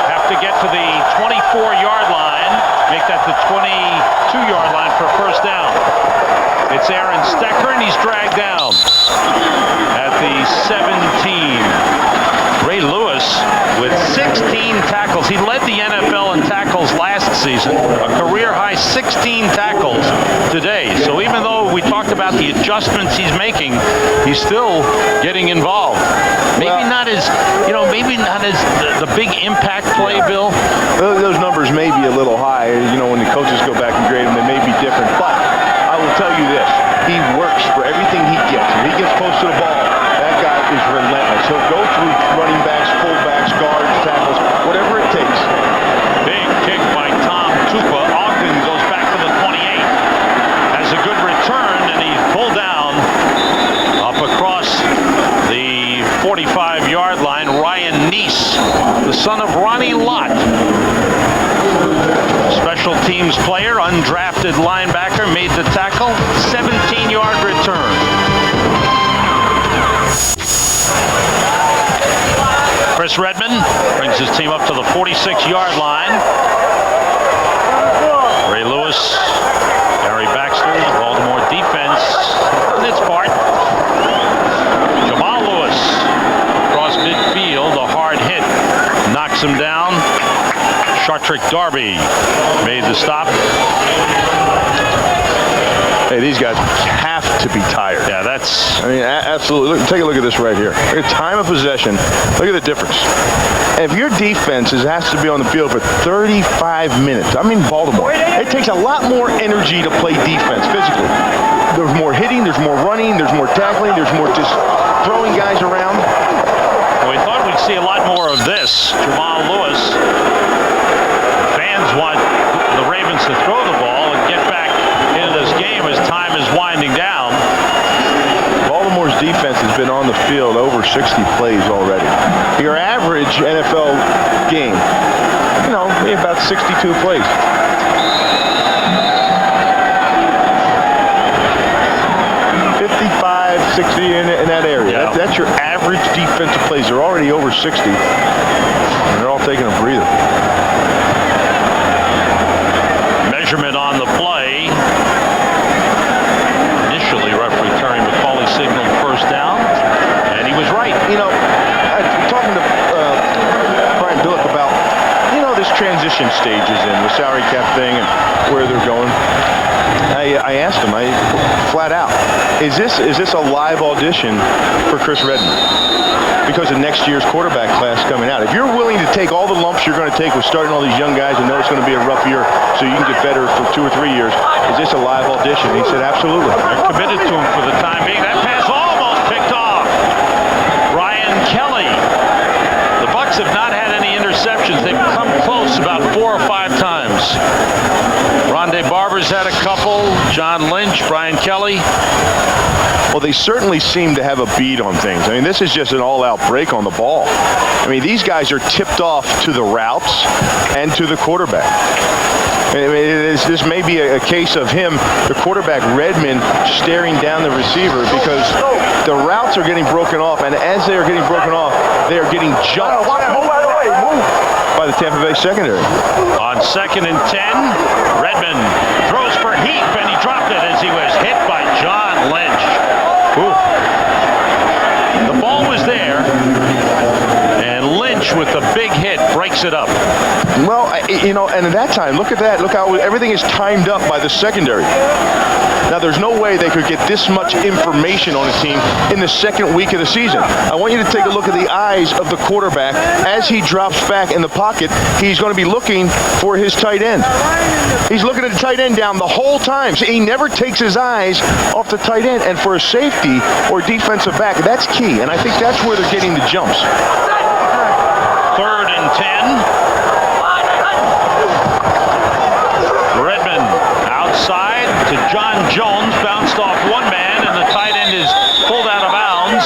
Have to get to the 24-yard line, make that the 22-yard line for first down. It's Aaron Stecker, and he's dragged down at the 17. Ray Lewis with 16 tackles. He led the NFL in tackles last season, a career-high 16 tackles today. So even though we talked about the adjustments he's making, he's still getting involved. Maybe not as the big impact play, Bill. Those numbers may be a little high. You know, when the coaches go back and grade them, they may be different. But I will tell you this. He works for everything he gets. If he gets close to the ball, that guy is relentless. He'll go through running backs, fullbacks, guards, tackles, whatever it takes. Big kick by Tom Tupa. Ogden goes back to the 28. Has a good return, and he's pulled down up across the 45-yard line. Ryan Neese, the son of Ronnie Lott. Special teams player, undrafted linebacker, made the tackle. 17-yard return. Chris Redmond brings his team up to the 46-yard line. Ray Lewis, Gary Baxter, the Baltimore defense in its part. Jamal Lewis across midfield, a hard hit, knocks him down. Shartrick Darby made the stop. Hey, these guys have to be tired. Yeah, that's... I mean, absolutely. Take a look at this right here. Look at time of possession. Look at the difference. If your defense has to be on the field for 35 minutes, I'm in Baltimore. It takes a lot more energy to play defense physically. There's more hitting, there's more running, there's more tackling, there's more just throwing guys around. Well, we thought we'd see a lot more of this. Jamal Lewis. Fans want the Ravens to throw the ball and get back into this game as time is winding down. Baltimore's defense has been on the field over 60 plays already. Your average NFL game, maybe about 62 plays. In that area. Yeah. That's your average defensive plays. They're already over 60, and they're all taking a breather. Measurement on the play. Initially, referee Terry McCauley signaled first down, and he was right. I'm talking to Brian Billick about, this transition stages in the salary cap thing and where they're going. I asked him, flat out, is this a live audition for Chris Redmond? Because of next year's quarterback class coming out. If you're willing to take all the lumps you're going to take with starting all these young guys and know it's going to be a rough year so you can get better for 2 or 3 years, is this a live audition? He said, absolutely. They're committed to him for the time being. That pass almost picked off. Ryan Kelly. The Bucs have not had any interceptions. They've come close about 4 or 5 times. Rondé Barber's had a couple. John Lynch, Brian Kelly. Well, they certainly seem to have a beat on things. I mean, this is just an all-out break on the ball. I mean, these guys are tipped off to the routes and to the quarterback. I mean, this may be a case of him, the quarterback, Redmond, staring down the receiver because the routes are getting broken off, and as they are getting broken off, they are getting jumped by the Tampa Bay secondary. On 2nd and 10, Redmond throws for Heap, and he dropped it as he was hit by John Lynch. Ooh. The ball was there, and Lynch with the big hit breaks it up. Well, and at that time, look at that. Look how everything is timed up by the secondary. Now, there's no way they could get this much information on a team in the second week of the season. I want you to take a look at the eyes of the quarterback. As he drops back in the pocket, he's going to be looking for his tight end. He's looking at the tight end down the whole time. So he never takes his eyes off the tight end. And for a safety or defensive back, that's key. And I think that's where they're getting the jumps. 3rd and 10. Redmond outside to John Jones, bounced off one man, and the tight end is pulled out of bounds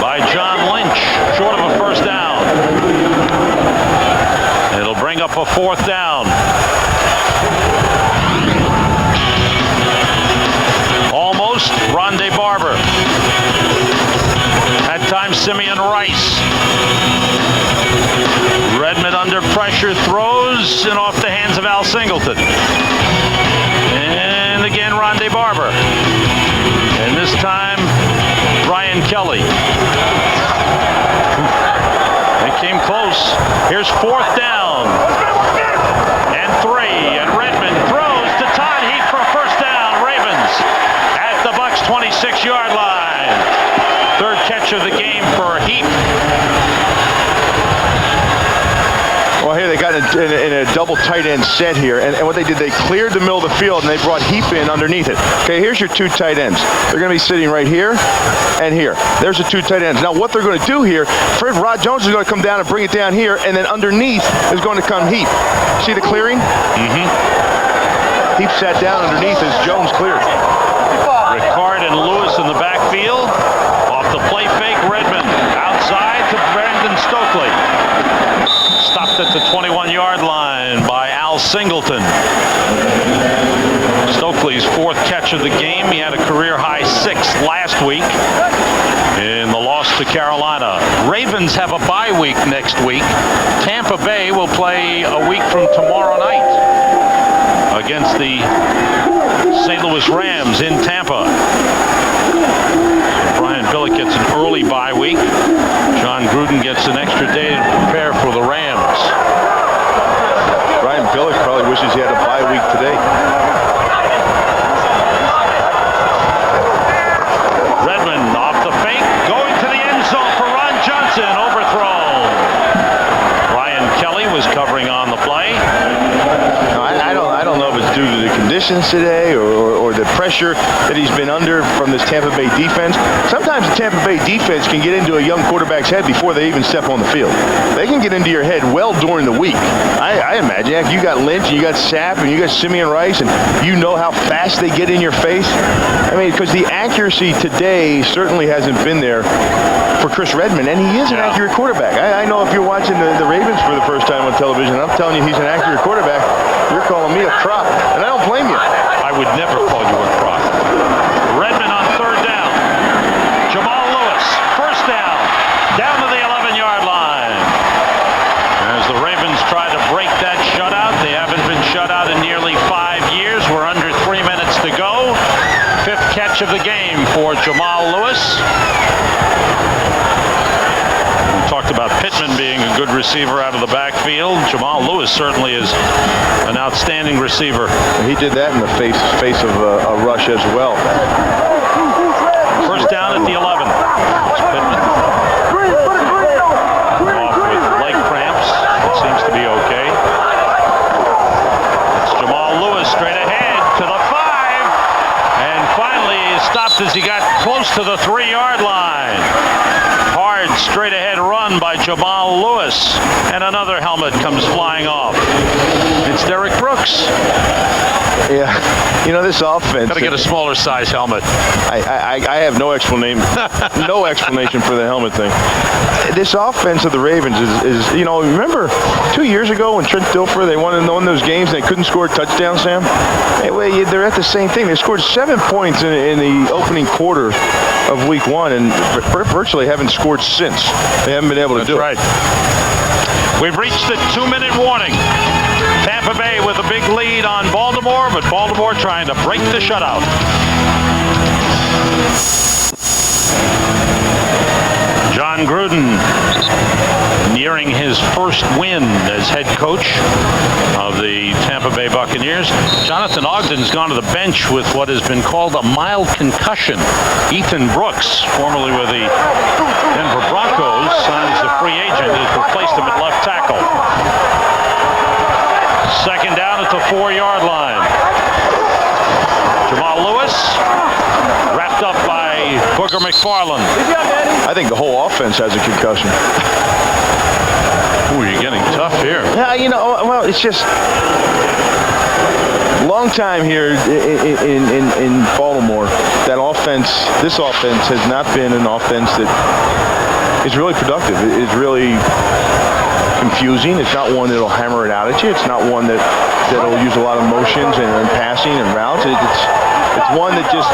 by John Lynch, short of a first down. It'll bring up a 4th down. Almost Rondé Barber. At times Simeon Rice. Redmond under pressure, throws, and off the hands of Al Singleton. And again, Rondé Barber. And this time, Brian Kelly. They came close. Here's 4th down. And 3. And Redmond throws to Todd Heap for a first down. Ravens at the Bucs 26-yard line. 3rd catch of the game for Heap. Well, hey, they got in a double tight end set here, and what they did, they cleared the middle of the field, and they brought Heap in underneath it. Okay, here's your 2 tight ends. They're going to be sitting right here and here. There's the 2 tight ends. Now, what they're going to do here, Rod Jones is going to come down and bring it down here, and then underneath is going to come Heap. See the clearing? Mm-hmm. Heap sat down underneath as Jones cleared. Ricard and Lewis in the backfield. Off the play fake, Redmond outside to Brandon Stokely. Stopped at the 21-yard line by Al Singleton. Stokely's 4th catch of the game. He had a career-high 6 last week in the loss to Carolina. Ravens have a bye week next week. Tampa Bay will play a week from tomorrow night against the St. Louis Rams in Tampa. Brian Billick gets an early bye week. John Gruden gets an extra day to prepare for the Rams. Brian Billick probably wishes he had a bye week today. Redmond off the fake, going to the end zone for Ron Johnson, overthrown. Brian Kelly was covering on the play. No, I don't know if it's due to the conditions today or the pressure that he's been under from this Tampa Bay defense. Sometimes the Tampa Bay defense can get into a young quarterback's head before they even step on the field. They can get into your head well during the week. I imagine if you got Lynch and you got Sapp and you got Simeon Rice and you know how fast they get in your face. I mean, because the accuracy today certainly hasn't been there for Chris Redmond, and he is an accurate quarterback. I know if you're watching the Ravens for the first time on television, I'm telling you he's an accurate quarterback, you're calling me a crock, and I don't blame you. I would never call you a crock. Redmond on 3rd down. Jamal Lewis, 1st down, down to the 11-yard line. As the Ravens try to break that shutout, they haven't been shut out in nearly 5 years. We're under 3 minutes to go. 5th catch of the game for Jamal Lewis. We talked about Pittman being a good receiver out of the backfield. Jamal Lewis certainly is an outstanding receiver. He did that in the face of a rush as well. 1st down at the 11. Pittman off with leg cramps. It seems to be okay. It's Jamal Lewis straight ahead to the 5. And finally he stopped as he got close to the 3-yard line. Hard straight ahead run by Jamal Lewis, and another helmet comes flying off. It's Derek Brooks. Yeah, you know, this offense. Got to get a smaller size helmet. I have no explanation, no explanation for the helmet thing. This offense of the Ravens is you know, remember 2 years ago when Trent Dilfer, they won those games and they couldn't score a touchdown, Sam? Anyway, they're at the same thing. They scored 7 points in the opening quarter of week 1 and virtually haven't scored since. They haven't been able to do it. That's right. We've reached the 2-minute warning. Tampa Bay with a big lead on Baltimore, but Baltimore trying to break the shutout. John Gruden nearing his first win as head coach of the Tampa Bay Buccaneers. Jonathan Ogden's gone to the bench with what has been called a mild concussion. Ethan Brooks, formerly with the Denver Broncos, signed as a free agent, has replaced him at left tackle. 2nd down at the 4-yard line. Jamal Lewis wrapped up by Booger McFarland. I think the whole offense has a concussion. Ooh, you're getting tough here. Yeah, you know, well, it's just long time here in Baltimore. That offense, this offense has not been an offense that is really productive. It's really confusing. It's not one that'll hammer it out at you. It's not one that'll use a lot of motions and passing and routes. It's one that just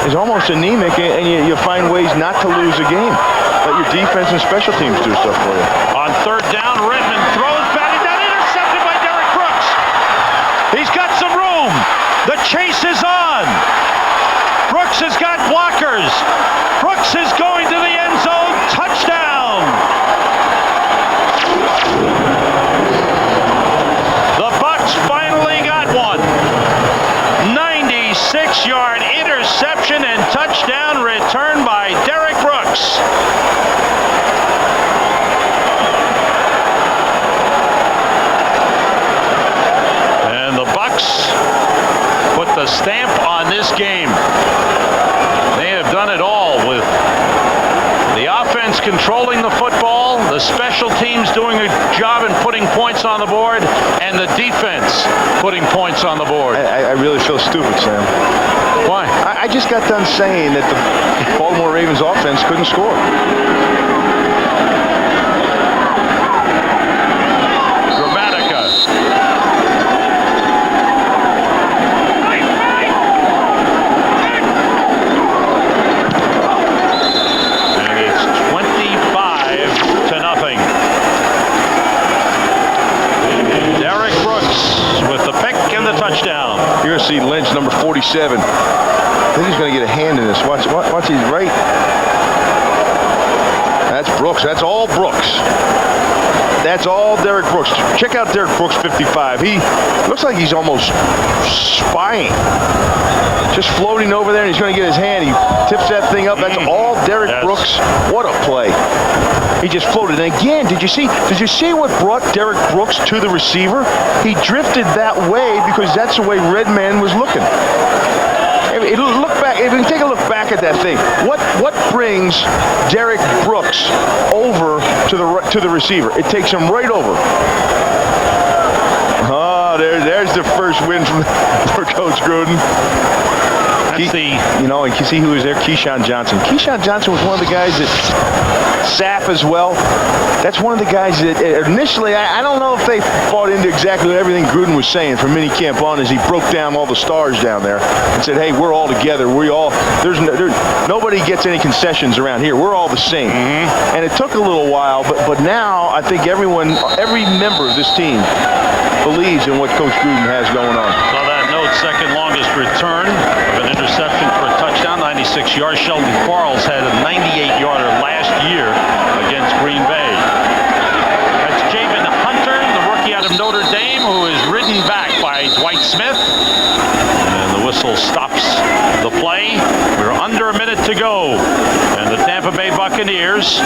is almost anemic, and you find ways not to lose a game. Let your defense and special teams do stuff for you. On 3rd down, Redmond throws, batted down, intercepted by Derek Brooks. He's got some room. The chase is on. Brooks has got blockers. Brooks is going to the end zone. Touchdown. The Bucs finally got one. 96-yard interception and touchdown return by Derek Brooks. stamp on this game. They have done it all with the offense controlling the football, the special teams doing a job in putting points on the board, and the defense putting points on the board. I really feel stupid, Sam. Why? I just got done saying that the Baltimore Ravens offense couldn't score. Touchdown. You're going to see Lynch, number 47. I think he's going to get a hand in this. Watch, he's right. That's Brooks. That's all Brooks. That's all Derek Brooks. Check out Derek Brooks, 55. He looks like he's almost spying. Just floating over there, and he's going to get his hand. He tips that thing up. That's all Derek Brooks. What a play. He just floated. And again, did you see what brought Derek Brooks to the receiver? He drifted that way because that's the way Redman was looking. If you take a look back at that thing, what brings Derek Brooks over to the receiver? It takes him right over. Oh, there's the first win for Coach Gruden. And you see who was there? Keyshawn Johnson. Keyshawn Johnson was one of the guys that Sapp as well. That's one of the guys that initially, I don't know if they bought into exactly everything Gruden was saying from minicamp on as he broke down all the stars down there and said, hey, we're all together. Nobody gets any concessions around here. We're all the same. Mm-hmm. And it took a little while, but now I think every member of this team believes in what Coach Gruden has going on. Saw that note, second longest return of an interception for a touchdown, 96 yards. Sheldon Quarles had a 98-yarder last year against Green Bay. That's Javen Hunter, the rookie out of Notre Dame, who is ridden back by Dwight Smith. And the whistle stops the play. We're under a minute to go. And the Tampa Bay Buccaneers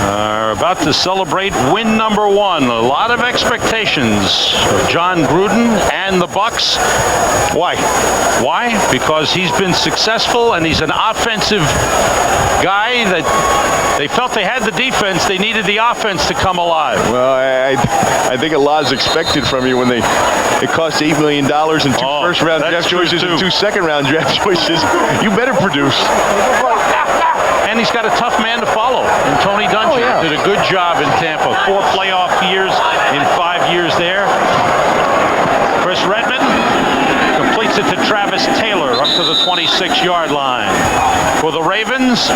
are about to celebrate win number 1. A lot of expectations of John Gruden and the Bucs. Why? Because he's been successful and he's an offensive guy that they felt they had the defense. They needed the offense to come alive. Well, I think a lot is expected from you when it costs $8 million and 2 first-round draft choices and 2 second-round draft choices. You better produce. And he's got a tough man to follow. And Tony Dungy did a good job in Tampa. 4 playoff years in 5 years there. Chris Redman completes it to Travis Taylor up to the 26-yard line. For the Ravens,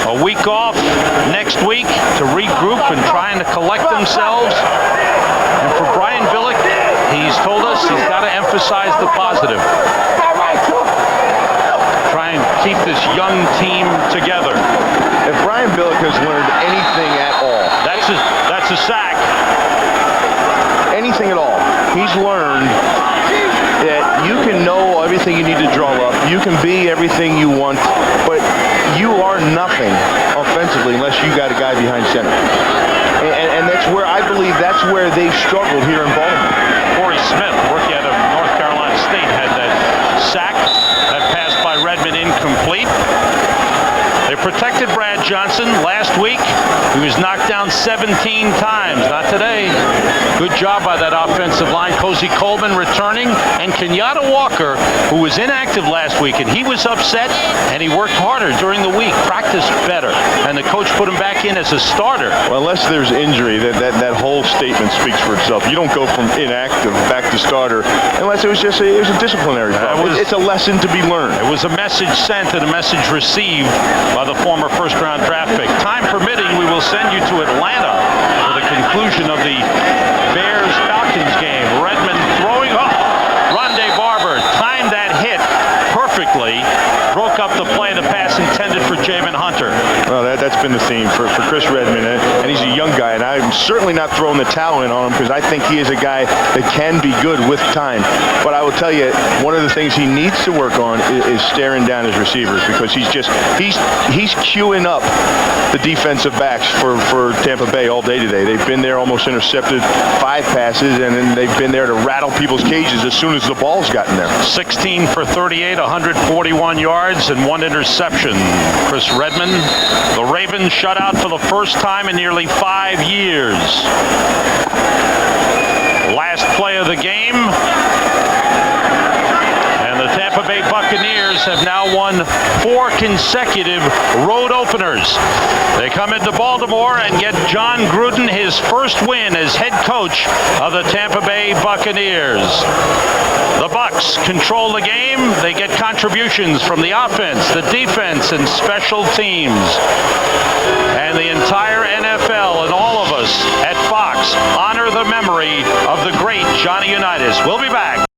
a week off next week to regroup and trying to collect themselves. And for Brian Billick, he's told us he's got to emphasize the positive. Try and keep this young team together. If Brian Billick has learned anything at all, that's a sack. Anything at all, he's learned that you can know everything you need to draw up. You can be everything you want, but you are nothing offensively unless you got a guy behind center. And that's where I believe that's where they've struggled here in Baltimore. Corey Smith, rookie out of North Carolina State, had that sack. That pass by Redman incomplete. They protected Brad Johnson last week. He was knocked down 17 times. Not today. Good job by that offensive line. Cozy Coleman returning. And Kenyatta Walker, who was inactive last week, and he was upset, and he worked harder during the week, practiced better. And the coach put him back in as a starter. Well, unless there's injury, that whole statement speaks for itself. You don't go from inactive back to starter unless it was a disciplinary problem. It's a lesson to be learned. It was a message sent and a message received by the former first-round draft pick. Time permitting, we will send you to Atlanta for the conclusion of the Bears-Falcons game. Redman throwing up. Rondé Barber timed that hit perfectly. Broke up the play. The pass intended for Jamin Hunter. Well, that's been the theme for Chris Redmond, and he's a young guy, and I'm certainly not throwing the towel in on him because I think he is a guy that can be good with time. But I will tell you, one of the things he needs to work on is staring down his receivers, because he's queuing up the defensive backs for Tampa Bay all day today. They've been there, almost intercepted 5 passes, and then they've been there to rattle people's cages as soon as the ball's gotten there. 16 for 38, 141 yards, and 1 interception. Chris Redmond, the Ravens shut out for the first time in nearly 5 years. Last play of the game, and the Tampa Bay Buccaneers have now won 4 consecutive road openers. They come into Baltimore and get John Gruden his first win as head coach of the Tampa Bay Buccaneers. The Bucs control the game. They get contributions from the offense, the defense, and special teams. And the entire NFL and all of us at Fox honor the memory of the great Johnny Unitas. We'll be back.